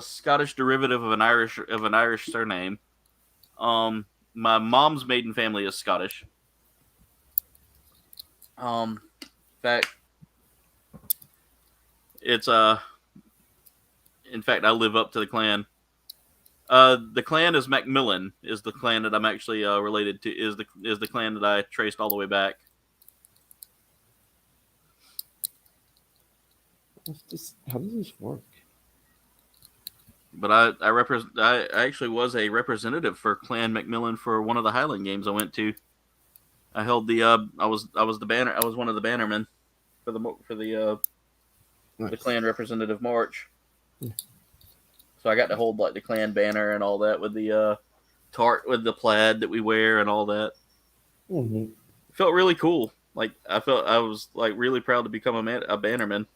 Scottish derivative of an Irish surname. My mom's maiden family is Scottish. In fact, it's in fact, I live up to the clan. The clan is Macmillan. Is the clan that I'm actually related to? Is the clan that I traced all the way back? How does this work? But I actually was a representative for Clan Macmillan for one of the Highland Games I went to. I held the I was the banner. I was one of the bannermen for the clan representative march. So I got to hold like the clan banner and all that with the tart with the plaid that we wear and all that. Mm-hmm. It felt really cool. Like I was like really proud to become a bannerman.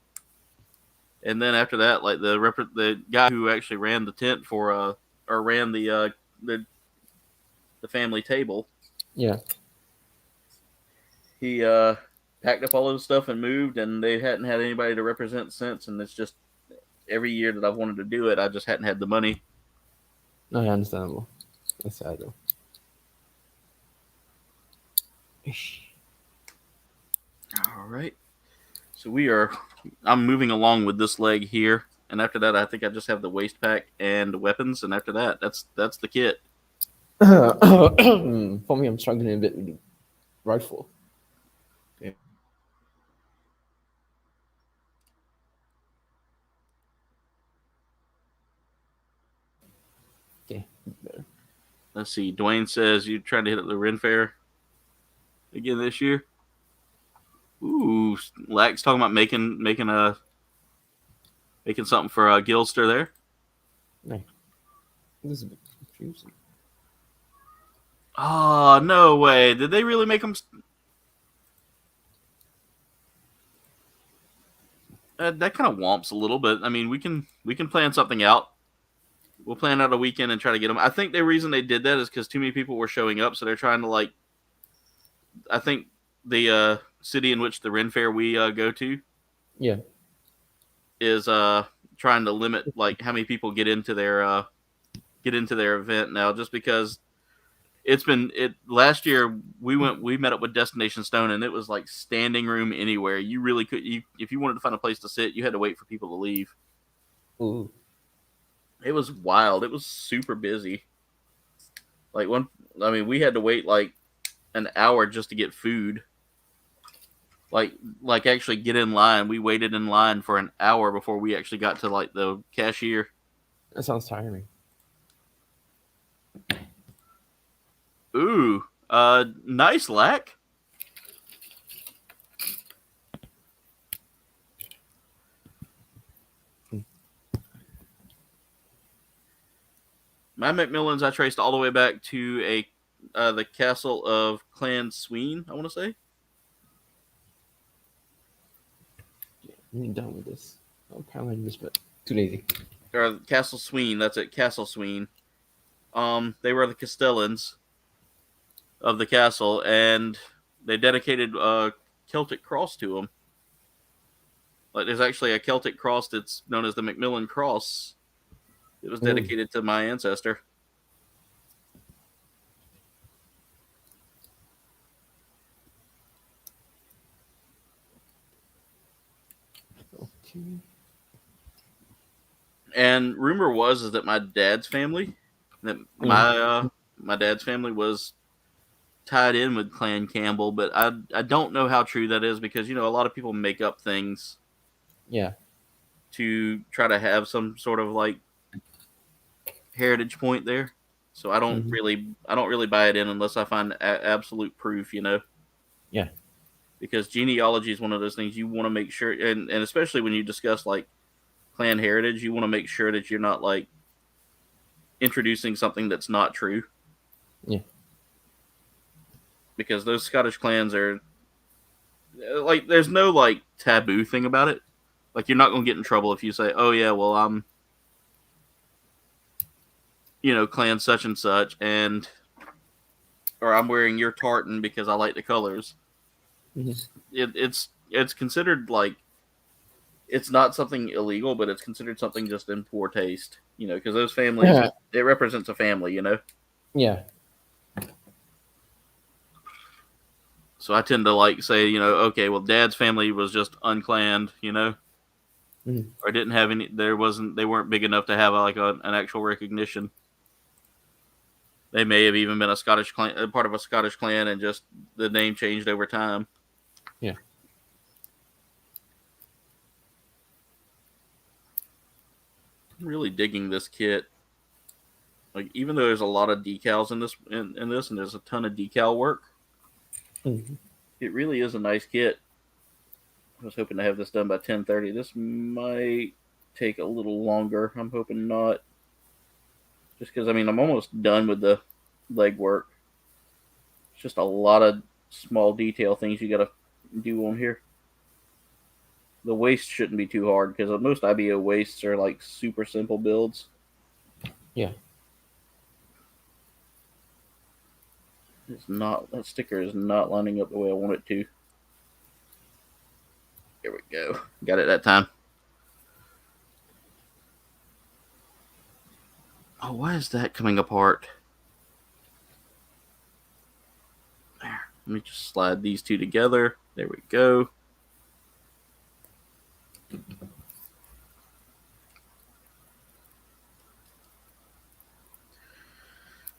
And then after that, like the guy who actually ran the tent for or ran the family table. Yeah. He packed up all his stuff and moved, and they hadn't had anybody to represent since. And it's just every year that I've wanted to do it, I just hadn't had the money. No, understandable. That's sad though. All right. So I'm moving along with this leg here, and after that, I think I just have the waist pack and weapons, and after that, that's the kit. For me, I'm struggling a bit with the rifle. Okay. Let's see. Dwayne says you're trying to hit up the Ren Fair again this year. Ooh, Lack's talking about making a Making something for Gilster there. No. This is a bit confusing. Oh, no way. Did they really make them... that kind of womps a little bit. I mean, we can plan something out. We'll plan out a weekend and try to get them. I think the reason they did that is because too many people were showing up, so they're trying to, like... I think the city in which the Ren Fair we go to is trying to limit, like, how many people get into their event now, just because last year we met up with Destination Stone, and it was like standing room anywhere. You really could, if you wanted to find a place to sit, you had to wait for people to leave. Ooh. It was wild. It was super busy. Like we had to wait like an hour just to get food. Like actually get in line. We waited in line for an hour before we actually got to like the cashier. That sounds tiring. Ooh, nice, Lack. My Macmillans I traced all the way back to the castle of Clan Sween, I want to say. I'm done with this. I'm kind of like this, but too lazy. Or Castle Sween, that's it, Castle Sween. They were the Castellans of the castle, and they dedicated a Celtic cross to them. Like, there's actually a Celtic cross that's known as the Macmillan Cross. It was dedicated to my ancestor. Okay. And rumor is that my dad's family, my dad's family was tied in with Clan Campbell, but I don't know how true that is, because, you know, a lot of people make up things. Yeah. To try to have some sort of like heritage point there. So I don't really buy it in unless I find absolute proof, you know. Yeah. Because genealogy is one of those things you want to make sure, and especially when you discuss like clan heritage, you want to make sure that you're not like introducing something that's not true. Yeah. Because those Scottish clans are like, there's no like taboo thing about it. Like, you're not going to get in trouble if you say, oh yeah, well, I'm, you know, clan such and such, or I'm wearing your tartan because I like the colors. Mm-hmm. It's considered like, it's not something illegal, but it's considered something just in poor taste, you know, because those families, it represents a family, you know. Yeah. So I tend to like say, you know, okay, well, Dad's family was just unclanned, you know, or didn't have any. They weren't big enough to have like an actual recognition. They may have even been a Scottish clan, part of a Scottish clan, and just the name changed over time. Yeah. I'm really digging this kit. Like, even though there's a lot of decals in this, and there's a ton of decal work, it really is a nice kit. I was hoping to have this done by 10:30. This might take a little longer. I'm hoping not. Just because, I mean, I'm almost done with the leg work. It's just a lot of small detail things you got to do on here. The waist shouldn't be too hard, because most IBO waists are like super simple builds. Yeah. That sticker is not lining up the way I want it to. There we go. Got it that time. Oh, why is that coming apart? There. Let me just slide these two together. There we go.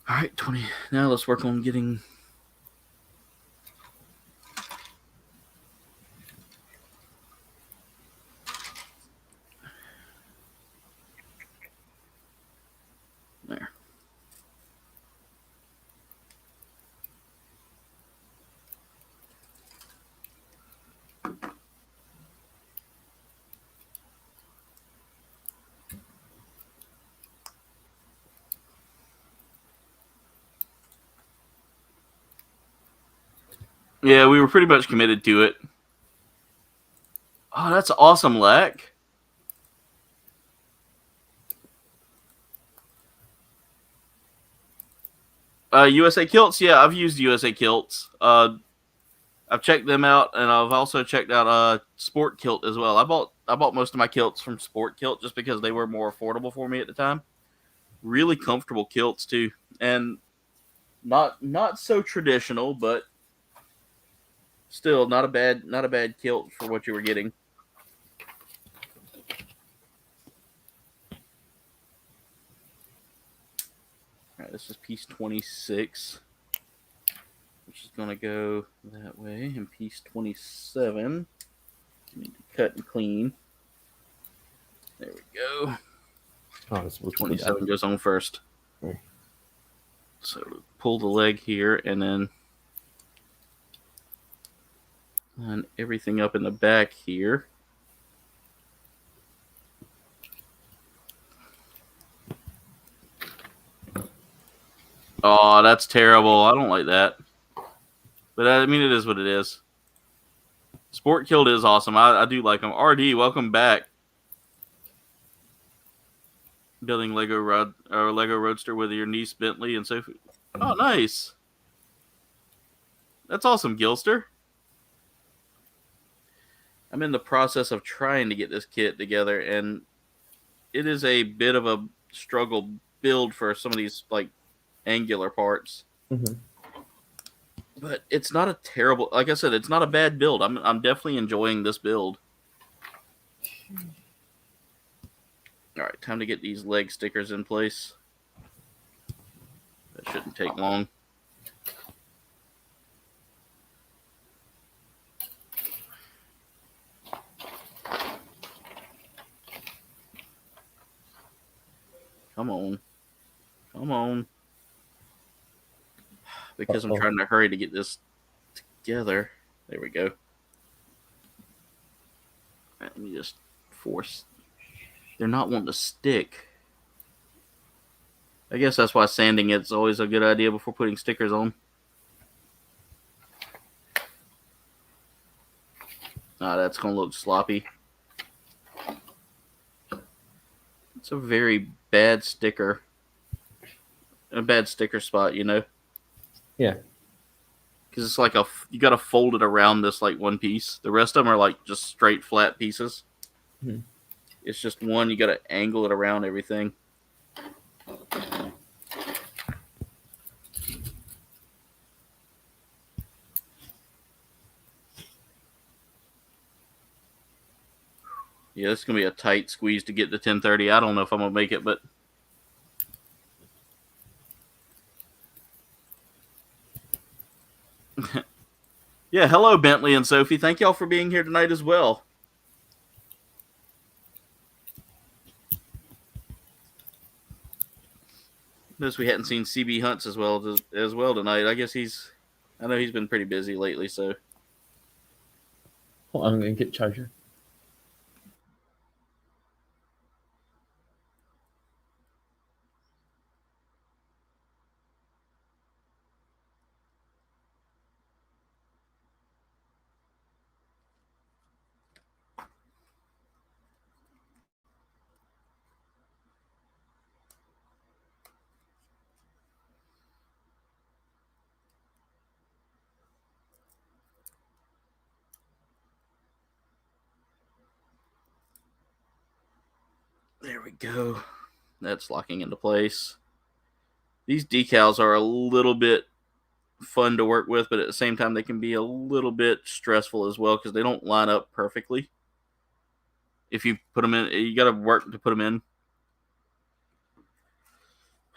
All right, 20. Now let's work on getting... There. Yeah, we were pretty much committed to it. Oh, that's awesome, Lack. USA Kilts, yeah, I've used USA Kilts. I've checked them out, and I've also checked out Sport Kilt as well. I bought most of my kilts from Sport Kilt just because they were more affordable for me at the time. Really comfortable kilts too, and not so traditional, but still not a bad kilt for what you were getting. All right, this is piece 26, which is going to go that way, and piece 27, you need to cut and clean. There we go. Oh, it's 27 goes on first. Okay. So pull the leg here, and then line everything up in the back here. Oh, that's terrible. I don't like that. But I mean, it is what it is. Sport Kilt is awesome. I do like them. RD, welcome back. Building Lego Roadster with your niece Bentley and Sophie. Oh, nice. That's awesome, Gilster. I'm in the process of trying to get this kit together, and it is a bit of a struggle build for some of these like angular parts. Mm-hmm. But it's not a terrible, like I said, it's not a bad build. I'm definitely enjoying this build. All right, time to get these leg stickers in place. That shouldn't take long. Come on. Come on. Because I'm trying to hurry to get this together. There we go. All right, let me just force. They're not wanting to stick. I guess that's why sanding it's always a good idea before putting stickers on. That's going to look sloppy. It's a very bad sticker. A bad sticker spot, you know? Yeah. Because it's like you got to fold it around this like one piece. The rest of them are like just straight flat pieces. Mm-hmm. It's just one, you got to angle it around everything. Yeah, this is going to be a tight squeeze to get to 1030. I don't know if I'm going to make it, but... Yeah, hello, Bentley and Sophie. Thank y'all for being here tonight as well. Notice we hadn't seen CB Hunts as well tonight. I guess I know he's been pretty busy lately, so... Hold on, I'm going to get charger. There we go. That's locking into place. These decals are a little bit fun to work with, but at the same time, they can be a little bit stressful as well because they don't line up perfectly. If you put them in, you got to work to put them in.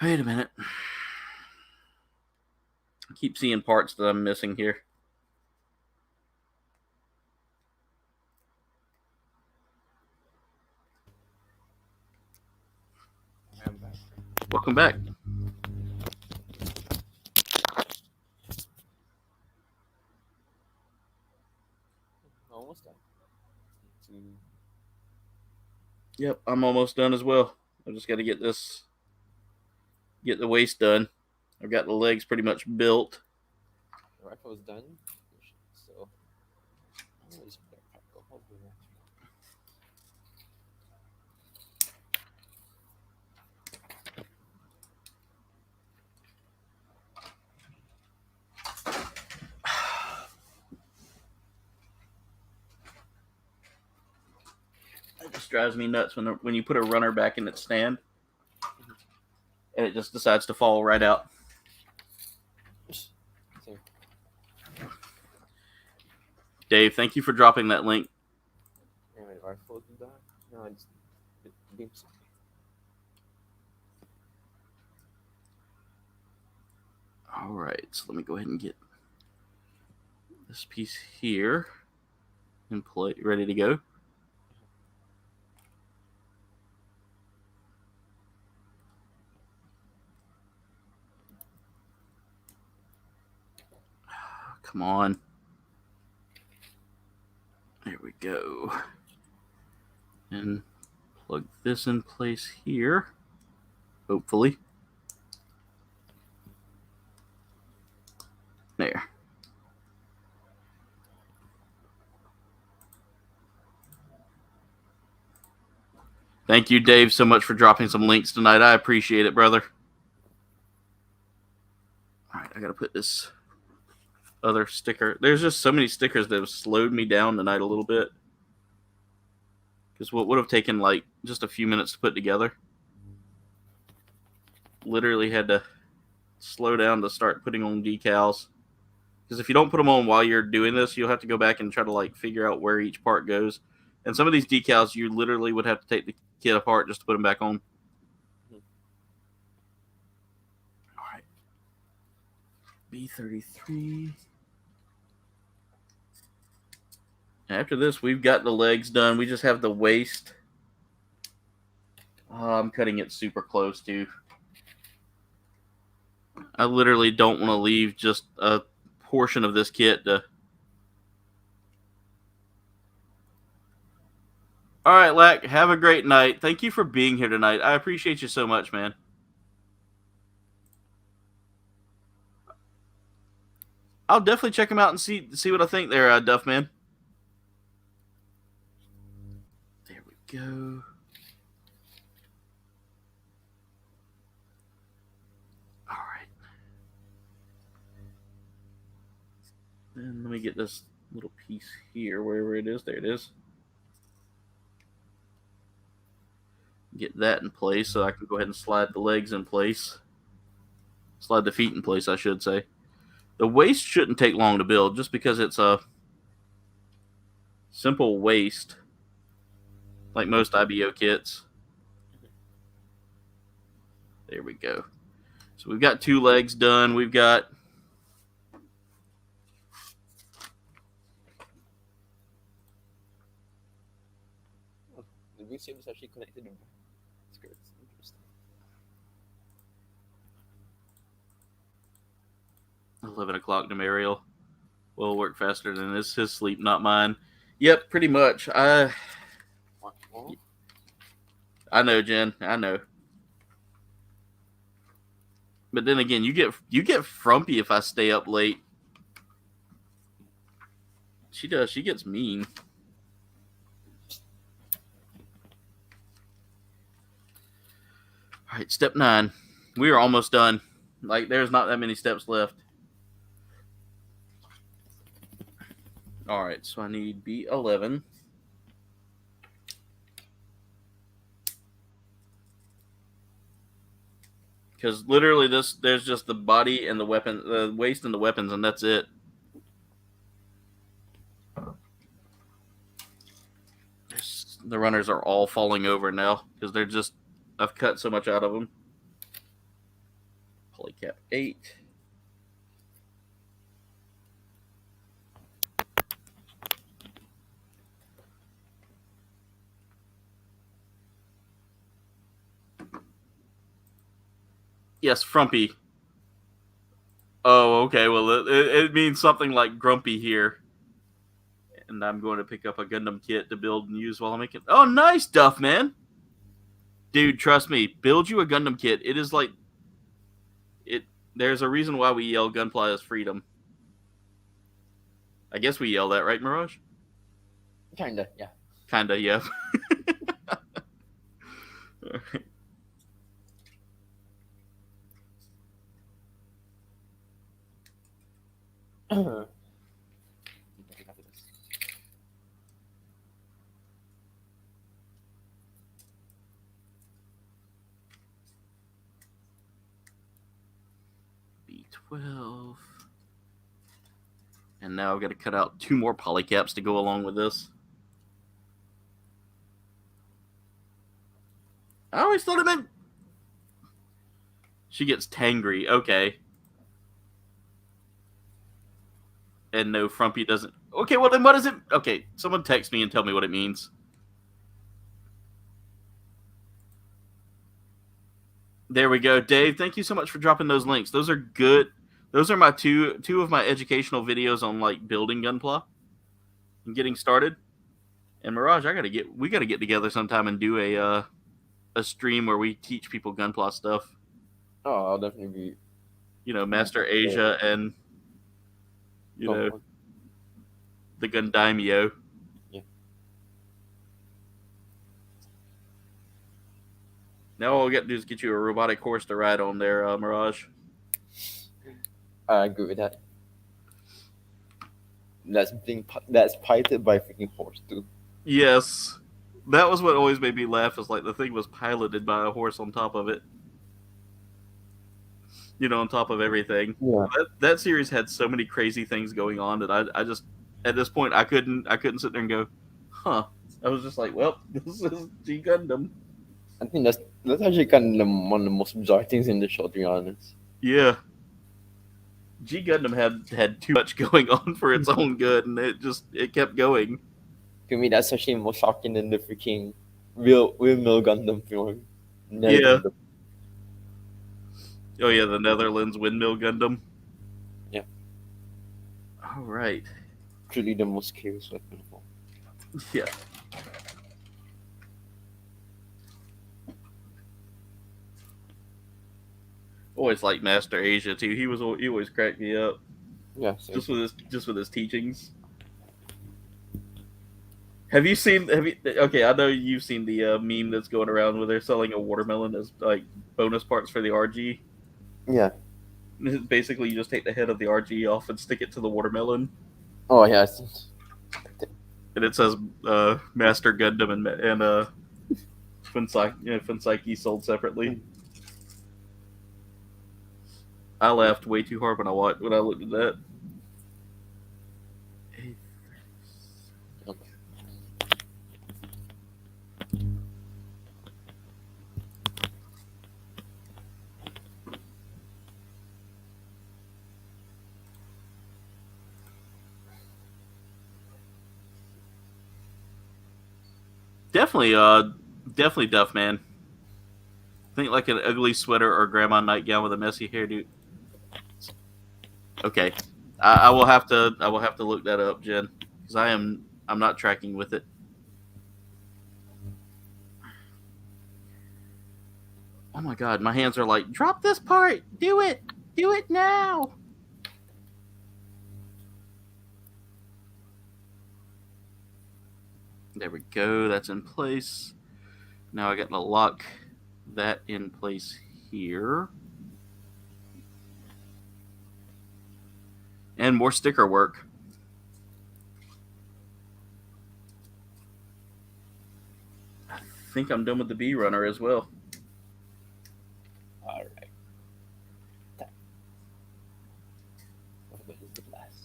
Wait a minute. I keep seeing parts that I'm missing here. Welcome back. Almost done. Yep, I'm almost done as well. I just got to get the waist done. I've got the legs pretty much built. The rifle is done. drives me nuts when you put a runner back in its stand, and it just decides to fall right out. Dave, thank you for dropping that link. All right, so let me go ahead and get this piece here in play, ready to go. Come on. There we go. And plug this in place here, hopefully. There. Thank you, Dave, so much for dropping some links tonight. I appreciate it, brother. All right, I got to put this other sticker. There's just so many stickers that have slowed me down tonight a little bit. Because what would have taken like just a few minutes to put together, literally had to slow down to start putting on decals. Because if you don't put them on while you're doing this, you'll have to go back and try to like figure out where each part goes. And some of these decals, you literally would have to take the kit apart just to put them back on. All right. B33. After this, we've got the legs done. We just have the waist. I'm cutting it super close, too. I literally don't want to leave just a portion of this kit to... All right, Lack, have a great night. Thank you for being here tonight. I appreciate you so much, man. I'll definitely check them out and see what I think there, Duffman. There we go. All right. Then let me get this little piece here, wherever it is. There it is. Get that in place so I can go ahead and slide the legs in place. Slide the feet in place, I should say. The waist shouldn't take long to build just because it's a simple waist, like most IBO kits. There we go. So we've got 2 legs done. We've got the VCM is actually connected to skirts. Interesting. 11 o'clock Demariel will work faster than this. His sleep, not mine. Yep, pretty much. I know, Jen. I know. But then again, you get frumpy if I stay up late. She does. She gets mean. All right, step 9. We are almost done. Like, there's not that many steps left. All right, so I need B11. Because literally there's just the body and the weapon, the waist and the weapons, and that's it. The runners are all falling over now because they're just, I've cut so much out of them. Polycap 8. Yes, frumpy. Oh, okay. Well, it means something like grumpy here. And I'm going to pick up a Gundam kit to build and use while I'm making... Oh, nice, Duff, man. Dude, trust me. Build you a Gundam kit. It is like... There's a reason why we yell Gunpla is freedom. I guess we yell that, right, Mirage? Kinda, yeah. Kinda, yeah. All right. 12. And now I've got to cut out 2 more polycaps to go along with this. I always thought it meant she gets Tangry. Okay. And no, Frumpy doesn't. Okay, well then what is it? Okay, someone text me and tell me what it means. There we go. Dave, thank you so much for dropping those links. Those are good. Those are my two of my educational videos on like building Gunpla and getting started. And Mirage, we gotta get together sometime and do a stream where we teach people Gunpla stuff. Oh, I'll definitely be. Master Asia and the Gundamio. Yeah. Now all we got to do is get you a robotic horse to ride on there, Mirage. I agree with that. That's piloted by a freaking horse too. Yes. That was what always made me laugh, is like the thing was piloted by a horse on top of it. On top of everything. Yeah. That series had so many crazy things going on that I just, at this point, I couldn't sit there and go, huh. I was just like, well, this is G Gundam. I think that's actually kind of one of the most bizarre things in the show, to be honest. Yeah. G Gundam had too much going on for its own good, and it kept going. To me, that's actually more shocking than the freaking real mill Gundam film. Yeah. Gundam. Oh yeah, the Netherlands windmill Gundam. Yeah. All right. Truly the most curious weapon of all. Yeah. Always liked Master Asia too. He always cracked me up. Yeah. Same. Just with his teachings. Okay, I know you've seen the meme that's going around where they're selling a watermelon as like bonus parts for the RG. Yeah. Basically, you just take the head of the RG off and stick it to the watermelon. Oh yes. And it says Master Gundam and Funsaiki sold separately. I laughed way too hard when I looked at that. Definitely Duff Man. Think like an ugly sweater or grandma nightgown with a messy hairdo. Okay, I will have to look that up, Jen, because I'm not tracking with it. Oh my god, my hands are like, drop this part, do it now. There we go, that's in place. Now I got to lock that in place here. And more sticker work. I think I'm done with the B runner as well. All right. The last.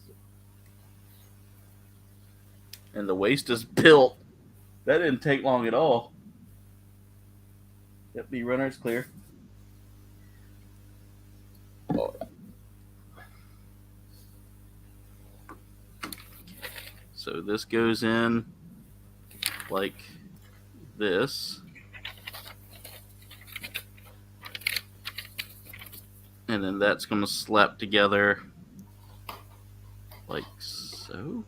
And the waist is built. That didn't take long at all. Yep, B runner is clear. All right. So this goes in like this. And then that's going to slap together like so.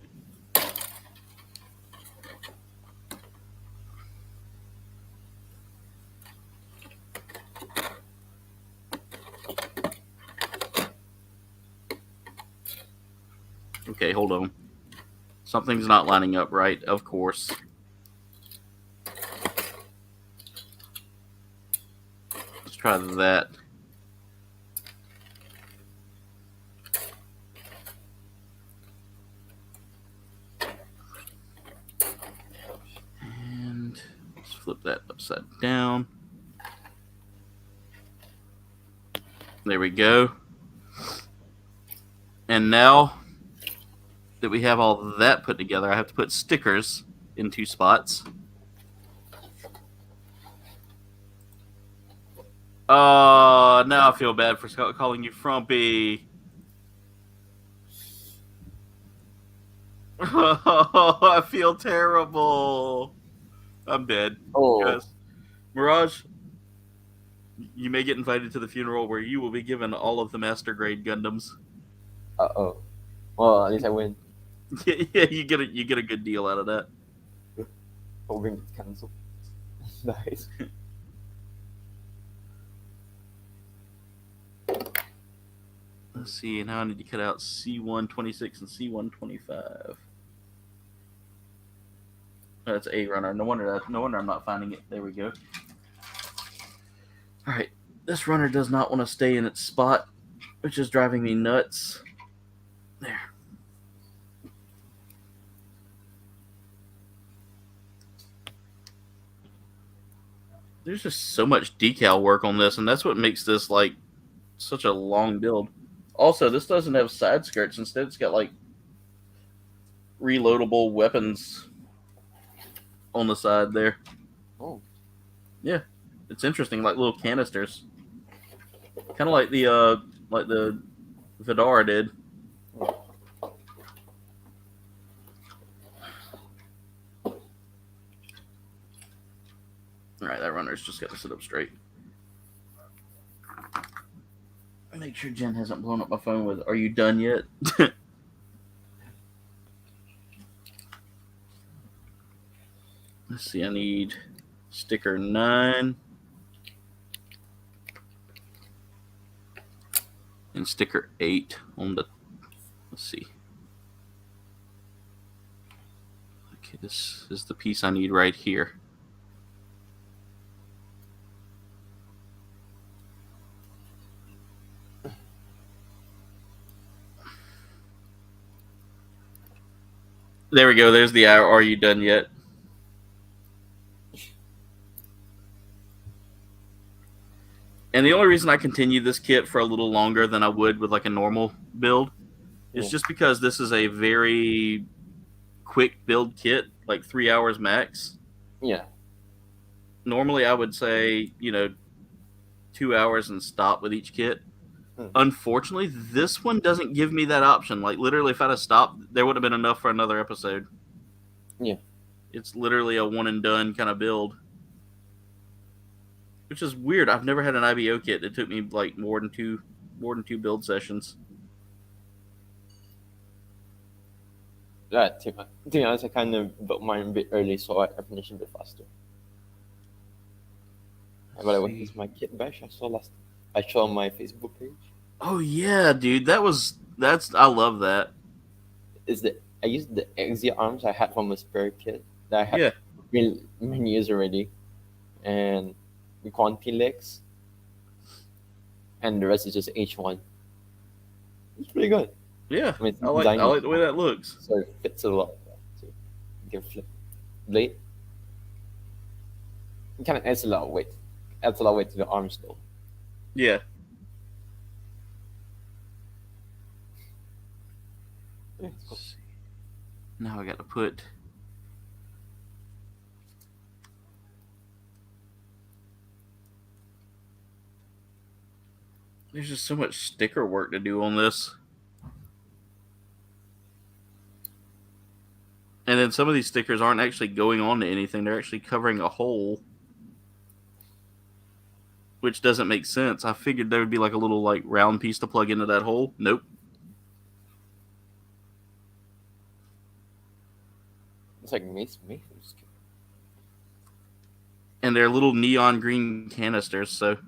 Okay, hold on. Something's not lining up right, of course. Let's try that. And let's flip that upside down. There we go. And now that we have all that put together, I have to put stickers in 2 spots. Now I feel bad for calling you frumpy. I feel terrible. I'm dead. Oh. Guys, Mirage, you may get invited to the funeral where you will be given all of the Master Grade Gundams. Uh-oh. Well, at least I win. Yeah, you get a good deal out of that. Hoping it's cancelled. Nice. Let's see, now I need to cut out C126 and C125. That's A runner. No wonder I'm not finding it. There we go. Alright. This runner does not want to stay in its spot, which is driving me nuts. There. There's just so much decal work on this, and that's what makes this like such a long build. Also, this doesn't have side skirts. Instead, it's got like reloadable weapons on the side there. Oh. Yeah, it's interesting, like little canisters, kind of like the Vidara did. All right, that runner's just got to sit up straight. Make sure Jen hasn't blown up my phone with, "Are you done yet?" Let's see, I need sticker 9 and sticker 8 on the, let's see. Okay, this is the piece I need right here. There we go. There's the "Are you done yet?" And the only reason I continue this kit for a little longer than I would with like a normal build is just because this is a very quick build kit, like 3 hours max. Yeah. Normally I would say, 2 hours and stop with each kit. Unfortunately, this one doesn't give me that option. Like, literally, if I'd have stopped, there would have been enough for another episode. Yeah. It's literally a one and done kind of build. Which is weird. I've never had an IBO kit that took me like more than two build sessions. Yeah, to be honest, I kind of built mine a bit early, so I finished a bit faster. But I went to my kit bash. I saw on my Facebook page. Oh yeah, dude, I love that. I used the XZ arms I had from a spare kit that I had many years already, and the Quanti legs, and the rest is just H1. It's pretty good. Yeah, I mean, I like the way that looks. So it fits a lot. So you can flip blade. It kind of adds a lot of weight. Adds a lot of weight to the arms though. Yeah. Yeah, cool. Now I got to put. There's just so much sticker work to do on this. And then some of these stickers aren't actually going on to anything. They're actually covering a hole. Which doesn't make sense. I figured there would be like a little like round piece to plug into that hole. Nope. It's like Mace. And they're little neon green canisters, so.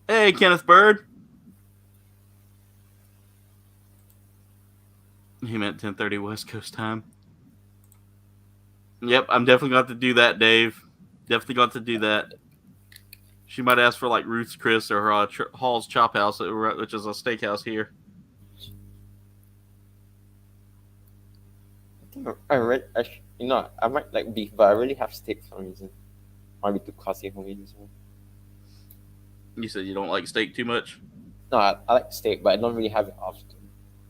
Hey, Kenneth Bird. He meant 10:30 West Coast time. Yep, I'm definitely going to have to do that, Dave. Definitely got to do that. She might ask for like Ruth's Chris or Hall's Chop House, which is a steakhouse here. I might like beef, but I really have steak for some reason. Might be too classy for me this one. You said you don't like steak too much? No, I like steak, but I don't really have it often.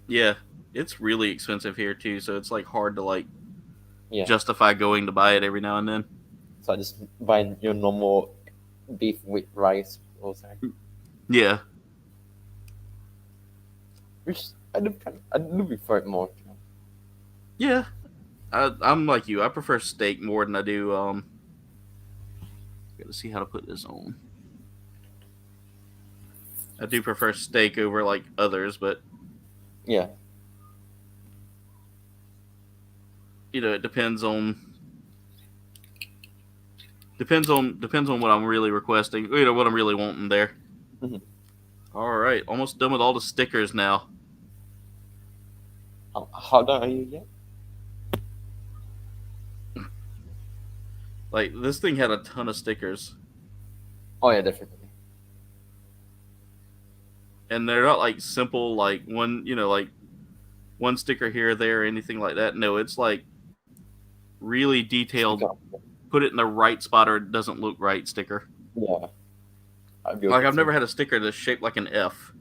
Yeah, it's really expensive here too, so it's like hard to like Yeah. justify going to buy it every now and then. So I just buy your normal beef with rice all the time. Yeah, Which I do prefer it more. yeah. I'm like you. I prefer steak more than I do. Gotta see how to put this on. I do prefer steak over like others, but Yeah. it depends on what I'm really requesting. What I'm really wanting there. Mhm. All right, almost done with all the stickers now. How done are you yet? Like this thing had a ton of stickers, Oh yeah, definitely. and they're not like simple like like one sticker here or there or anything like that. No, it's like really detailed. Put it in the right spot or it doesn't look right sticker. Yeah. Like I've never had a sticker that's shaped like an F,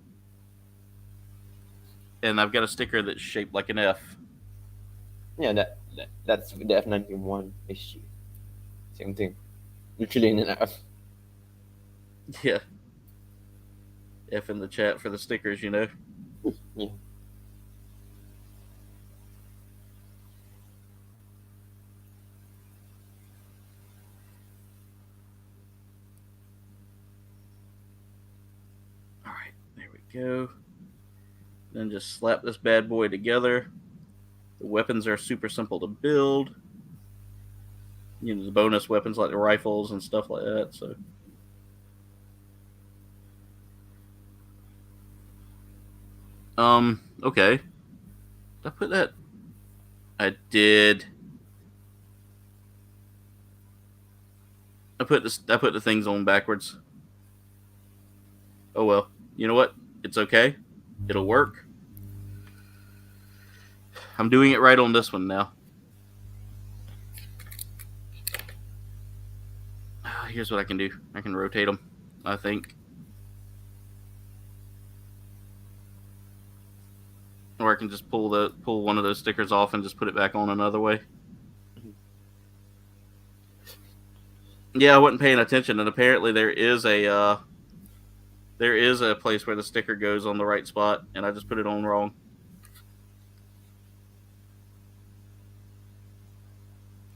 and I've got a sticker that's shaped like an F. Yeah, that's the F91 HG. Same thing. Literally in and out. Yeah. F in the chat for the stickers, Yeah. All right, there we go. Then just slap this bad boy together. The weapons are super simple to build. The bonus weapons like the rifles and stuff like that. So, okay. Did I put that? I did. I put the things on backwards. Oh well. You know what? It's okay. It'll work. I'm doing it right on this one now. Here's what I can do. I can rotate them, I think. Or I can just pull one of those stickers off and just put it back on another way. Yeah, I wasn't paying attention, and apparently there is a place where the sticker goes on the right spot, and I just put it on wrong.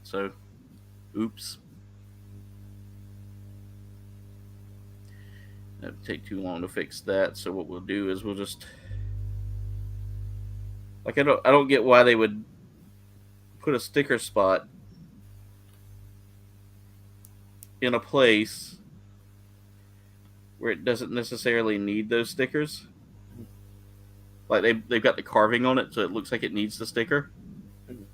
So, oops. That would take too long to fix that. So what we'll do is we'll just I don't get why they would put a sticker spot in a place where it doesn't necessarily need those stickers. Like they've got the carving on it, so it looks like it needs the sticker. And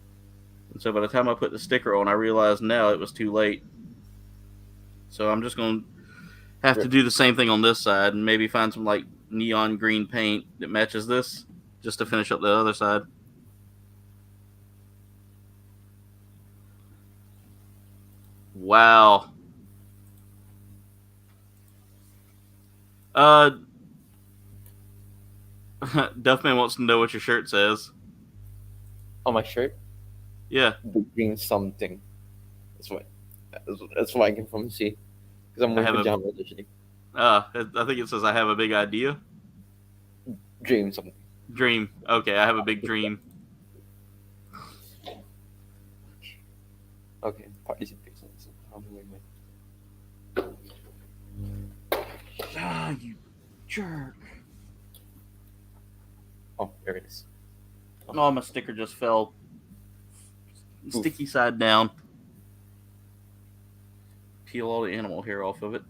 so by the time I put the sticker on, I realized now it was too late. So I'm just going to have to do the same thing on this side and maybe find some like neon green paint that matches this just to finish up the other side. Wow. Duffman wants to know what your shirt says. On my shirt? Yeah. Doing something. That's what I can from see. Because I'm wearing pajamas usually. I think it says I have a big idea. Dream something. Dream. Okay, I have a big dream. Okay, participate. Ah, you jerk. Oh, there it is. Oh, my sticker just fell. Sticky side down. Peel all the animal hair off of it.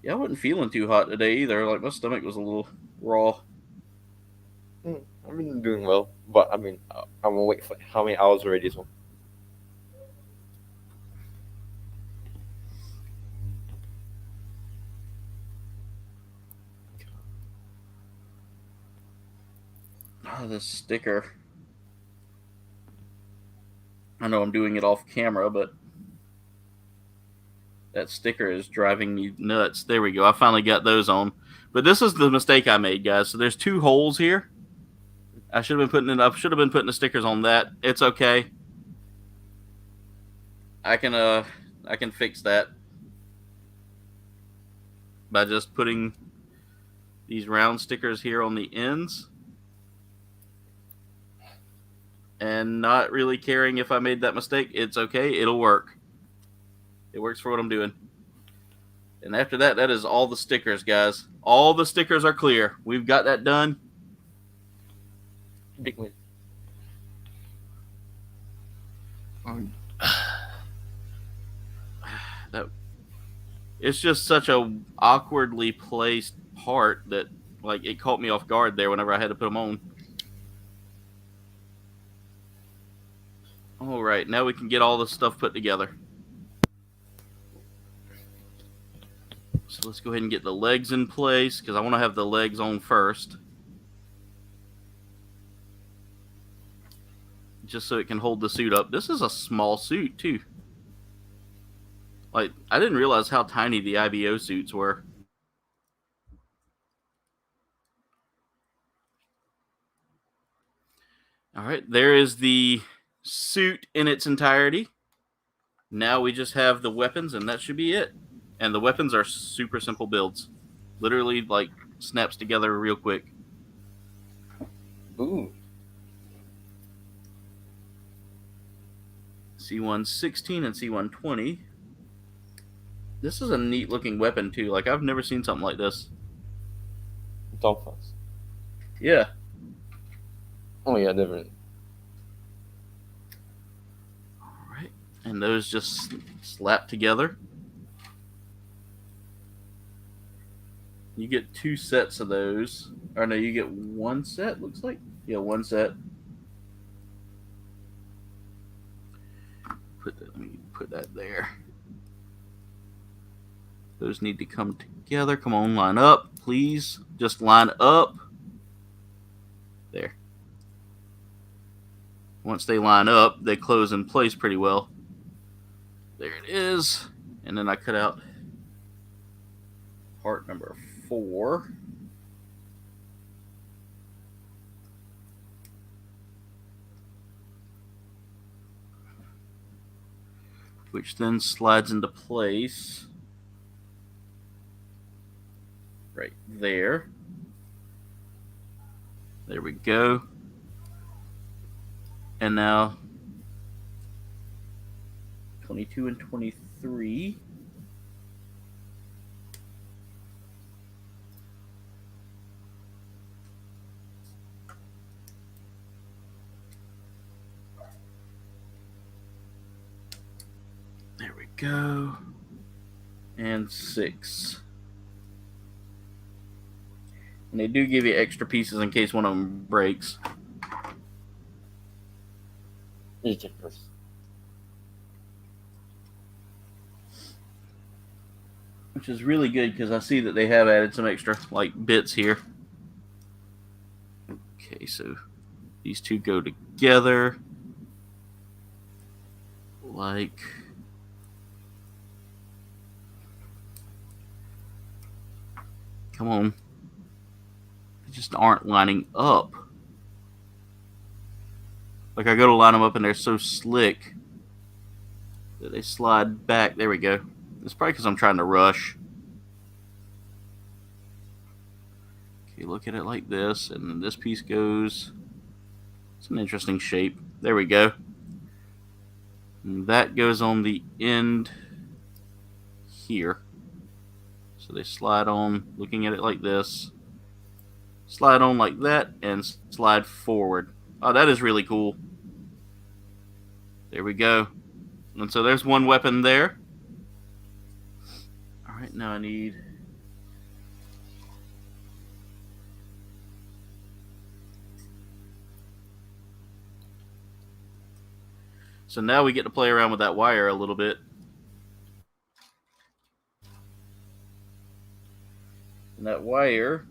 Yeah, I wasn't feeling too hot today either. Like my stomach was a little raw. I've been doing well, but I mean, I'm gonna wait for how many hours already? So. Oh, this sticker. I know I'm doing it off camera, but That sticker is driving me nuts. There we go. I finally got those on. But this is the mistake I made, guys. So there's 2 holes here. I should have been putting the stickers on that. It's okay. I can fix that by just putting these round stickers here on the ends and not really caring if I made that mistake. It's okay. It'll work. It works for what I'm doing. And after that, that is all the stickers, guys. All the stickers are clear. We've got that done. Big win. It's just such a awkwardly placed part that like it caught me off guard there whenever I had to put them on. All right, now we can get all the stuff put together. So let's go ahead and get the legs in place because I want to have the legs on first. Just so it can hold the suit up. This is a small suit too. Like, I didn't realize how tiny the IBO suits were. All right, there is the suit in its entirety. Now we just have the weapons, and that should be it. And the weapons are super simple builds. Literally, like, snaps together real quick. Ooh. C116 and C120. This is a neat looking weapon too. Like, I've never seen something like this. Dolphins. Yeah. Oh yeah, different. Alright. And those just slap together. You get 2 sets of those. Or no, you get 1 set, looks like. Yeah, 1 set. Let me put that there. Those need to come together. Come on, line up, please. Just line up. There. Once they line up, they close in place pretty well. There it is. And then I cut out part number 4. Which then slides into place right there. There we go. And now 22 and 23. There we go. And 6. And they do give you extra pieces in case one of them breaks. Egypters. Which is really good because I see that they have added some extra like bits here. Okay, so these 2 go together like come on. They just aren't lining up. Like I go to line them up and they're so slick that they slide back. There we go. It's probably because I'm trying to rush. Okay, look at it like this, and then this piece goes. It's an interesting shape. There we go. And that goes on the end here. So they slide on, looking at it like this. Slide on like that, and slide forward. Oh, that is really cool. There we go. And so there's one weapon there. Alright, now I need... So now we get to play around with that wire a little bit. And that wire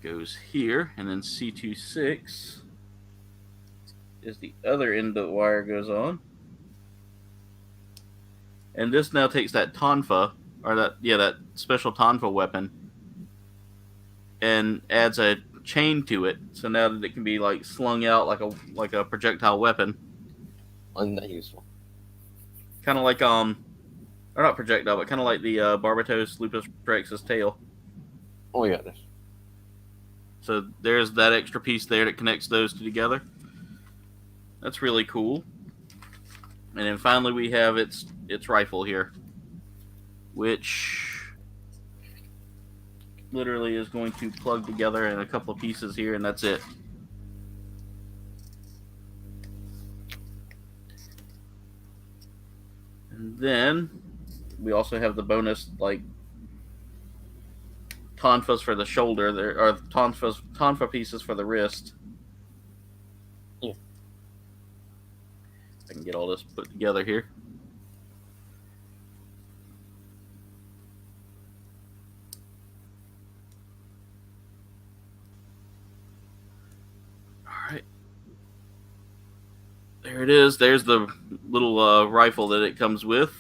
goes here, and then C26 is the other end of the wire goes on. And this now takes that Tonfa, or that special Tonfa weapon, and adds a chain to it. So now that it can be like slung out like a projectile weapon. And that useful. Kind of like or not projectile, but kind of like the Barbatos Lupus Rex's tail. Oh yeah. So there's that extra piece there that connects those two together. That's really cool. And then finally we have its rifle here, which literally is going to plug together in a couple of pieces here, and that's it. And then we also have the bonus like tonfas for the shoulder. There are tonfa pieces for the wrist. Yeah. I can get all this put together here. All right. There it is. There's the little rifle that it comes with.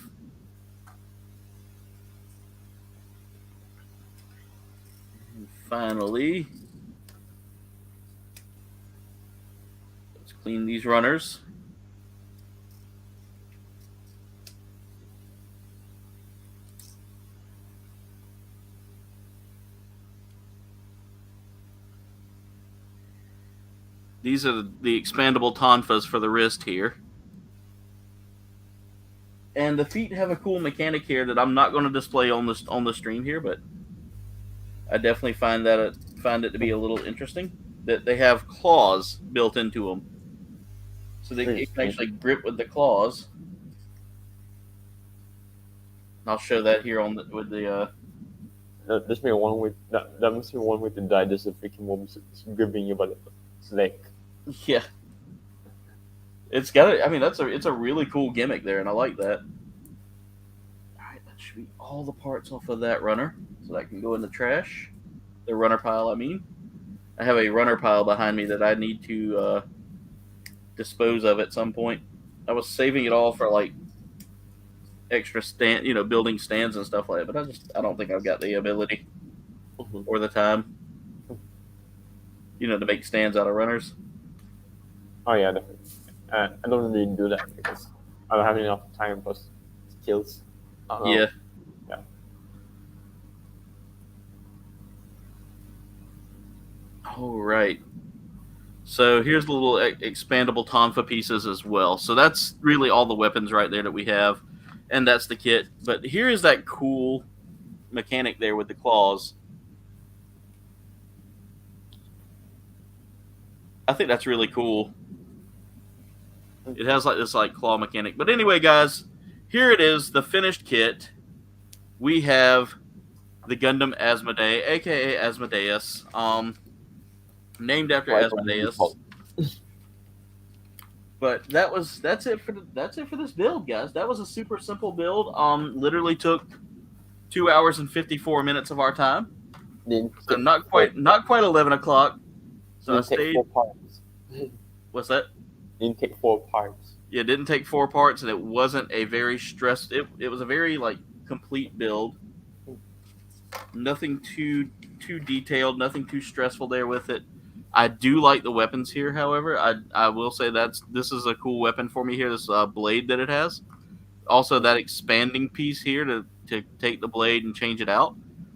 And finally, let's clean these runners. These are the expandable tonfas for the wrist here. And the feet have a cool mechanic here that I'm not going to display on the stream here, but I definitely find it to be a little interesting that they have claws built into them, so they can actually grip with the claws. I'll show that here with the. That must be one way. That must be one way to die. Just a freaking moment gripping you by the leg. Yeah, it's got. I mean, it's a really cool gimmick there, and I like that. All right, that should be all the parts off of that runner, so that can go in the trash. The runner pile, I mean. I have a runner pile behind me that I need to dispose of at some point. I was saving it all for like extra building stands and stuff like that, but I don't think I've got the ability or the time, to make stands out of runners. Oh yeah, definitely. I don't really do that because I don't have enough time plus skills. Yeah. Yeah. All right. So here's the little expandable tonfa pieces as well. So that's really all the weapons right there that we have, and that's the kit. But here is that cool mechanic there with the claws. I think that's really cool. It has like this claw mechanic. But anyway, guys, here it is, the finished kit. We have the Gundam Asmoday, aka Asmodeus, named after Asmodeus. But that's it for this build, guys. That was a super simple build. Literally took 2 hours and 54 minutes of our time. So not quite 11 o'clock. So I stayed. 4 parts. What's that? Didn't take 4 parts. Yeah, it didn't take 4 parts, and it wasn't a very stressed. It was a very complete build. Nothing too detailed, nothing too stressful there with it. I do like the weapons here, however. I will say this is a cool weapon for me here. This blade that it has. Also, that expanding piece here to take the blade and change it out.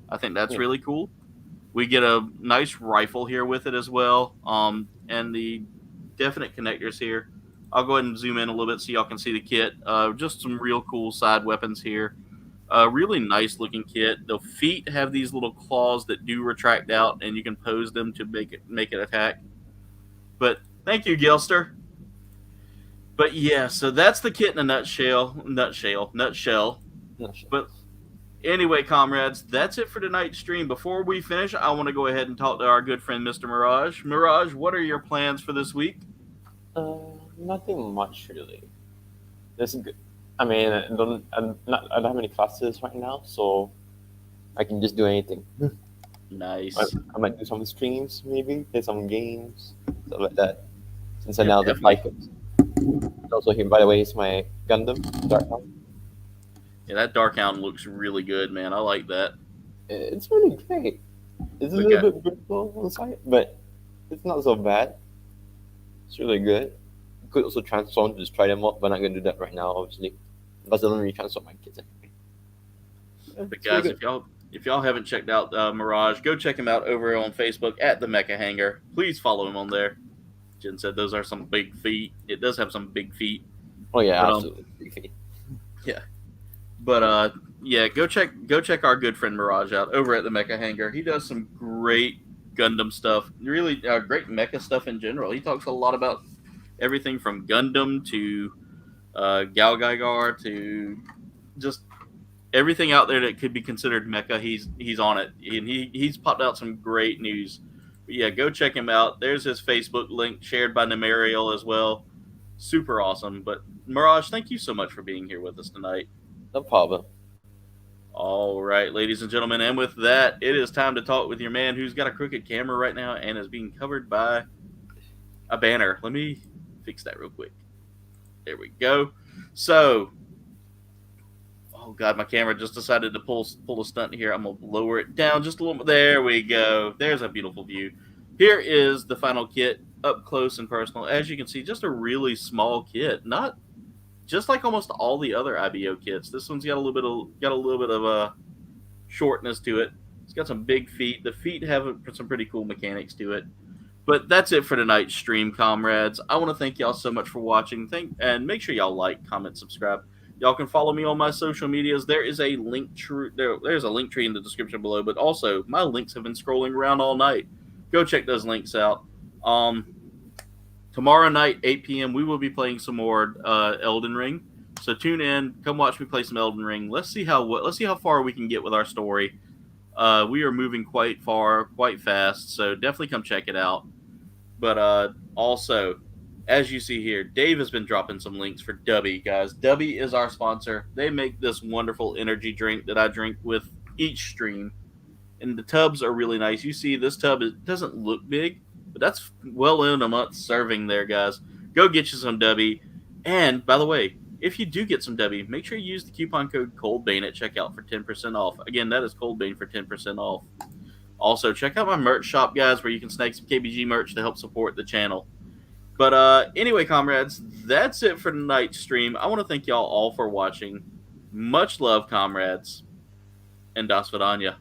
I think that's really cool. We get a nice rifle here with it as well. And the definite connectors here. I'll go ahead and zoom in a little bit so y'all can see the kit. Just some real cool side weapons here. Really nice looking kit. The feet have these little claws that do retract out, and you can pose them to make it attack. But thank you, Gilster. But yeah, so that's the kit in a nutshell. But anyway, comrades, that's it for tonight's stream. Before we finish, I want to go ahead and talk to our good friend, Mr. Mirage. Mirage, what are your plans for this week? Nothing much really. This is good. I mean, I don't have any classes right now, so I can just do anything. Nice. I might do some streams, maybe play some games, stuff like that. And so Yeah, now the definitely. Psychos. Also, here, by the way, is my Gundam Dark Hound. Yeah, that Dark Hound looks really good, man. I like that. It's really great. It's a We little got- bit brutal on the side, but it's not so bad. It's really good. Could also transform to just try them out, but I'm not gonna do that right now, obviously. Because I don't really transform my kids anyway. But It's really guys, good. if y'all haven't checked out Mirage, go check him out over on Facebook at the Mecha Hangar. Please follow him on there. Jen said those are some big feet. It does have some big feet. Oh yeah, But absolutely. But yeah, go check our good friend Mirage out over at the Mecha Hangar. He does some great Gundam stuff. Really great mecha stuff in general. He talks a lot about everything from Gundam to Galgaigar to just everything out there that could be considered mecha. He's on it, and he's popped out some great news. But yeah, go check him out. There's his Facebook link shared by Nemariel as well. Super awesome. But Mirage, thank you so much for being here with us tonight. No problem. All right, ladies and gentlemen, and with that, it is time to talk with your man who's got a crooked camera right now and is being covered by a banner. Let me fix that real quick. There we go. So, oh god, my camera just decided to pull a stunt here. I'm gonna lower it down just a little bit. There we go. There's a beautiful view. Here is the final kit up close and personal. As you can see, just a really small kit, not just like almost all the other IBO kits. This one's got a little bit of a shortness to it. It's got some big feet. The feet have some pretty cool mechanics to it. But that's it for tonight's stream, comrades. I want to thank y'all so much for watching. And make sure y'all like, comment, subscribe. Y'all can follow me on my social medias. There is a link there's a link tree in the description below, but also my links have been scrolling around all night. Go check those links out. Tomorrow night, 8 p.m., we will be playing some more Elden Ring. So tune in, come watch me play some Elden Ring. Let's see how far we can get with our story. We are moving quite far, quite fast, so definitely come check it out. But also, as you see here, Dave has been dropping some links for Dubby, guys. Dubby is our sponsor. They make this wonderful energy drink that I drink with each stream. And the tubs are really nice. You see, this tub doesn't look big, but that's well in a month serving there, guys. Go get you some Dubby. And, by the way, if you do get some Dubby, make sure you use the coupon code ColdBane at checkout for 10% off. Again, that is ColdBane for 10% off. Also, check out my merch shop, guys, where you can snag some KBG merch to help support the channel. But anyway, comrades, that's it for tonight's stream. I want to thank y'all all for watching. Much love, comrades, and Das Vidania.